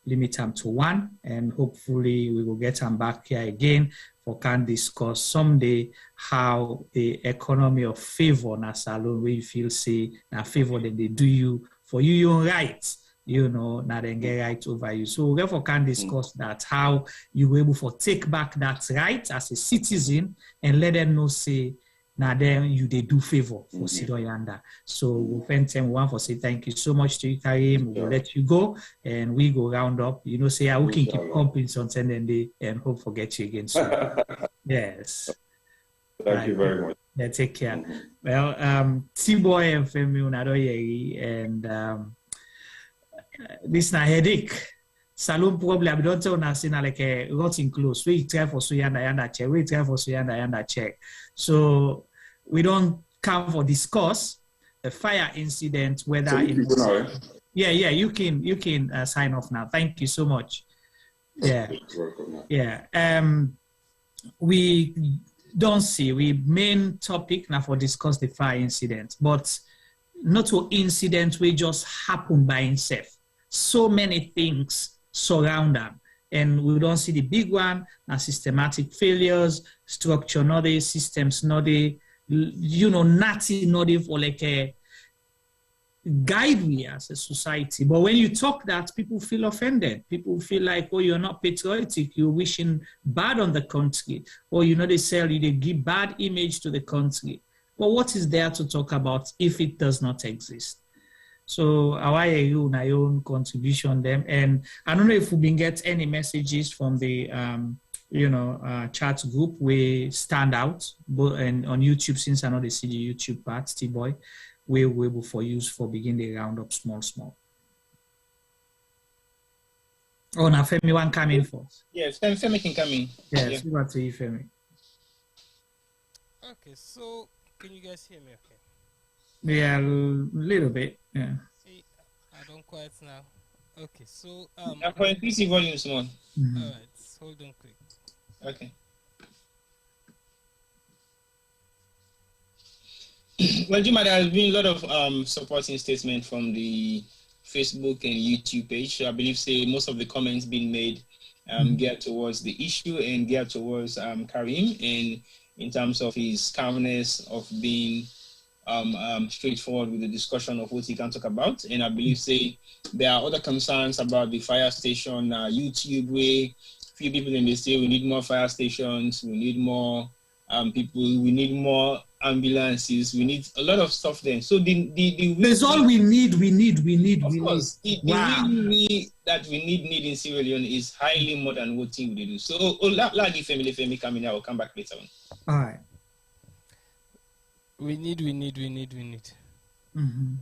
limit them to one, and hopefully we will get them back here again for can discuss someday how the economy of favor na salon where you feel say na favor that they do you for you your rights. Now then get right over you. So therefore can discuss that, how you were able to take back that right as a citizen and let them know say, now then you they do favor for Sidoyanda. So we want to say thank you so much to you, Karim. We'll let you go and we go round up. Say we can keep compings on Sunday and hope for get you again soon. Yes. Thank you very much. Yeah, take care. Well, T-Boy and Femi Unadoyeri and this na headache. Salon problem don't tell us in like a rotting close. We try for Suyanda check. We try for Suyanda check. So we don't come for discuss the fire incident, whether Yeah, you can sign off now. Thank you so much. Yeah, yeah. We don't see we main topic now for discuss the fire incident, but not an incident will just happen by itself. So many things surround them, and we don't see the big one, systematic failures, structure not the systems not the, nothing not the for like a guide we as a society. But when you talk that, people feel offended. People feel like, oh, you're not patriotic, you're wishing bad on the country, or they sell you, they give bad image to the country. But what is there to talk about if it does not exist? So our own contribution them, and I don't know if we can get any messages from the chat group. We stand out, but and on YouTube, since I know they see the YouTube part, T-Boy, we will for use for begin the roundup small. Oh, now Femi one come in first. Yes, Femi can come in. Yes, we want to hear Femi. Okay, so can you guys hear me? Okay. Yeah, a little bit. Yeah. See, I don't quiet now. Okay, so for increasing volume, small. Mm-hmm. All right, hold on quick. Okay. Well, Juma, there has been a lot of supporting statements from the Facebook and YouTube page. I believe most of the comments being made geared towards the issue and geared towards Karim in terms of his calmness of being straightforward with the discussion of what he can talk about. And I believe there are other concerns about the fire station YouTube way. Few people in the state, we need more fire stations, we need more people, we need more ambulances, we need a lot of stuff then. So that's all we need. Of course, the need that we need in Sierra Leone is highly more than what we do. So Lagi Femi coming, I will come back later on. All right. We need. Mm-hmm.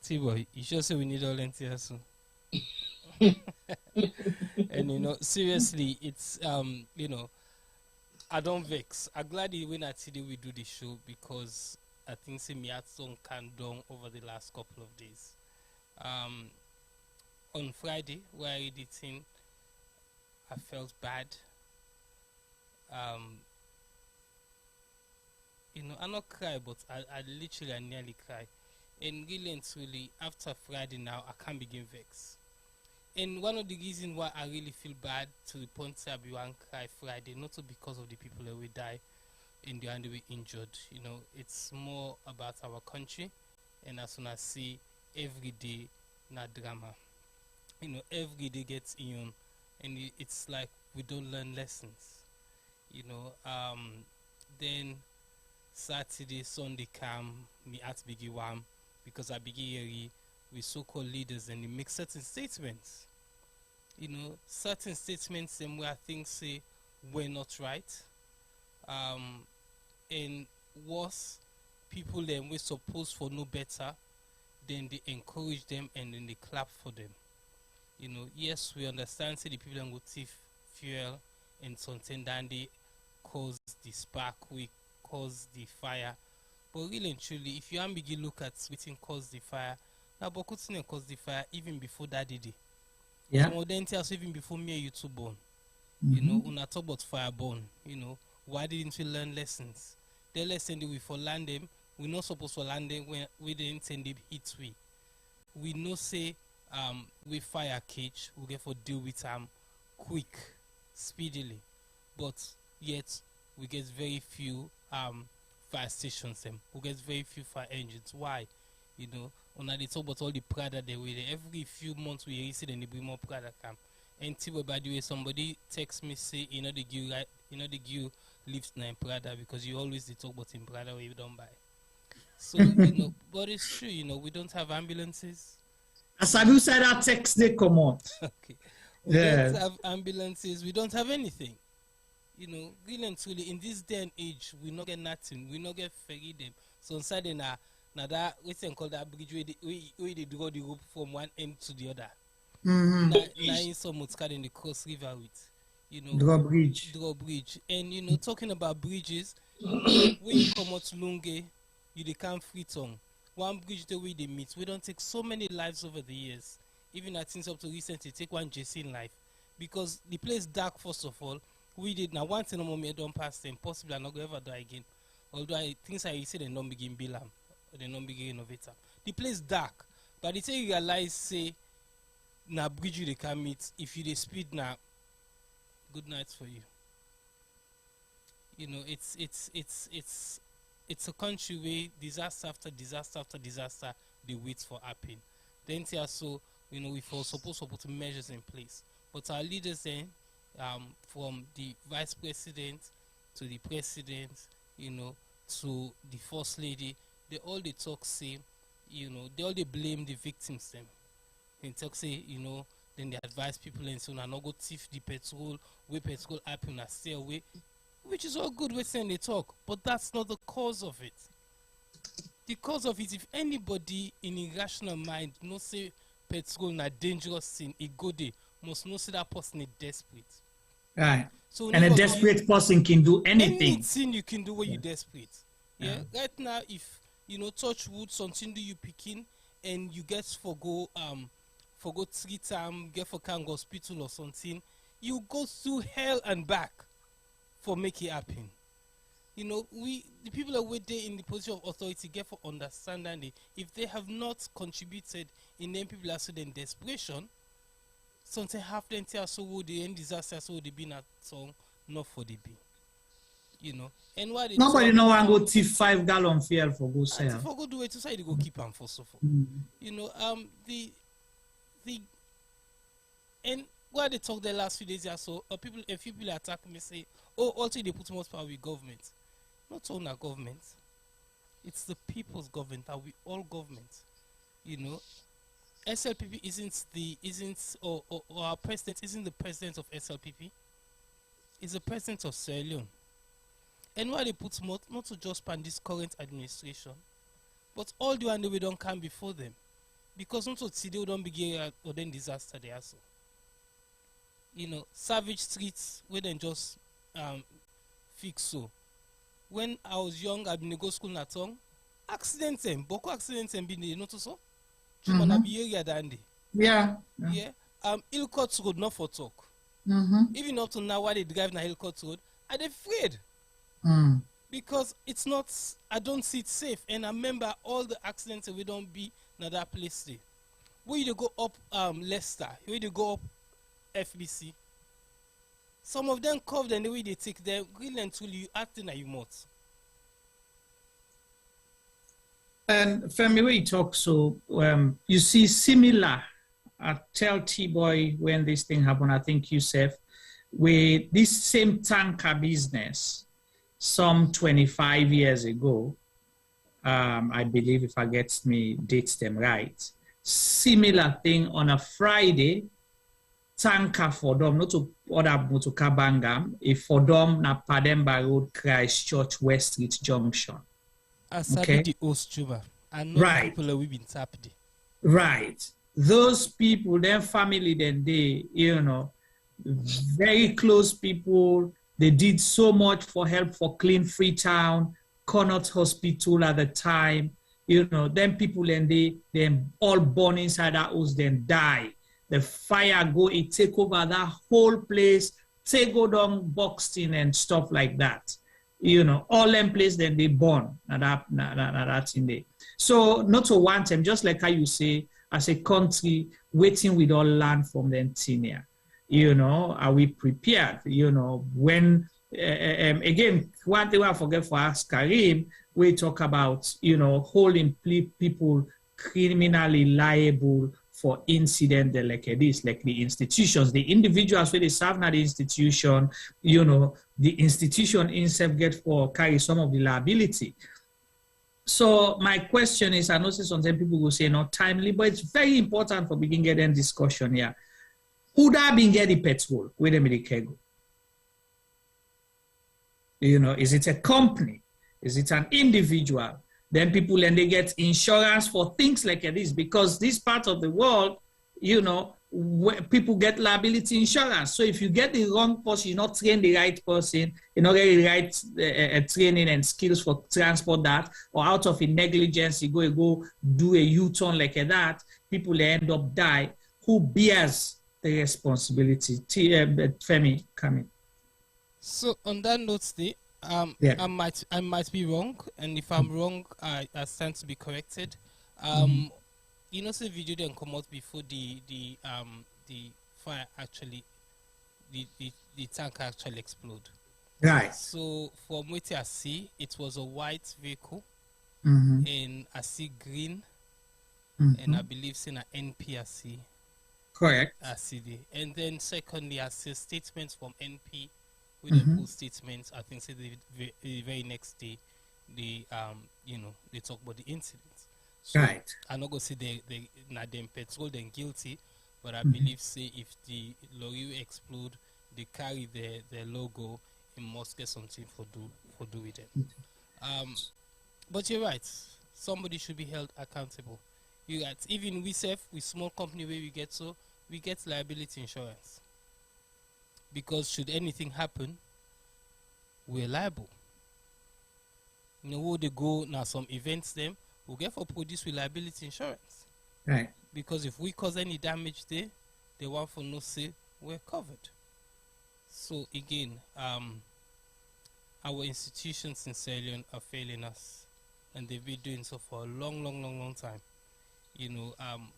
T-Boy, you sure say we need all NTS soon? And seriously, it's I don't vex. I'm glad when I today we do the show because I think me had some can done over the last couple of days. On Friday, where I did thing, I felt bad. I not cry, but I nearly cry. And really and truly, after Friday now, I can't begin vex. And one of the reasons why I really feel bad to the point that I won't cry Friday, not because of the people that will die and the and we injured. It's more about our country. And as soon as I see every day, na drama. Every day gets in, and it's like we don't learn lessons. Then Saturday, Sunday come, me at Biggie Wam, because I begin with so-called leaders and they make certain statements. Certain statements and where things say we're not right. And worse, people then we're supposed for no better, then they encourage them and then they clap for them. Yes, we understand say the people who thief fuel and something then they cause the spark, we cause the fire. But really and truly, if you and begin look at what cause the fire, now Bokutin cause the fire even before that day. Yeah. Some of them tell us even before me and you two born. When I talk about fire born, why didn't we learn lessons? The lesson that we for land them, we're not supposed to land them when we didn't send them hit we. We know say we fire cage, we get for deal with quick, speedily. But yet we get very few fire stations them. We get very few fire engines. Why? When they talk about all the Prada they were there, every few months we see them they bring more Prada come. And by the way, somebody text me say, the Gil lives in Prada because you always they talk about in Prada where you don't buy. So but it's true, we don't have ambulances. As I said, that text they come out. Okay. We don't have ambulances, we don't have anything. Really and truly, in this day and age, we not get nothing, we not get ferry them. So inside now that we can call that bridge where they draw the rope from one end to the other. Now in some in the Cross River with drawbridge. And talking about bridges, when you come out Lunge, you they come Freetown. one bridge the way they meet. We don't take so many lives over the years. Even I think up to recently, take one JC in life. Because the place dark, first of all. We did now once in a moment don't pass them. Possibly I'm not going to ever die again. Although I think I say they don't begin Bilam. Or they don't begin innovator. The place dark. But the thing you realize, say, na bridge you they can meet. If you they speed now, good night for you. You know, it's a country where disaster after disaster after disaster they wait for happen. Then so you know we were supposed to put measures in place. But our leaders then, from the vice president to the president, you know, to the first lady, they talk say, you know, they blame the victims them. They talk say, you know, then they advise people and so on, not go thief the petrol, where petrol happen and stay away. Which is all good, we're saying they talk, but that's not the cause of it. The cause of it, if anybody in a rational mind no say petrol na dangerous thing, it go there, must not say that person is desperate. Right. So and a desperate person can do anything. Anything you can do when you're desperate. Yeah. Right now, if you know touch wood, something do you picking and you get for go 3 times, get for can go hospital or something, you go through hell and back for make it happen. You know, the people that were there in the position of authority get for understanding it. If they have not contributed in them people are so in desperation, something happen to so would the end disaster so would they be not song not for the be. You know. And why nobody know one go thief 5 gallon fuel for go sell. For go do it to say they go keep them for so far. You know, the and why they talk the last few days or so, a few people attack me say, oh, also they put more power with government. Not all our government. It's the people's government, that we all government. You know, SLPP or our president isn't the president of SLPP. It's the president of Sierra Leone. And why they put more, not to just pan this current administration, but all the one we don't come before them. Because not to see they don't begin or then disaster they also. You know, savage streets where then just fix so. When I was young, I've been to go school na tongue. Accidents and boko accidents and been there, not so. Yeah. Hillcourt Road not for talk. Even up to now, why they drive na Hillcourt Road, are they afraid? Because it's not. I don't see it safe, and I remember all the accidents that we don't be na that place there. Where you go up Leicester, where you go up FBC. Some of them covered and the way they take them really and truly you acting like you must. And Femi, when you talk so you see similar tell T-Boy when this thing happened, I think you said with this same tanker business some 25 years ago, I believe if I get me dates them right, similar thing on a Friday, tanker for them, not to other motoka Bangam, if for them na Pademba Road, Christchurch, West Street Junction. Okay. The Ostuba. And right. People we've been tapped. Right. Those people, their family, then they, you know, very close people. They did so much for help for clean Freetown, Connaught Hospital at the time. You know, then people and they all born inside that house, then die. The fire go, it take over that whole place, take go down Buxton and stuff like that. You know, all them place then they born that in there. So not to want them, just like how you say, as a country, waiting with all land from the Antinia. You know, are we prepared? You know, when again, one thing I forget for us, Karim, we talk about, you know, holding people criminally liable for incident like this, like the institutions, the individuals where they serve at the institution, you know, the institution itself get for carry some of the liability. So my question is, I know sometimes people will say not timely, but it's very important for beginning getting discussion here. Who that been getting petrol? Where them go? You know, is it a company? Is it an individual? Then people and they get insurance for things like this because this part of the world, you know, people get liability insurance. So if you get the wrong person, you not train the right person, you not get the right training and skills for transport that, or out of a negligence, you go do a U-turn like that, people end up die. Who bears the responsibility? Femi, come in. So on that note, I might be wrong, and if I'm wrong, I stand to be corrected. You know, the video didn't come out before the fire actually, the tank actually explode. Right. So from what I see, it was a white vehicle, and I see green, and I believe it's in an NP. Correct. I see the, and then secondly, I see statements from NP with the full statements. I think the very next day, they talk about the incident. So right. I'm not gonna say they them petrol then guilty, but I believe say if the lorry explode, they carry their logo, it must get something for do with it. But you're right. Somebody should be held accountable. You're right. Even we small company where we get liability insurance. Because should anything happen, we're liable. You know, where they go now, some events them, we'll get for produce with liability insurance. Right. Because if we cause any damage there, they want for no say we're covered. So again, our institutions in Sierra Leone are failing us, and they've been doing so for a long time. You know,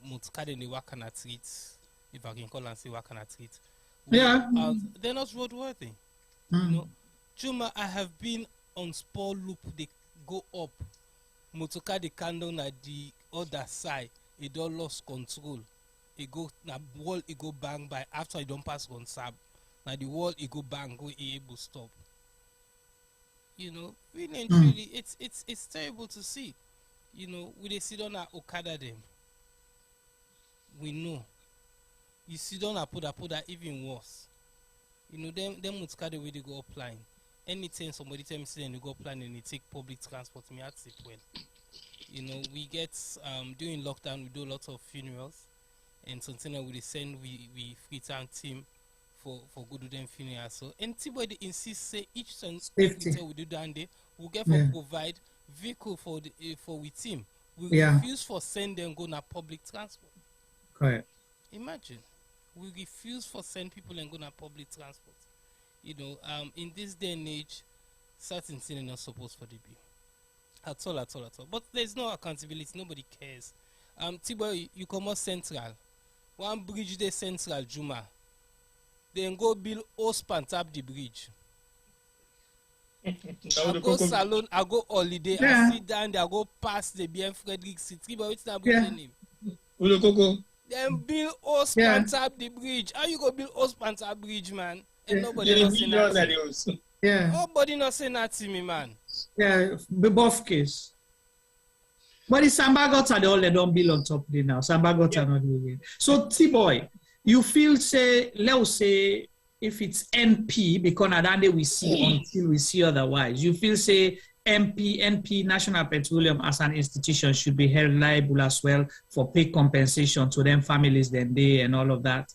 mutkade ni wakana treats, if I can call and say wakana treats. Yeah. They're not roadworthy. You know, Juma, I have been on spur loop. They go up. Motoka the candle na the other side. It don't lost control. It go na wall. It go bang by after it don't pass on sab. Now the wall it go bang. Go able stop. You know, really and truly, it's terrible to see. You know, we they sit on our Okada them. We know. You sit on a put that even worse. You know, them mutkade where they go applying. Anything somebody tell me say they go applying and they take public transport, me at it well. You know, we get during lockdown we do a lot of funerals, and something we send we Freetown team for go do them funerals. So anybody insist say each time we do down there, we get for provide vehicle for we team. We refuse for send them go na public transport. Correct. Imagine. We refuse for send people and go na public transport. You know, in this day and age, certain things are not supposed for the be. At all. But there's no accountability. Nobody cares. Tiboy, you come out central. One bridge there central, Juma. Then go build Ospan tap the bridge. I go salon, I go holiday, I sit down there, I go past the BM Frederick City. But what's that name? Then build Ospan tap the bridge. How you go build Ospan tap bridge, man? And nobody knows that. Nobody knows that to me, man. Yeah, the both case. But the Sambagota they don't build on top there now. Sambagota not doing it. So T-boy, you feel say, let's say if it's NP, because at that we see until we see otherwise. You feel say NP, National Petroleum as an institution should be held liable as well for pay compensation to them families then they and all of that.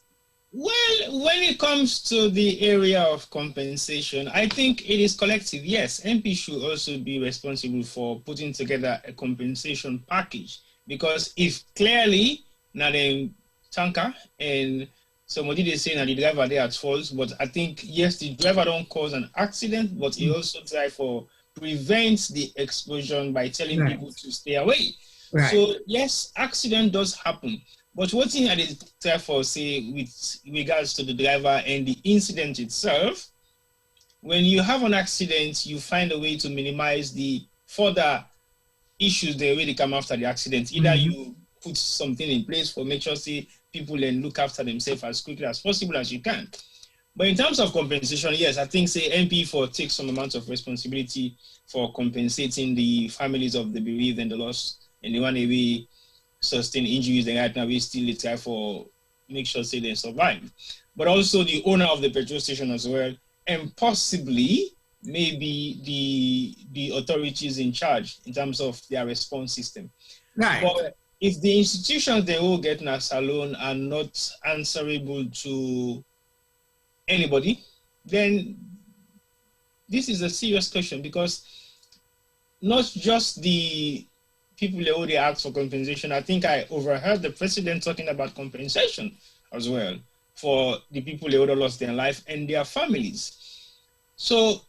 Well, when it comes to the area of compensation, I think it is collective. Yes, MP should also be responsible for putting together a compensation package, because if clearly now the tanker and somebody they say now the driver they at fault, but I think yes, the driver don't cause an accident, but he also try for prevent the explosion by telling people to stay away. So yes, accident does happen. But what thing I did therefore say with regards to the driver and the incident itself, when you have an accident, you find a way to minimize the further issues that really come after the accident. Either you put something in place for make sure say people and look after themselves as quickly as possible as you can. But in terms of compensation, yes, I think say MP for take some amount of responsibility for compensating the families of the bereaved and the lost and the one away sustain injuries, and right now we still try for make sure say they survive. But also the owner of the petrol station as well, and possibly maybe the authorities in charge in terms of their response system. Right. But if the institutions they all get in salon are not answerable to anybody, then this is a serious question, because not just the people they already ask for compensation. I think I overheard the president talking about compensation as well for the people they already lost their life and their families. So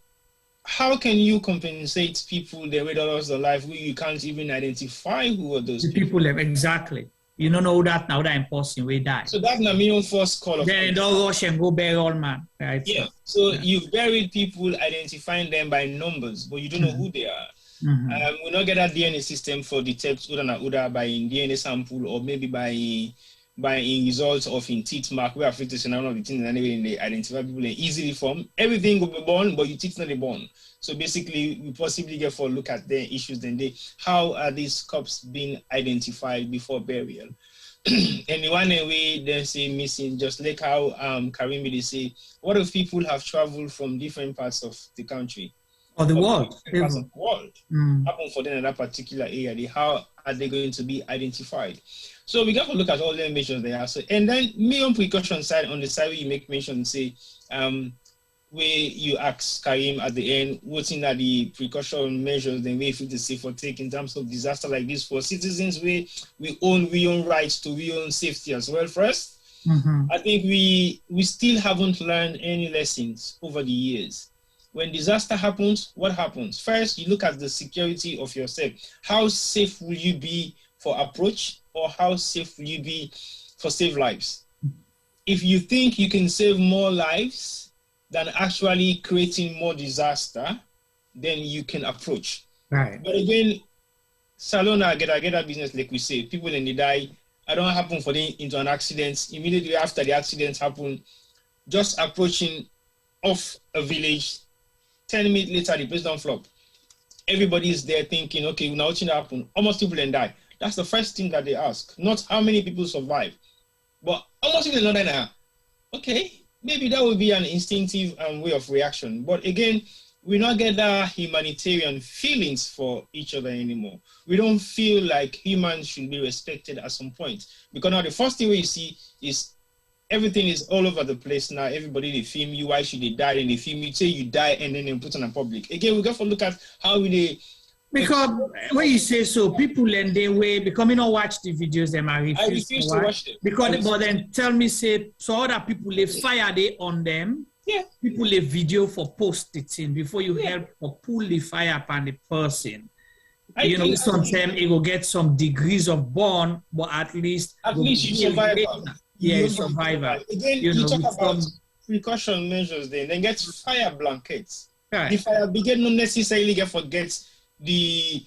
how can you compensate people they already lost their life who you can't even identify who are those people? Exactly. You don't know that now that person will die. So that's the minimum first call of then you don't rush and go bury all man. Right? Yeah. So you've buried people, identifying them by numbers, but you don't know who they are. We not get a DNA system for detect Uda by DNA sample, or maybe by results of in teeth mark. We are free to say none of the things anyway they identify people in easily form. Everything will be born, but your teeth not be born. So basically, we possibly get for a look at their issues. Then how are these corpses being identified before burial? And the one way they say missing, just like how Karimi they say, what if people have traveled from different parts of the country? Or the world. Parts of the world. Happen for them in that particular area. How are they going to be identified? So we got to look at all the measures they are. So, and then me on precaution side, on the side where you make mention, say, where you ask Karim at the end, what's in the precaution measures, then we feel to say for take in terms of disaster like this for citizens, where we own rights to we own safety as well first. I think we still haven't learned any lessons over the years. When disaster happens, what happens? First, you look at the security of yourself. How safe will you be for approach, or how safe will you be for save lives? If you think you can save more lives than actually creating more disaster, then you can approach. Right. But again, Salona get a business like we say. People then they die. I don't happen for them into an accident. Immediately after the accident happened, just approaching off a village, 10 minutes later, the place don't flop. Everybody is there thinking, okay, now what's going to happen? Almost people then die. That's the first thing that they ask. Not how many people survive, but almost people don't die now. Okay, maybe that would be an instinctive way of reaction. But again, we not get that humanitarian feelings for each other anymore. We don't feel like humans should be respected at some point. Because now the first thing we see is everything is all over the place now. Everybody, they film you. Why should they die? And they film you. Say you die and then they put on a public. Again, we got to look at how they... Because when you say so, people in their way, because me not watch the videos, them I refuse to watch them. Because, but then tell me, say, so other people, they fire they on them. Yeah. People, they video for post it in before you help or pull the fire upon the person. You know, sometimes it will get some degrees of burn, but at least you survive. Yeah, survivor. Again, you talk about precaution measures then get fire blankets. Right. The fire brigade not necessarily forget the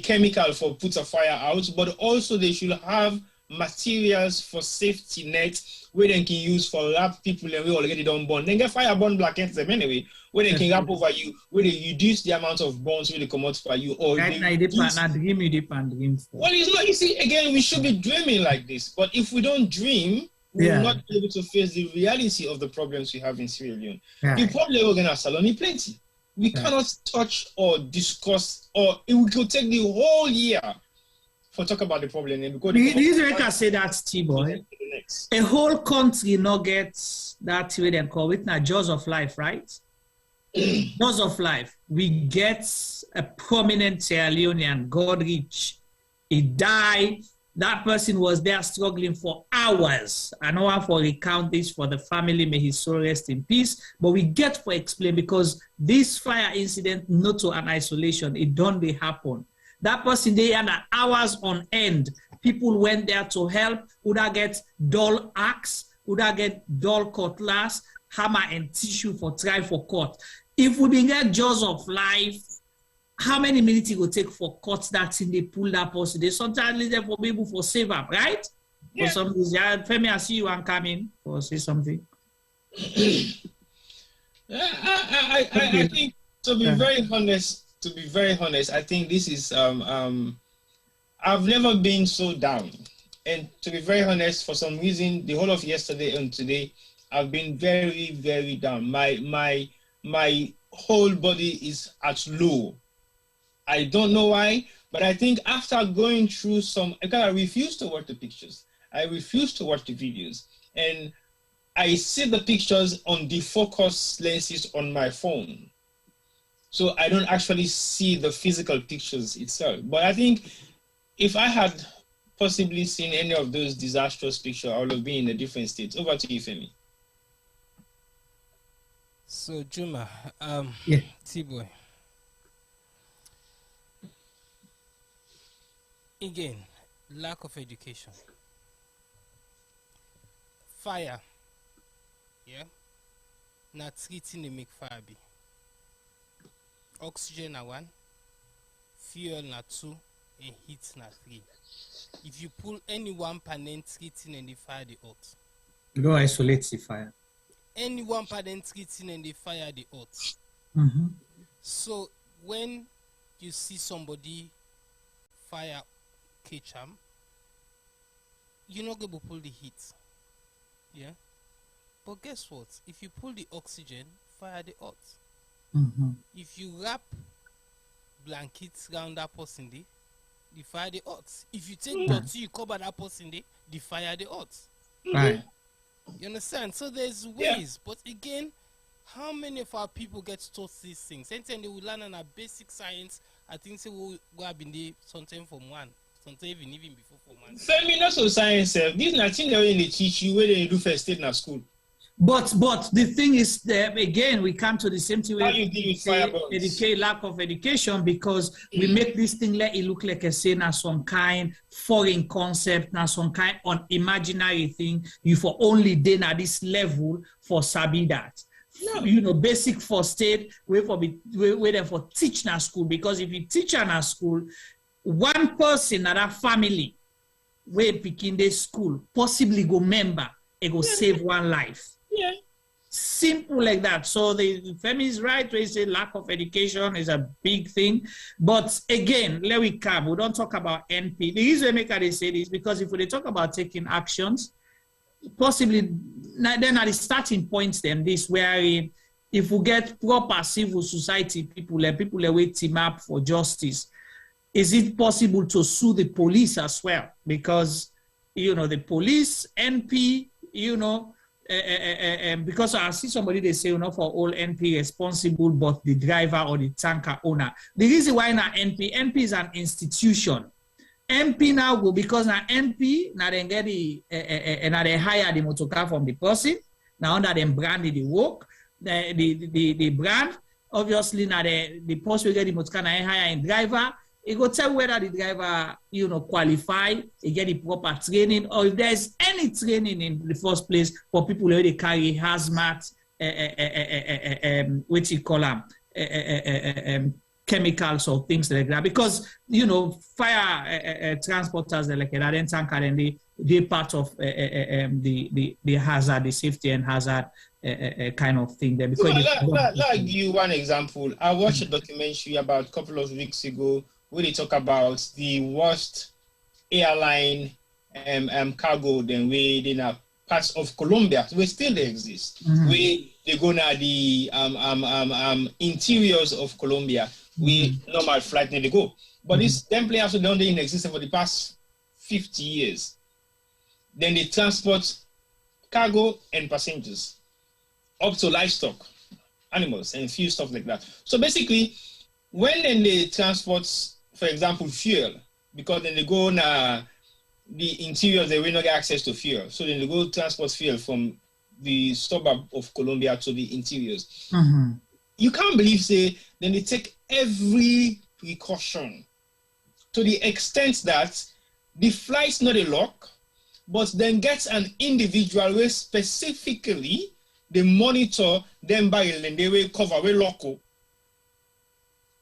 chemical for put a fire out, but also they should have materials for safety nets where they can use for wrap people and we already don't burn. Then get fire burn blankets them anyway, where they can wrap over you, where they reduce the amount of burns where they come out for you. Or right now, dream. Well, it's not, you see, again, we should be dreaming like this, but if we don't dream, we will not be able to face the reality of the problems we have in Sierra Leone. Right. The problem we're going to Saloni plenty. We cannot touch or discuss, or it will take the whole year for talk about the problem. Do you can say that, T-Boy? A whole country not gets that way they call it now jaws of life, right? Jaws of life. We get a prominent Sierra Leonean, God rich. He died. That person was there struggling for hours. I know how to recount this for the family. May his soul rest in peace. But we get to explain because this fire incident, not to an isolation, it don't happen. That person, they had hours on end. People went there to help. Would I get dull axe? Would I get dull cutlass, hammer and tissue for try for cut? If we get jaws of life, how many minutes it will take for cuts that thing they pull that person? They sometimes leave them for people for save up, right? Yeah. For some reason, Femi, I see you and come in or say something. I think to be very honest, I think this is I've never been so down. And to be very honest, for some reason, the whole of yesterday and today, I've been very, very down. My whole body is at low. I don't know why, But I think after going through because I refuse to watch the pictures, I refuse to watch the videos, and I see the pictures on the focus lenses on my phone. So I don't actually see the physical pictures itself. But I think if I had possibly seen any of those disastrous pictures, I would have been in a different state. Over to you, Femi. So, Juma, T-Boy. Again, lack of education. Fire. Yeah? Not treating to make fire be. Oxygen na 1, fuel na 2, and heat na 3. If you pull any one panel treating and the fire the hot. You go isolate the fire. Any one panel treating and the fire the hot. Mm-hmm. So when you see somebody fire catch them, you're not going to pull the heat. Yeah? But guess what? If you pull the oxygen, fire the hot. Mm-hmm. If you wrap blankets around that person, the fire the hot. If you take dirty, you cover that person, the fire the hot. Right. You understand? So there's ways, but again, how many of our people get taught these things? Anytime they will learn on a basic science, I think they will go up in the sometime from 1, sometimes even before from 1. Femi, not so science. This nothing they really teach you where they do first aid in school. But the thing is that again we come to the same thing where educate lack of education, because we make this thing let it look like a say now some kind foreign concept, now some kind unimaginary thing. You for only then at this level for sabi that. No. You know, basic first aid wait them for teach na school, because if you teach in a school, one person at a family where picking the school possibly go member, it go save one life. Yeah. Simple like that. So the Femi is right where he say lack of education is a big thing. But again, let we come. We don't talk about NP. The reason they say this because if we talk about taking actions, possibly then at the starting points then this where if we get proper civil society people will team up for justice, is it possible to sue the police as well? Because you know the police, NP, you know. Because I see somebody they say, you know, for all NP responsible, but the driver or the tanker owner. The reason why now NP is an institution. MP now go because now NP now they get now they hire the motor car from the person. Now under them brand the work, the brand obviously now the post will get the motor car now hire in driver. It go tell whether the driver, you know, qualified, they get the proper training, or if there's any training in the first place for people who they carry hazmat, what you call them, chemicals or things like that. Because, you know, fire transporters, like that, and tanker, and they part of the hazard, the safety and hazard kind of thing there. Because like give you one example. I watched a documentary about a couple of weeks ago where they talk about the worst airline cargo then where they now parts of Colombia where still they exist. Mm-hmm. Where they go now the interiors of Colombia where normal flight they go. But this template also done in existence for the past 50 years. Then they transport cargo and passengers up to livestock, animals and few stuff like that. So basically when then they transport, for example, fuel, because then they go on the interiors, they will not get access to fuel. So then they go transport fuel from the suburb of Colombia to the interiors. Mm-hmm. You can't believe, say, then they take every precaution to the extent that the flight's not a lock, but then gets an individual where specifically they monitor them by and they will cover where local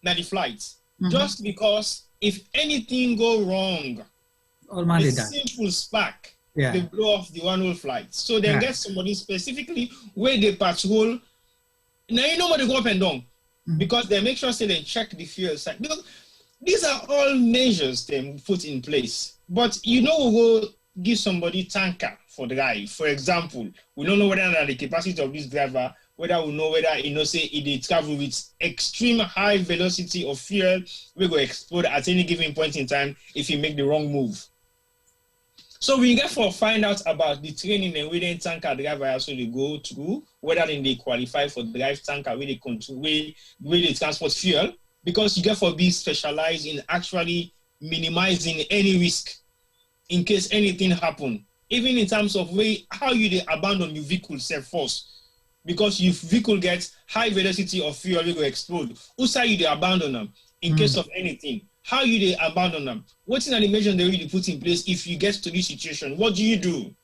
now the flights. Mm-hmm. Just because if anything go wrong, a simple spark, they blow off the one whole flight. So they get somebody specifically where they patrol. Now you know what they go up and down because they make sure they check the fuel side. Because these are all measures they put in place. But you know we'll go give somebody tanker for drive. For example, we don't know whether the capacity of this driver whether we know whether say it travel with extreme high velocity of fuel, we go explode at any given point in time if you make the wrong move. So we therefore find out about the training and whether tanker driver also they go through, whether they qualify for drive tanker, where they control, where they transport fuel, because you therefore be specialized in actually minimizing any risk in case anything happen. Even in terms of how you they abandon your vehicle self first, because your vehicle gets high velocity of fuel, you go explode. Also, you they abandon them in case of anything. How you they abandon them? What's in the measure they really put in place if you get to this situation? What do you do?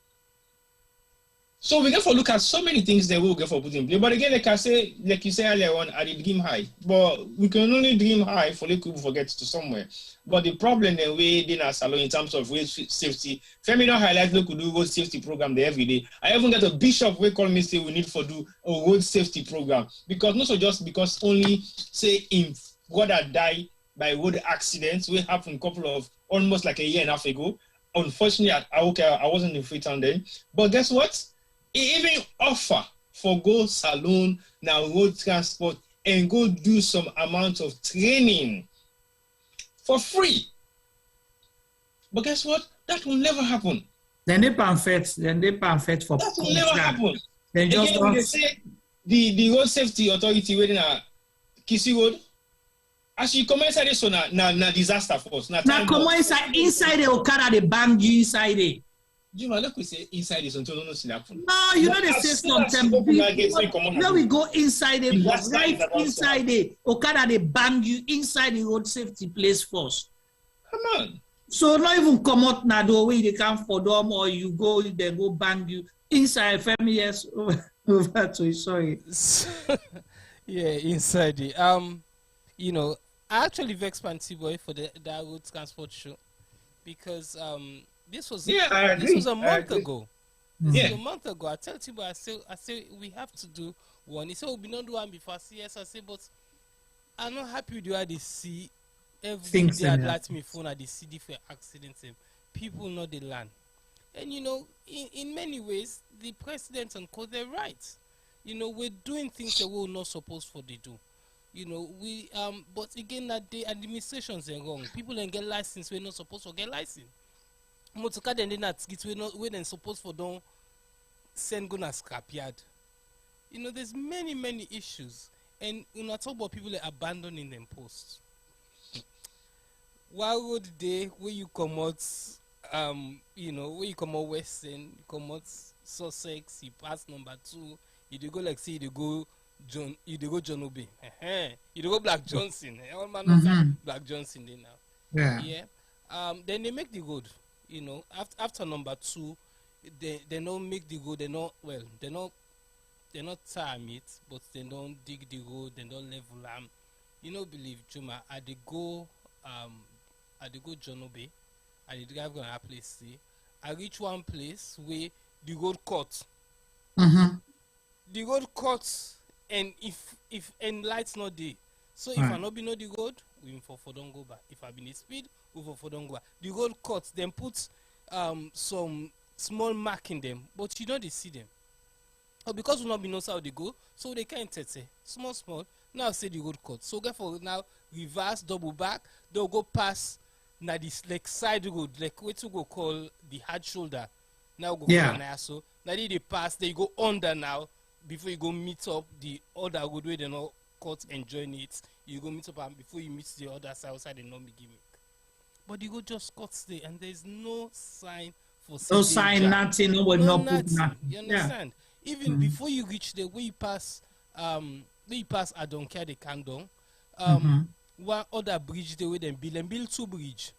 So we get for look at so many things that we'll get for put in place. But again, like you say earlier on, I did dream high. But we can only dream high for people forget to somewhere. But the problem that we did as salon in terms of road safety, Femi don't highlight local do road safety program there every day. I even get a bishop who call me say we need for do a road safety program. Because not so just because only say in brother die by road accidents, we happened a couple of almost like a year and a half ago. Unfortunately, I wasn't in Freetown then. But guess what? He even offer for go salon now road transport and go do some amount of training for free. But guess what? That will never happen. Then they pamphlet for that will never happen. Then just again, they say the road safety authority within a Kisi Road. As you come inside this one, na disaster force. Now come inside the Okada, they bang you inside it. Juma, look, we say inside this until no see happen. No, you know they say something. Now we go inside it, right inside it. Okada, they bang you inside the road safety place first. Come on. So not even come out na doorway they come for them or you go, they go bang you inside. Family, yes, over to you. Sorry. Yeah, inside it. You know, I actually vexed Panty-Boy for that road transport show because this was a month ago. This was a month ago. I tell Tibo, I say we have to do one. He said we'll be not do one before. Yes, I say, but I'm not happy with the way they see every day. I'd like me phone at the CD for accidents and people know they learn. And you know, in many ways, the president and co they're right. You know, we're doing things that we're not supposed for they do. You know, but again, that the administrations are wrong. People don't get license. We're not supposed to get license. Motoka then not get we then supposed for don't send go na scrapyard. You know, there's many issues, and when I talk about people that abandoning them posts. Why would they where you come out, you know, where you come out Western, you come out Sussex, you pass number 2, you go like say you go John Obi, you go Black Johnson, all man Black Johnson there now. Yeah. Then they make the road. You know, after number 2, they don't make the road. They not time it, but they don't dig the road. They don't level them. You know, believe Juma. I go John Obi. I drive on a place. I reach one place where the road cut. The road cuts. And if lights not there, so if I not be know the road, we for don't go back. If I be in speed, we for don't go back. The road cuts, then put some small mark in them, but you know they see them. Or because we not be know how they go, so they can't say small. Now say the road cut. So therefore now reverse, double back, they'll go past now this like side road, like what you go call the hard shoulder. Now go now so now they pass, they go under now. Before you go meet up the other road where they not cut and join it, you go meet up and before you meet the other side outside they not be gimmick. But you go just cut stay and there's no sign for no sign, nothing, no nothing. You understand? Even before you reach there, where you pass I don't care the Kangdong, one other bridge there where them build 2 bridge.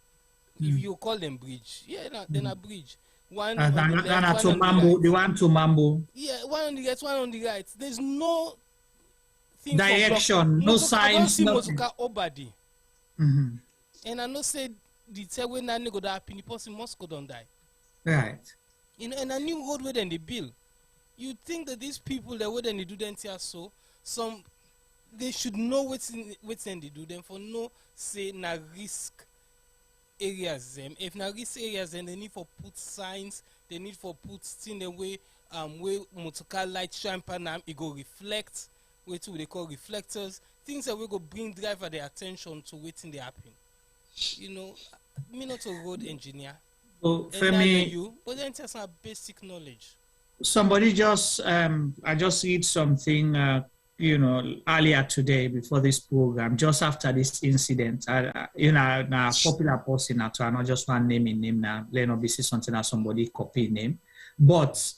If you call them bridge, then a bridge. One on the left, one on the right. The one to Mambo. Yeah, one on the left, one on the right. There's no thing direction, no signs, nothing. And I know say the tell when I go that happen, the person must go down die. Right. You know, and a new road where then they build. You think that these people that where then they do them so they should know what's they do them for no say na risk areas them. If na risk areas then they need for put signs, they need for put things the way where motorcar light shine panam, it go reflect, where to they call reflectors, things that we go bring driver their attention to waiting they happen. You know, me not a road engineer. So for me, you, but then just some basic knowledge. Somebody just I just read something earlier today before this program, just after this incident. Now popular person now, so I not just one name now. Let not be something that somebody copy name, but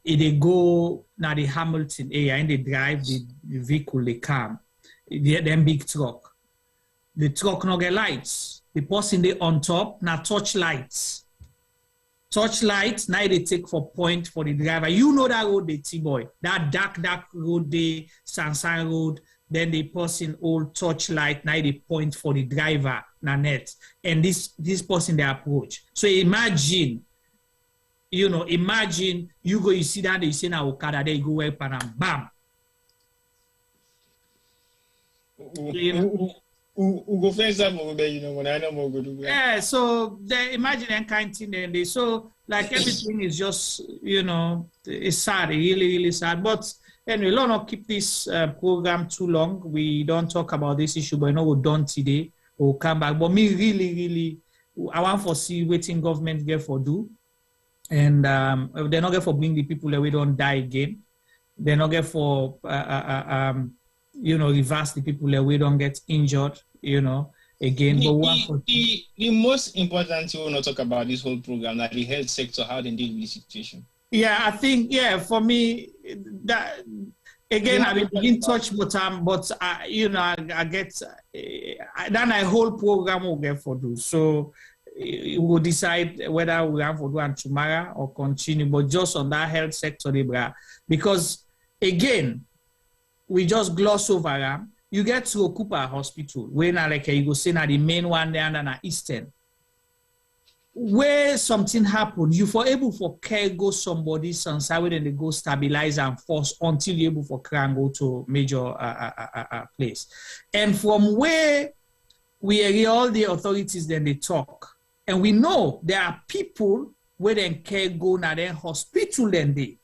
if they go now the Hamilton area and they drive the vehicle, they come, them big truck. The truck no get lights. The person they on top now touch lights. Touch lights, now they take for point for the driver. You know that road, the T-boy. That dark road, the Sansan road. Then the person all touch light, now they point for the driver, Nanette. And this person they approach. So imagine, you go, you see that, you see now Okada, they go up and bam. Go face up over there, when I know more good. Yeah, so they imagine that kind of thing, and they so like everything is just it's sad, really sad. But anyway, let's not keep this program too long. We don't talk about this issue, but we're done today. We'll come back. But me really, I want to see what government get for do, and they're not get for bring the people that we don't die again. They're not get for reverse the people that we don't get injured, again. The most important thing we want to talk about this whole program, that the health sector, how they deal with the situation. Yeah, I think, for me, that, again, I will begin touch bottom, but, I get, then a whole program will get for do. So, we'll decide whether we have to do it tomorrow or continue, but just on that health sector, because, again, we just gloss over them. You get to Okupa Hospital, where you go say the main one there and Eastern. Where something happened, you for able for care go somebody side then they go stabilize and force until you able for care and go to major place. And from where we hear all the authorities then they talk, and we know there are people where then care go now then hospital then they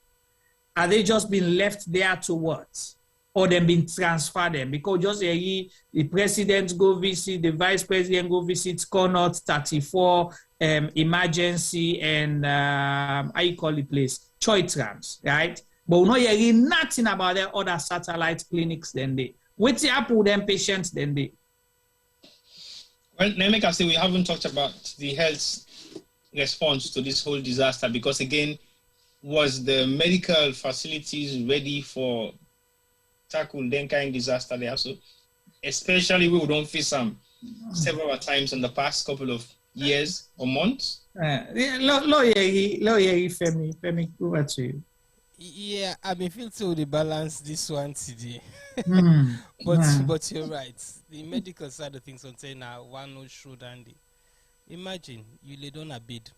are they just been left there to what? Or them been transferred them, because just the president go visit, the vice president go visit, Connaught 34, emergency, and how you call the place? Choitrams, right? But we not hearing nothing about their other satellite clinics than they. What's happening with them patients than they? Well, let me say we haven't talked about the health response to this whole disaster, because again, was the medical facilities ready for tackle then kind of disaster there? So especially we don't face them several times in the past couple of years or months. Femi, over to you. Yeah, I mean, feel to the balance this one today. But you're right. The medical side of things on say now one no shrewd Andy. Imagine you lay down a bed,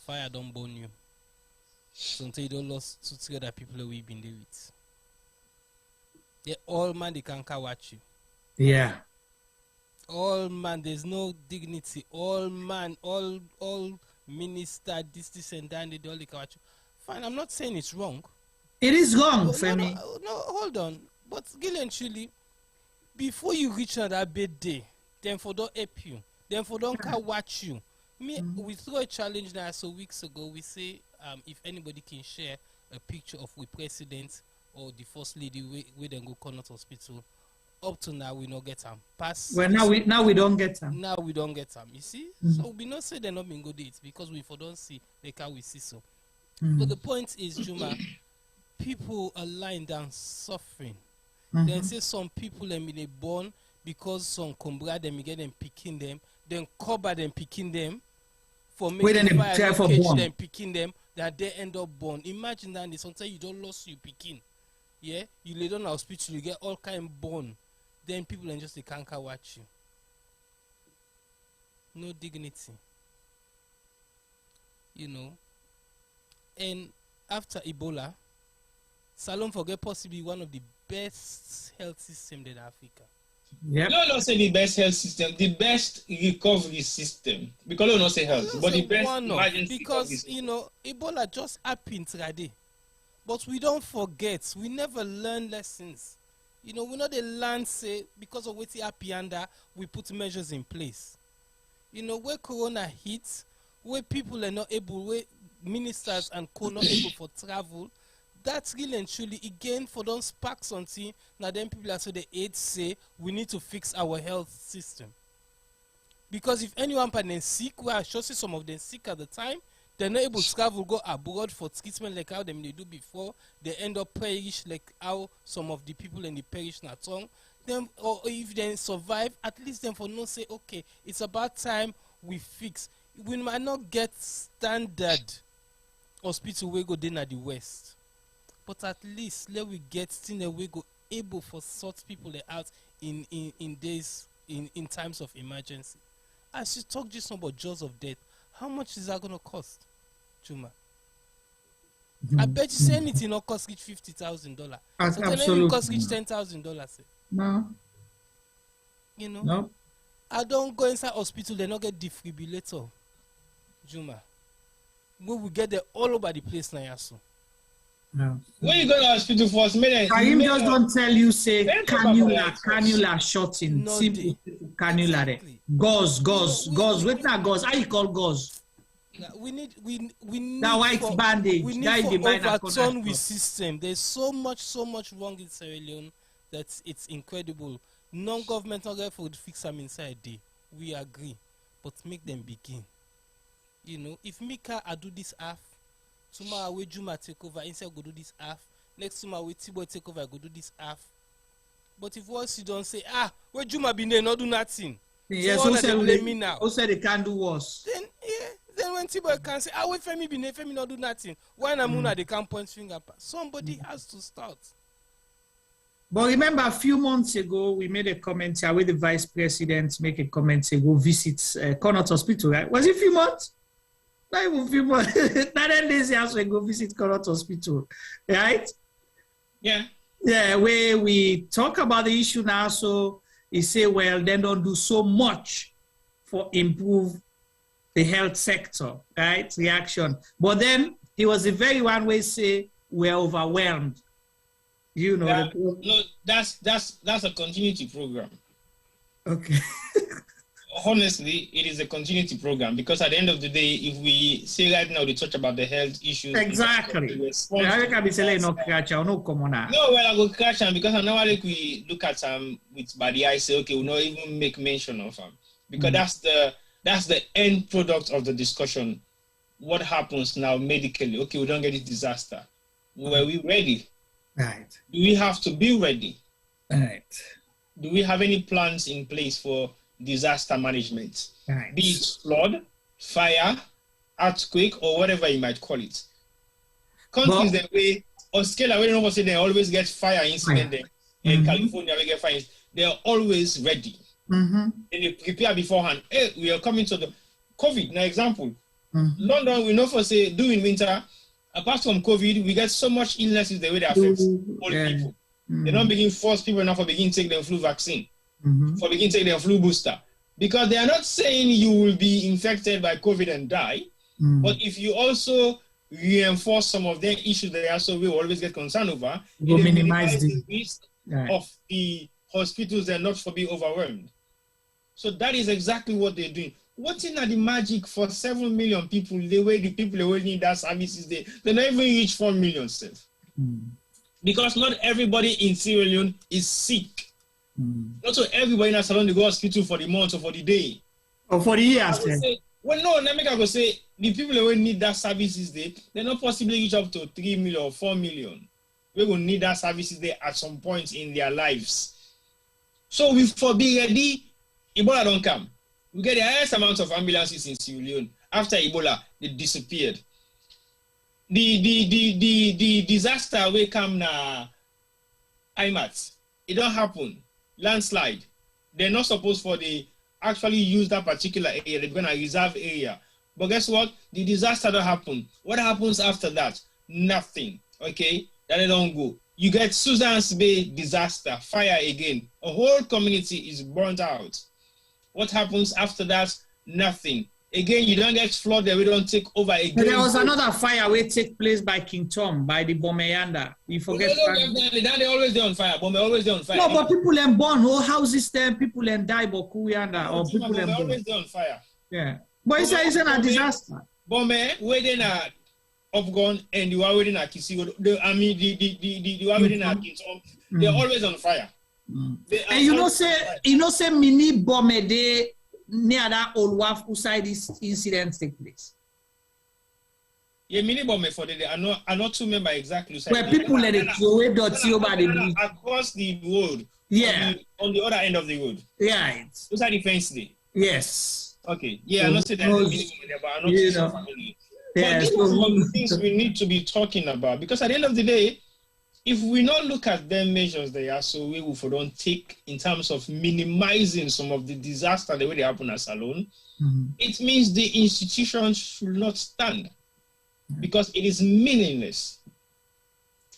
fire don't burn you. So until you don't lost 2-3 other people we've been there with. Yeah, all man, they can't watch you. Yeah. All man, there's no dignity. All man, all minister, this and that, they don't watch you. Fine, I'm not saying it's wrong. It is wrong, Femi. No, hold on. But Gillian, truly, before you reach on that bed day, then for don't help you, then for don't watch you. We threw a challenge now, so weeks ago, we say if anybody can share a picture of the president or the first lady we then go Connaught Hospital. Up to now we don't get them. Well, now we don't get them. Now we don't get them. You see, so we not say they're not being good dates because we for don't see they can we see so. But the point is, Juma, people are lying down suffering. Then say some people them they born because some combra them get them picking them, then cover them picking them for making fire catch them picking them that they end up born. Imagine that sometimes you don't lose you picking. Yeah, you lay down hospital, you get all kind born. Then people and just they can't watch you. No dignity. And after Ebola, Salon forget possibly one of the best health systems in Africa. Yeah. No, not say the best health system, the best recovery system. Because we not say health, but the best emergency because you know Ebola just happened today, but we don't forget. We never learn lessons. You know, we know the land say because of what happened, we put measures in place. You know, where Corona hits, where people are not able, where ministers and co not able for travel. That's really and truly again for those spark something. Now then people are so the aides say we need to fix our health system. Because if anyone is sick, well I sure see some of them sick at the time, they're not able to travel, go abroad for treatment like how them they do before, they end up perish like how some of the people in the parish na tongue. Then or if they survive, at least them for no say, okay, it's about time we fix. We might not get standard hospital we go then at the west. But at least let we get still a way go able for sort people out in days in times of emergency. I should talk just about jaws of death. How much is that gonna cost, Juma? I bet you say anything not cost reach $50,000. So Absolutely. it cost reach $10,000. No. You know? No. I don't go inside hospital, they not get defibrillator. Juma. We will get there all over the place now. No. When you go to hospital first, Karim just don't tell you say cannula shorting. No, Simple cannula there. Gauze. Wait now, gauze. How you call gauze? We need that white bandage. We need to overturn with system. There's so much wrong in Sierra Leone that it's incredible. Non-government for would fix them inside day. We agree, but make them begin. You know, if Mika I do this half. Tomorrow we Juma take over, Insai go do this half. Next tomorrow we Tibo take over, go do this half. But if once you don't say, where Juma been there, not do nothing. Yes, so who blame me now? Who said they can't do worse? Then when Tibo can say, wait Femi been there, Femi not do nothing. Why Namuna they can't point finger? Somebody has to start. But remember, a few months ago, we made a comment here where the vice president make a comment to go visit Connaught Hospital, right? Was it a few months? Not even few months. Not 10 days after we go visit Connaught Hospital, right? Yeah. Yeah, where we talk about the issue now, so he say, well, then don't do so much for improve the health sector, right? Reaction. But then he was the very one way say we're overwhelmed. You know. No, that's a continuity program. Okay. Honestly, it is a continuity program because at the end of the day, if we say right now they talk about the health issues, exactly. No, well, I go catch them because I know like we look at with body eyes say okay, we'll not even make mention of them because that's the end product of the discussion. What happens now medically? Okay, we don't get this disaster. Were we ready? Right. Do we have to be ready? Right. Do we have any plans in place for disaster management? Right. Be it flood, fire, earthquake, or whatever you might call it. Countries that way, Australia, we don't say they always get fire incident there. In California, we get fire. They are always ready. And they prepare beforehand. Hey, we are coming to the COVID, now example. London, we know for say, during winter, apart from COVID, we get so much illnesses the way they affect old people. They don't begin force people now for begin take their flu vaccine, for begin take their flu booster. Because they are not saying you will be infected by COVID and die, but if you also reinforce some of their issues they also will always get concerned over, you minimize the risk of the hospitals and not for being overwhelmed. So that is exactly what they're doing. What's in the magic for 7 million people, the way the people who need that services, they not even reach 4 million self. Because not everybody in Sierra Leone is sick. Not so everybody in Salon to go to hospital for the month or for the day. Or for the years. Well, no, let me go say the people who need that services they not possibly reach up to 3 million or 4 million. We will need that services there at some point in their lives. So we for be ready, Ebola don't come. We get the highest amount of ambulances in Sierra Leone. After Ebola, they disappeared. The disaster will come na IMAT. It don't happen. Landslide. They're not supposed for the actually use that particular area. They're gonna reserve area. But guess what? The disaster don't happen. What happens after that? Nothing. Okay? That they don't go. You get Susan's Bay disaster, fire again. A whole community is burnt out. What happens after that? Nothing. Again, you don't get flooded, we don't take over again. There was another fire which take place by King Tom, by the Bomeyanda. You forget. They always on fire. Bome always on fire. No, but people in born, whole houses there, people in die, Bokuyanda, or people in always on fire. Yeah. But it's a disaster. Bome, waiting at Upgun and you are waiting at Kisigo. The are waiting at King Tom. They're always on fire. And you know, say mini bomb day near that old wife who side this incident take place. Yeah, mini bomb for the day. I not to remember exactly. Where people let it throw away dirty over the bridge. Across the road. Yeah. On the other end of the road. Right. Those are the fence day. Yes. Okay. Yeah, I'm not saying that mini bomb there, but I'm not so familiar. But these are some of the things we need to be talking about, because at the end of the day, if we not look at them measures they are, so we will don't take in terms of minimizing some of the disaster the way they happen at Salone, it means the institution should not stand because it is meaningless.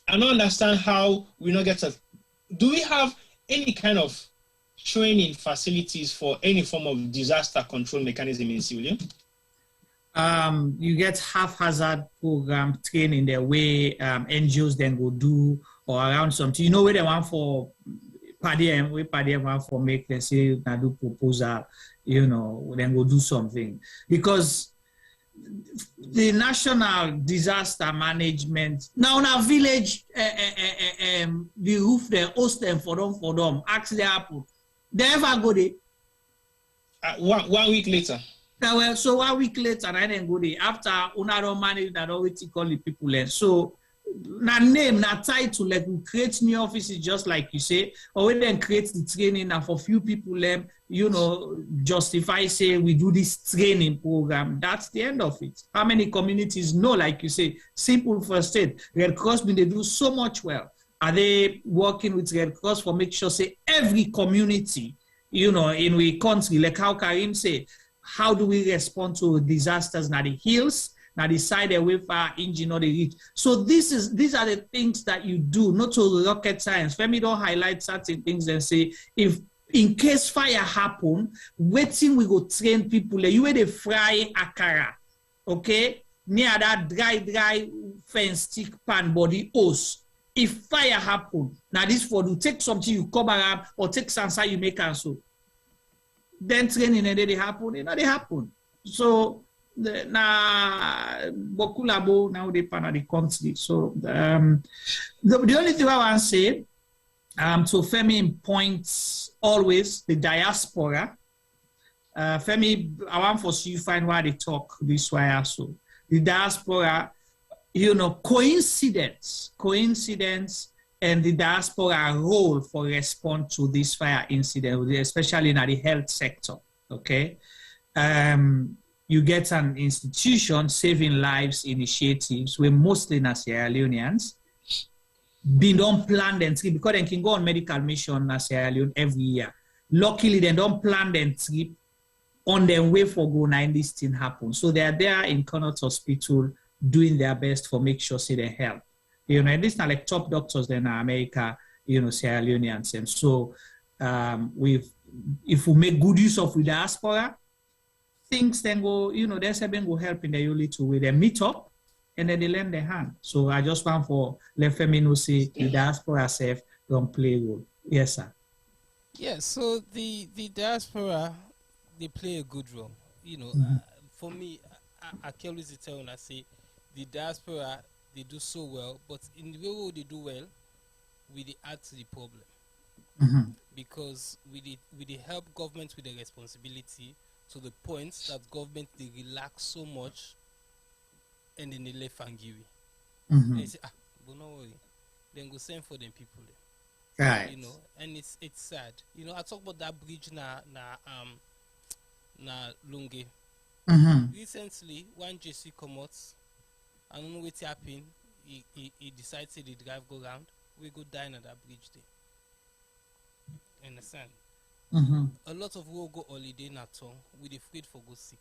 I don't understand how we not get a. Do we have any kind of training facilities for any form of disaster control mechanism in civilian? You get haphazard program training the way NGOs then go do or around something. You know where they want for PADM, where PADM want for make, they say, na do proposal, you know, then go do something. Because the national disaster management, now in a village, the roof, they host them for them, ask the apple. They ever go there? 1 week later. Well, so 1 week later, I didn't go there. After una don't manage that, always call the people there. So, na name, na title, like we create new offices, just like you say, or we then create the training, and for few people, you know, justify, say, we do this training program. That's the end of it. How many communities know, like you say, simple first aid? Red Cross, they do so much well. Are they working with Red Cross for make sure, say, every community, you know, in we country, like how Karim say, how do we respond to disasters na the hills, na the side away far engine or the reach? So these are the things that you do, not to rocket science. Femi don't highlight certain things and say, if in case fire happen, waiting we go train people. You where they fry akara, okay? Near that dry fence stick pan body hose. If fire happen, now this for you take something you cover up or take sansa you make cancel. Then training and they happen, you know, they happen. So na Bokulabo now they pan the country. So the only thing I want to say, to Femi points always the diaspora. Femi, I want for you find why they talk this way also. The diaspora, you know, coincidence, and the diaspora role for response to this fire incident, especially in the health sector, okay? You get an institution, saving lives initiatives, where mostly na Sierra Leoneans, been don't plan them trip, because they can go on medical mission na Sierra Leone every year. Luckily, they don't plan them trip on their way for go now this thing happen. So they are there in Connaught Hospital doing their best for make sure say they help. You know, and this not like top doctors in America, you know, Sierra Leoneans. And so if we make good use of the diaspora, things then go, you know, there's something go help in the little way. They meet up and then they lend their hand. So I just want for let Femi know say the diaspora self don't play a role. Yes, sir. Yeah, so the diaspora, they play a good role. You know, for me, I can always tell when I say the diaspora, they do so well, but in the way they do well, we add to the problem. Because we help government with the responsibility to the point that government they relax so much and then they left Fangiwi. They say, but no worry. Then go send for them people there. Right. You know, and it's sad. You know, I talk about that bridge na Lunge. Recently, one JC come out, I don't know what happened. He decided to drive go round. We go dine at that bridge there. Understand? A lot of people go holiday in a town with afraid for go sick.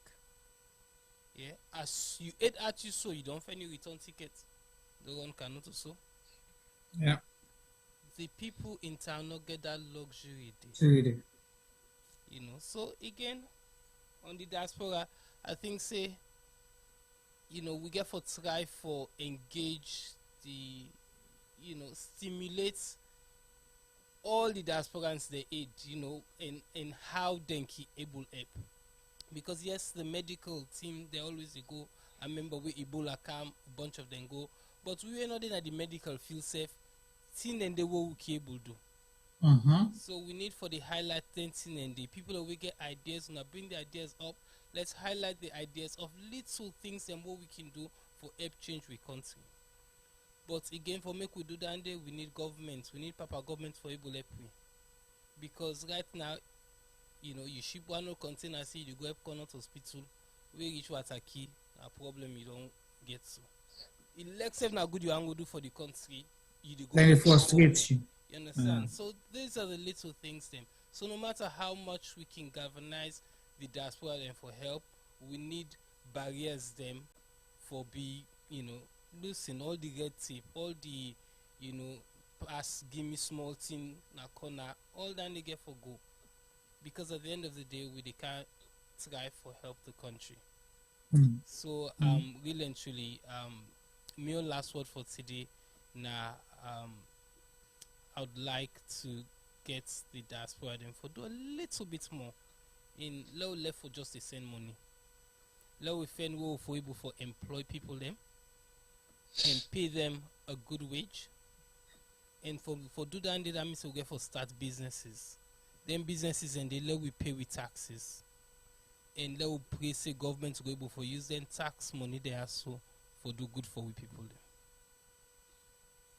Yeah, as you ate at you so you don't find your return ticket. The one cannot also. Yeah. the people in town not get that luxury. You know, so again, on the diaspora, I think say, you know, we get for try for engage the, you know, stimulate all the diasporans they aid, you know, in how they can able help. Because yes, the medical team, they always they go. I remember with Ebola came, a bunch of them go, but we were not in at the medical field safe. Thing and they will able do. So we need for the highlight thing and the people that we get ideas and bring the ideas up. Let's highlight the ideas of little things and what we can do for help change we country. But again, for make we do that, we need government. We need Papa government for able help we. Because right now, you know, you ship one container, say you go up Connaught Hospital, we reach water key, a problem you don't get so. Except now good you are do for the country, you go. Then it frustrates you. You understand? So these are the little things then. So no matter how much we can galvanize the diaspora and for help, we need barriers them for be, you know, loosen all the red tape, all the, you know, pass, give me small thing, na corner, all that they get for go. Because at the end of the day, we can't try for help the country. So really and truly, my last word for today, now I would like to get the diaspora them for do a little bit more in low left for just to send money. Low we find way for able for employ people them and pay them a good wage. And for do that means we get for start businesses. Then businesses and they let we pay with taxes. And let we pray say government to go able for use then tax money there so for do good for we people there.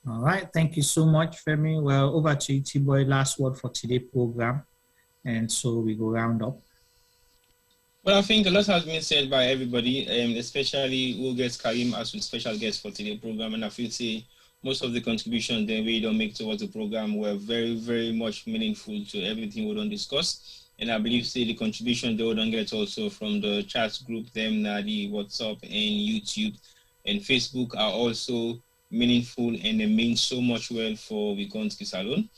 All right, thank you so much, Femi. Well, over to you, T-Boy. Last word for today's program. And so we go round up. Well, I think a lot has been said by everybody, especially we'll get Karim as a special guest for today's program. And I feel say most of the contributions that we don't make towards the program were very, very much meaningful to everything we don't discuss. And I believe say the contribution they don't get also from the chat group, them, the WhatsApp and YouTube and Facebook are also meaningful and they mean so much well for the country salon.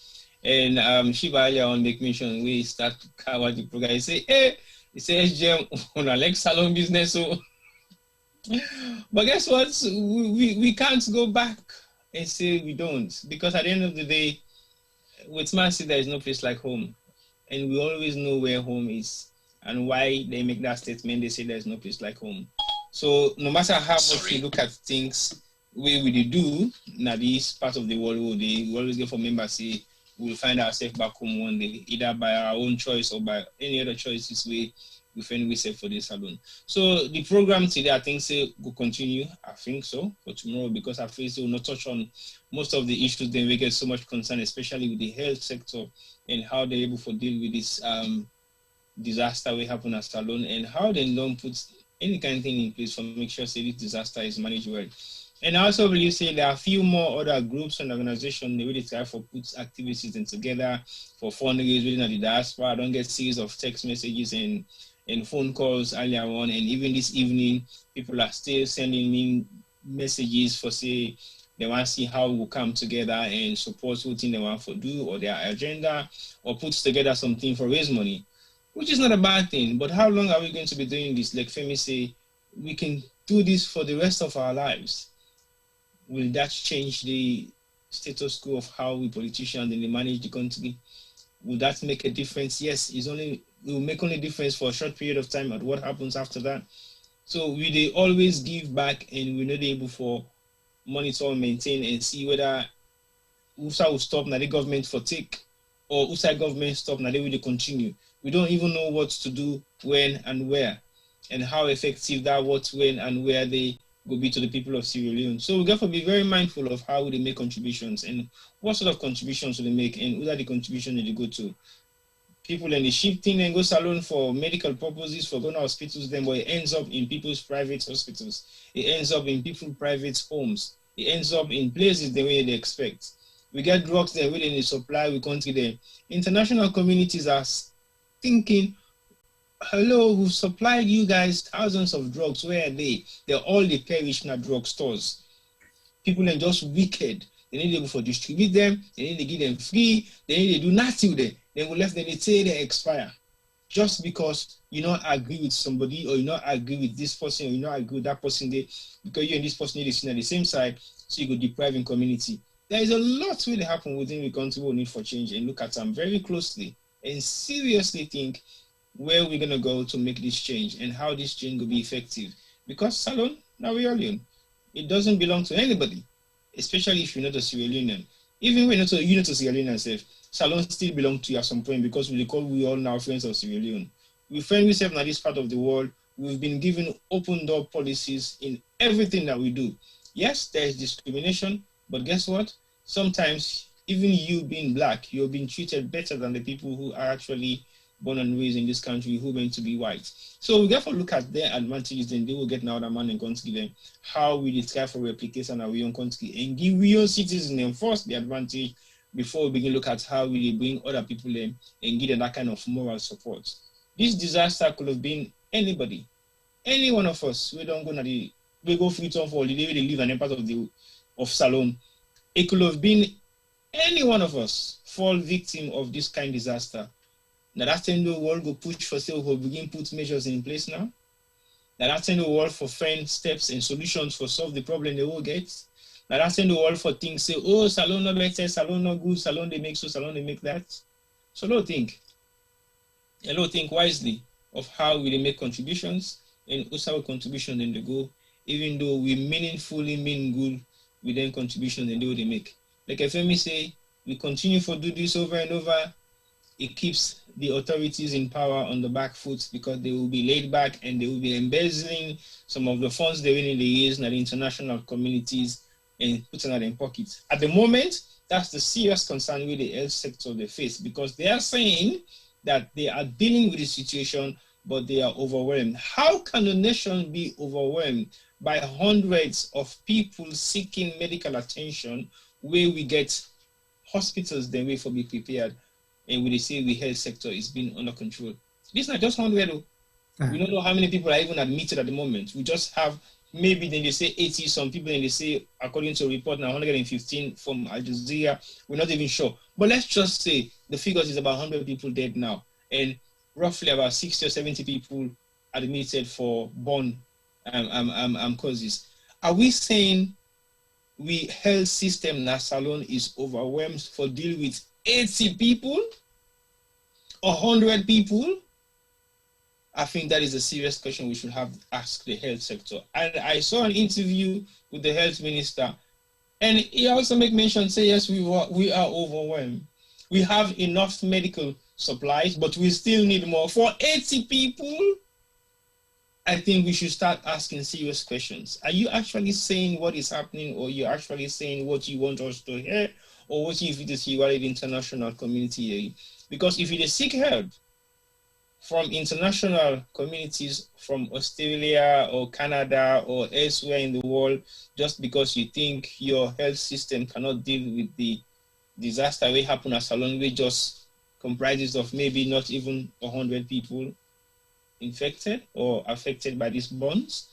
And Shiva earlier on make mention we start to cover the program. He say, hey, he says Jim on a like salon business. So but guess what? We can't go back and say we don't, because at the end of the day, with Mercy there is no place like home. And we always know where home is and why they make that statement. They say there's no place like home. So no matter how much we look at things we do now, this part of the world we always get for members say we'll find ourselves back home one day, either by our own choice or by any other choices we find ourselves for this salon. So the program today I think say will continue, I think so, for tomorrow, because I feel we'll not touch on most of the issues then we get so much concern, especially with the health sector and how they're able to deal with this disaster we happen at salon and how they don't put any kind of thing in place for make sure say this disaster is managed well. And I also believe say there are a few more other groups and organizations they really try for put activities in together for fundraising within the diaspora. I don't get series of text messages and phone calls earlier on, and even this evening people are still sending me messages for say they want to see how we'll come together and support what thing they want to do or their agenda or put together something for raise money, which is not a bad thing. But how long are we going to be doing this? Like Femi say, we can do this for the rest of our lives. Will that change the status quo of how we politicians and they manage the country? Will that make a difference? Yes, it will make only difference for a short period of time, but what happens after that? So we always give back and we're not able for monitor, maintain and see whether USA will stop now the government for take or USA government stop now they will continue. We don't even know what to do, when and where, and how effective that what, when and where they will be to the people of Sierra Leone. So we have to be very mindful of how they make contributions and what sort of contributions do they make and who are the contributions that they go to. People in the shifting and go salon for medical purposes, for going to hospitals, then but it ends up in people's private hospitals. It ends up in people's private homes. It ends up in places the way they expect. We get drugs there within the supply, we country there. International communities are thinking, hello, we've supplied you guys thousands of drugs. Where are they? They're all the perish in drug stores. People are just wicked They need able to distribute them. They need to give them free. They need to do nothing with them. Then we left them, they say they expire. Just because you not agree with somebody, or you not agree with this person, or you not agree with that person, because you and this person need to sit on the same side, so you go deprive in community. There is a lot really happen within the country we need for change, and look at them very closely and seriously think where we're gonna go to make this change and how this change will be effective. Because Salon, now we are alone. It doesn't belong to anybody, especially if you're not a Sierra Leonean. Even when you're not a Sierra Leonean self, Salon still belong to you at some point, because we all now friends of Sierra Leone. We find ourselves in this part of the world. We've been given open door policies in everything that we do. Yes, there is discrimination, but guess what? Sometimes even you being black, you're being treated better than the people who are actually born and raised in this country who are meant to be white. So we therefore look at their advantages, then they will get another man and country them how we try for replication of our own country and give real citizens enforce the advantage before we begin look at how we bring other people in and give them that kind of moral support. This disaster could have been anybody, any one of us. We don't go to we go Freetown for holiday, they live in a part of Salon. It could have been any one of us fall victim of this kind of disaster. Now that's when the world go push for sale, will begin put measures in place now. Now that's when the world for find steps and solutions for solve the problem they will get. Now that's when the world for things say, oh, Salon no better, Salon no good, Salon they make so, Salon they make that. So let's think wisely of how we make contributions and also our contribution in the go, even though we meaningfully mean good with them contributions and they make. Like FME say, we continue to do this over and over. It keeps the authorities in power on the back foot, because they will be laid back and they will be embezzling some of the funds they win in the years in the international communities and putting it in pockets. At the moment, that's the serious concern with the health sector they face, because they are saying that they are dealing with the situation, but they are overwhelmed. How can a nation be overwhelmed by hundreds of people seeking medical attention, where we get hospitals then wait for be prepared, and we say the health sector is being under control? This is not just 100 though. We don't know how many people are even admitted at the moment. We just have maybe then they say 80, some people then they say, according to a report now, 115 from Al Jazeera. We're not even sure. But let's just say the figures is about 100 people dead now, and roughly about 60 or 70 people admitted for born causes. Are we saying we health system in Salon is overwhelmed for dealing with 80 people, 100 people? I think that is a serious question we should have asked the health sector. And I saw an interview with the health minister, and he also made mention, say, yes, we are overwhelmed. We have enough medical supplies, but we still need more. For 80 people, I think we should start asking serious questions. Are you actually saying what is happening, or you're actually saying what you want us to hear, or what you feel to see what the international community hear? Because if you seek help from international communities, from Australia or Canada or elsewhere in the world, just because you think your health system cannot deal with the disaster that happened at Salon, which just comprises of maybe not even 100 people infected or affected by these bonds,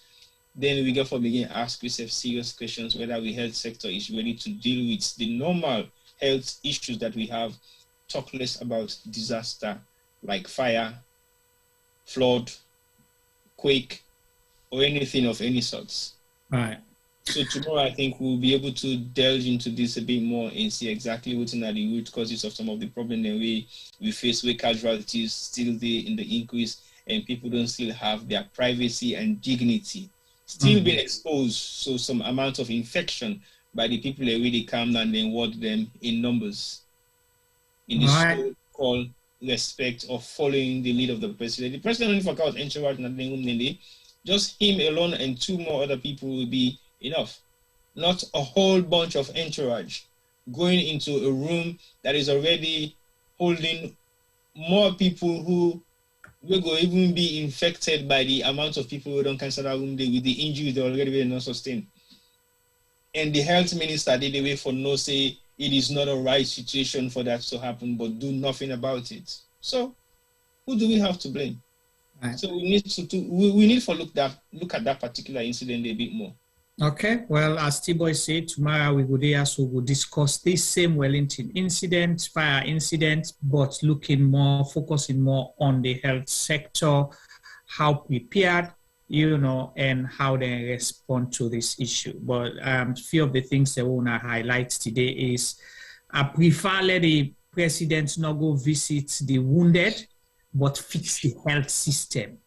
then we therefore begin to ask ourselves serious questions whether the health sector is ready to deal with the normal health issues that we have, talk less about disaster like fire, flood, quake, or anything of any sorts. Right. So tomorrow I think we'll be able to delve into this a bit more and see exactly what are the root causes of some of the problems that we face, where casualties still there in the increase, and people don't still have their privacy and dignity still being exposed. So some amount of infection by the people that really come and then ward them in numbers in this so-called respect of following the lead of the president. The president only forgot entourage and just him alone and 2 more other people will be enough. Not a whole bunch of entourage going into a room that is already holding more people who will go even be infected by the amount of people who don't cancel that room with the injuries they already not sustained. And the health minister did away for no say it is not a right situation for that to happen, but do nothing about it. So who do we have to blame? Right. So we need to look at that particular incident a bit more. Okay, well, as T-Boy said, tomorrow we will discuss this same Wellington incident, fire incident, but focusing more on the health sector, how prepared, and how they respond to this issue. But a few of the things I want to highlight today is I prefer let the president not go visit the wounded, but fix the health system.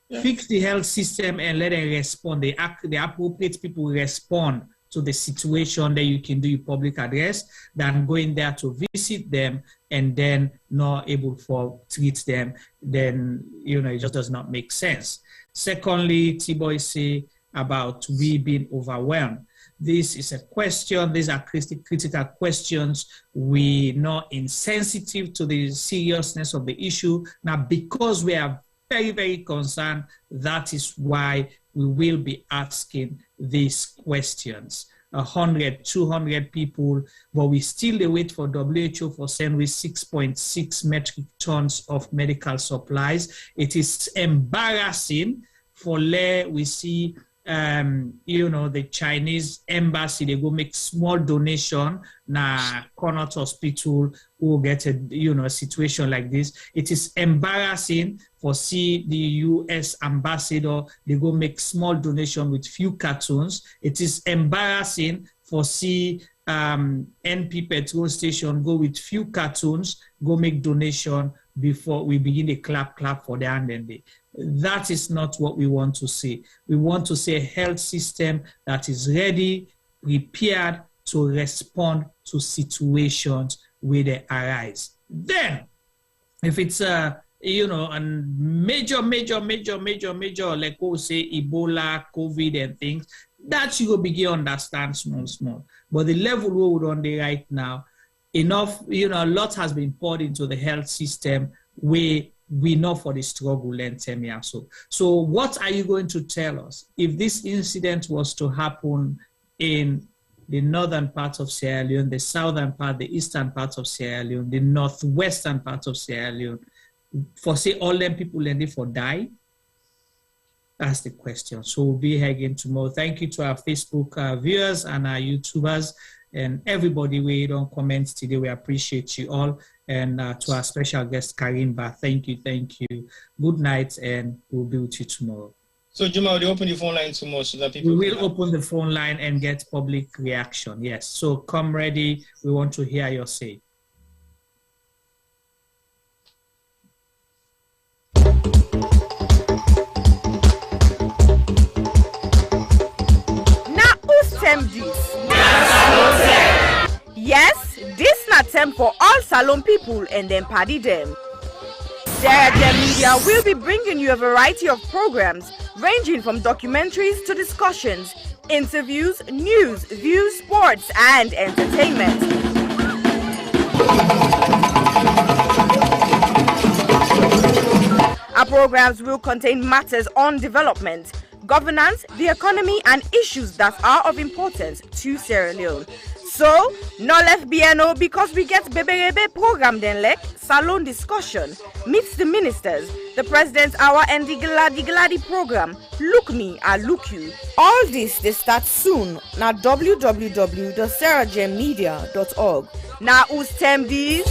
Yeah. Fix the health system and let them respond. The appropriate people respond to the situation that you can do your public address than going there to visit them and then not able to treat them. Then, it just does not make sense. Secondly, T-Boy say about we being overwhelmed. This is a question. These are critical questions. We're not insensitive to the seriousness of the issue. Now, because we are very, very concerned, that is why we will be asking these questions. 100, 200 people, but we still wait for WHO for send with 6.6 metric tons of medical supplies. It is embarrassing for we see the Chinese embassy, they go make small donation na Connaught Hospital who get a situation like this. It is embarrassing for see the US ambassador, they go make small donation with few cartoons. It is embarrassing for see NP petrol station go with few cartoons, go make donation before we begin the clap for the hand and that is not what we want to see. We want to see a health system that is ready, prepared to respond to situations where they arise. Then, if it's a major, like we say Ebola, COVID and things, that you will begin to understand small. But the level we're on there right now, enough, a lot has been poured into the health system where we know for the struggle and so what are you going to tell us if this incident was to happen in the northern part of Sierra Leone, the southern part, the eastern part of Sierra Leone, the northwestern part of Sierra Leone, for say all them people and they for die? That's the question. So we'll be here again tomorrow. Thank you to our Facebook viewers and our YouTubers and everybody we don't comment today. We appreciate you all. And to our special guest, Karimba, thank you. Good night, and we'll be with you tomorrow. So, Juma, will you open the phone line tomorrow so that people... We will open the phone line and get public reaction, yes. So come ready. We want to hear your say. Now, who's them this? Yes, this not time for all Salon people and then party them. Sierra Leone Media will be bringing you a variety of programs ranging from documentaries to discussions, interviews, news, views, sports, and entertainment. Our programs will contain matters on development, governance, the economy, and issues that are of importance to Sierra Leone. So, no left BNO because we get Bebe program then like Salon discussion, meets the ministers, the President's Hour and the Gladi program, Look Me, I Look You. All this they start soon na www.sierragemedia.org. Now who's tem these?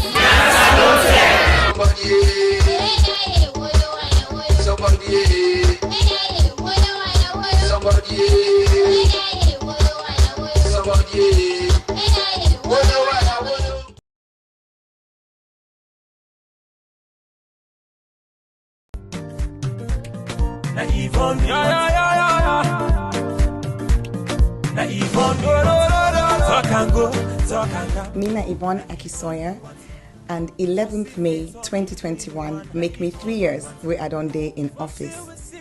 Mina Yvonne Akisoya, and 11th May 2021 make me 3 years where I don't day in office.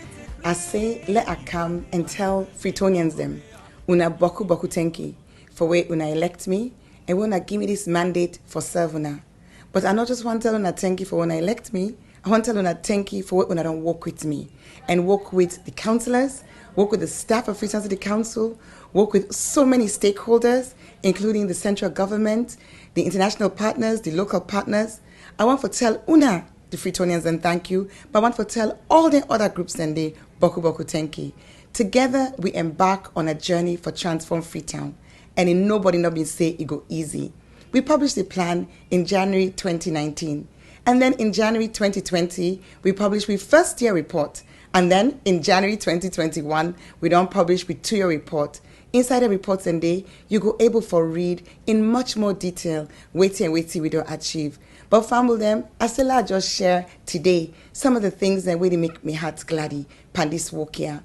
I say let I come and tell Freetonians them una boku tenki for where una elect me and when I give me this mandate for serve una. But I not just want to tell una thank you for when I elect me, I want to tell una thank you for when I don't work with me and work with the councillors, work with the staff of Freetown City Council, work with so many stakeholders, including the central government, the international partners, the local partners. I want to tell una, the Freetonians, and thank you, but I want to tell all the other groups and the boku thank you. Together, we embark on a journey for Transform Freetown, and in nobody not been say it go easy. We published the plan in January 2019, and then in January 2020, we published our first year report, and then in January 2021, we don't publish with 2-year report. Inside the reports and day, you go able for read in much more detail, waiting we don't achieve. But family them, I still I just share today some of the things that really make me heart gladdy pan this walk here.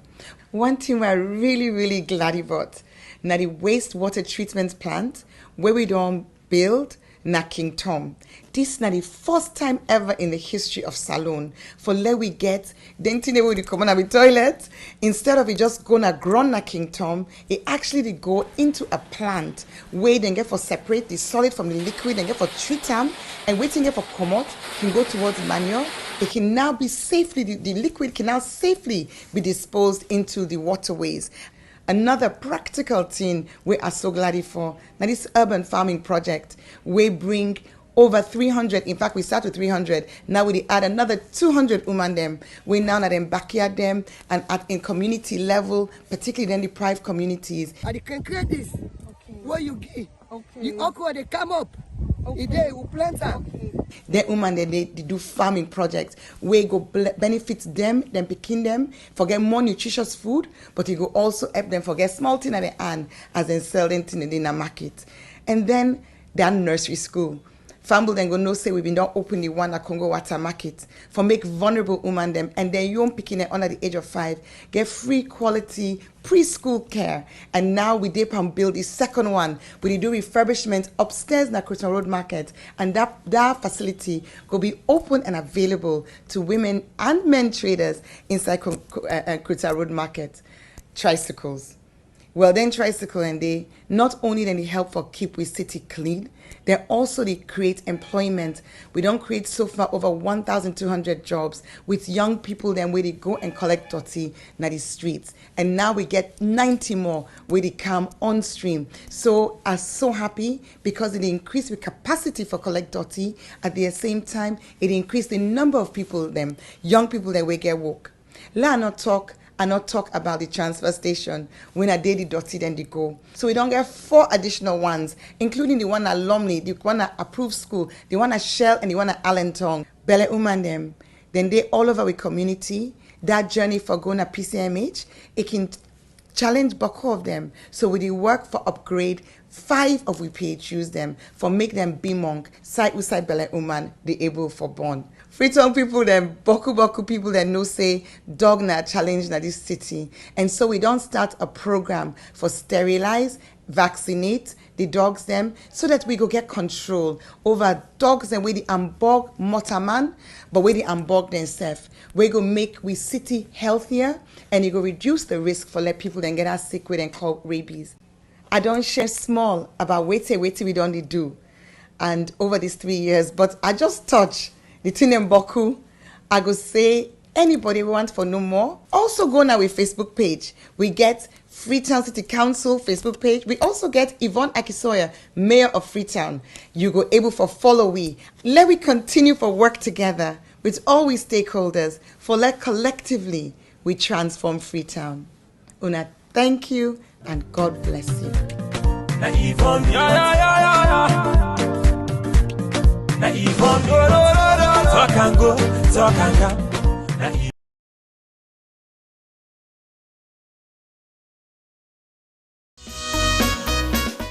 One thing we're really glad about, now the wastewater treatment plant where we don't build na King Tom. This is the first time ever in the history of Salone for let we get then thing we come on the toilet. Instead of it just gonna grow na King Tom, it actually go into a plant where they get for separate the solid from the liquid and get for treat them and waiting get for come out can go towards manure. It can now be safely the liquid can now safely be disposed into the waterways. Another practical thing we are so glad for. Now this urban farming project, we bring over 300, in fact we start with 300, now we add another 200 women them. We now at them backyard them and in community level, particularly in the deprived communities. And you can create this, where you give, the okra they come up, they will plant them. The women they do farming projects where go benefit them picking them, forget more nutritious food, but it go also help them forget small thing at the hand as they sell them in the market. And then their nursery school. Famble then go no say we've been done open the one at Congo Water Market for make vulnerable women them and then young picking it under the age of 5 get free quality preschool care. And now we dip and build the second one. We do refurbishment upstairs in the Freetown Road Market, and that facility will be open and available to women and men traders inside Freetown Road Market. Tricycles. Well, then tricycle and they not only then they help for keep we city clean, they also they create employment. We don't create so far over 1,200 jobs with young people then where they go and collect dirty na the streets. And now we get 90 more where they come on stream. So I'm so happy because it increased the capacity for collect dirty. At the same time, it increased the number of people them, young people that we get work. Let not talk about the transfer station when I did the dirty then they go. So we don't get 4 additional ones, including the one at Lumley, the one at Approved School, the one at Shell, and the one at Allentown. Bele Uman them. Then they all over the community. That journey for going to PCMH, it can challenge Bako of them. So we work for upgrade 5 of we PHUs them for make them be monk, side with side Bele Uman, they able for born. Freetown people then, Boku people that know say dog na challenge na this city. And so we don't start a program for sterilize, vaccinate the dogs them so that we go get control over dogs and we the ambog motaman, but we the ambog themselves. We go make we city healthier and it go reduce the risk for let people then get us sick with and call rabies. I don't share small about wait we don't do and over these 3 years, but I just touch the thing in Boku. I go say anybody want for no more, also go now with Facebook page. We get Freetown City Council Facebook page. We also get Yvonne Akisoya, Mayor of Freetown. You go able for follow we. Let we continue for work together with all we stakeholders for let collectively we transform Freetown. Una, thank you and God bless you. Na Yvonne, Na Yvonne, talk and go, talk and come. Na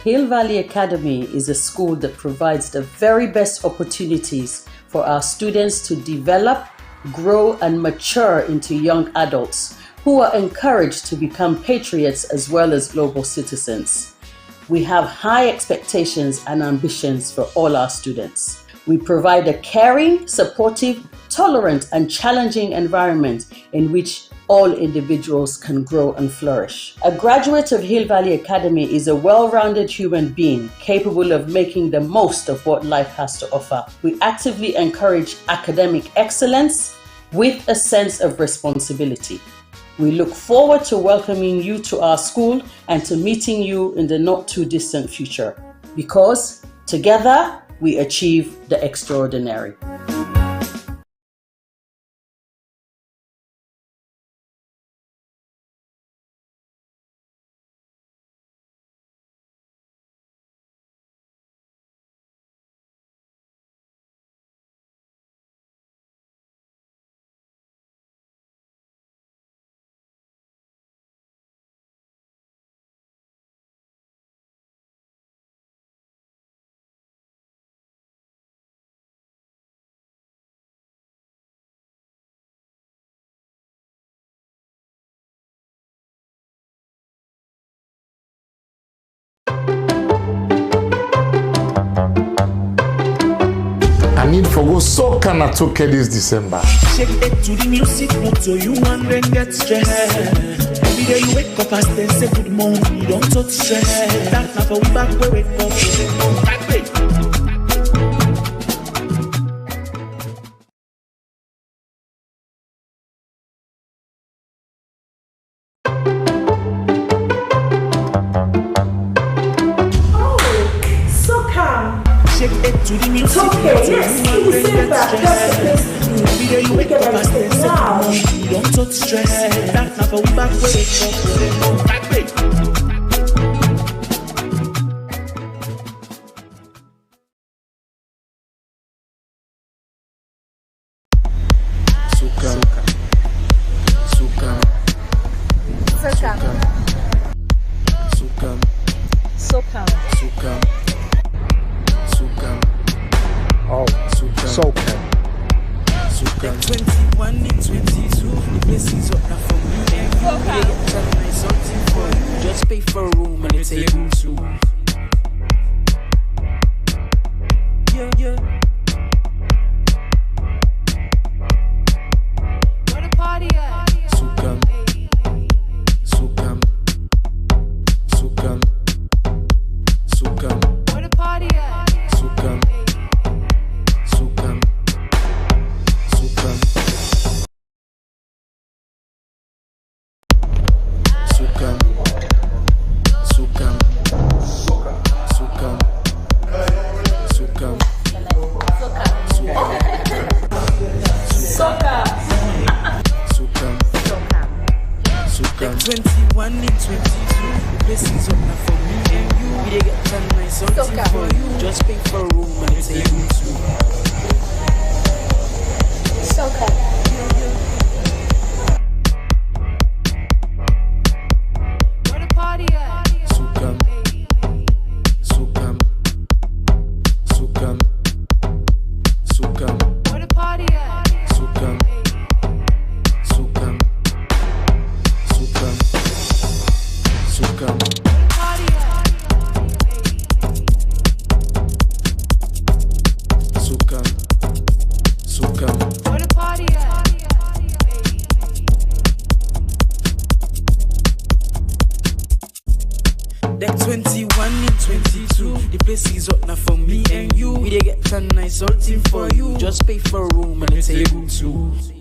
Hill Valley Academy is a school that provides the very best opportunities for our students to develop, grow, and mature into young adults who are encouraged to become patriots as well as global citizens. We have high expectations and ambitions for all our students. We provide a caring, supportive, tolerant, and challenging environment in which all individuals can grow and flourish. A graduate of Hill Valley Academy is a well-rounded human being capable of making the most of what life has to offer. We actively encourage academic excellence with a sense of responsibility. We look forward to welcoming you to our school and to meeting you in the not too distant future, because together we achieve the extraordinary. soca na toke this December. Shake it to the music, not so you and then get stressed. Every day you wake up and then say good morning, you don't touch stress. That now for we back where wake up, back shake it to the music. Yes, every day you wake up and say good morning, you don't touch stress. That now for we back where wake up, back Deck 21 and 22. The place is up now for me and you. We dey get a nice salty for you. Just pay for a room and a table too.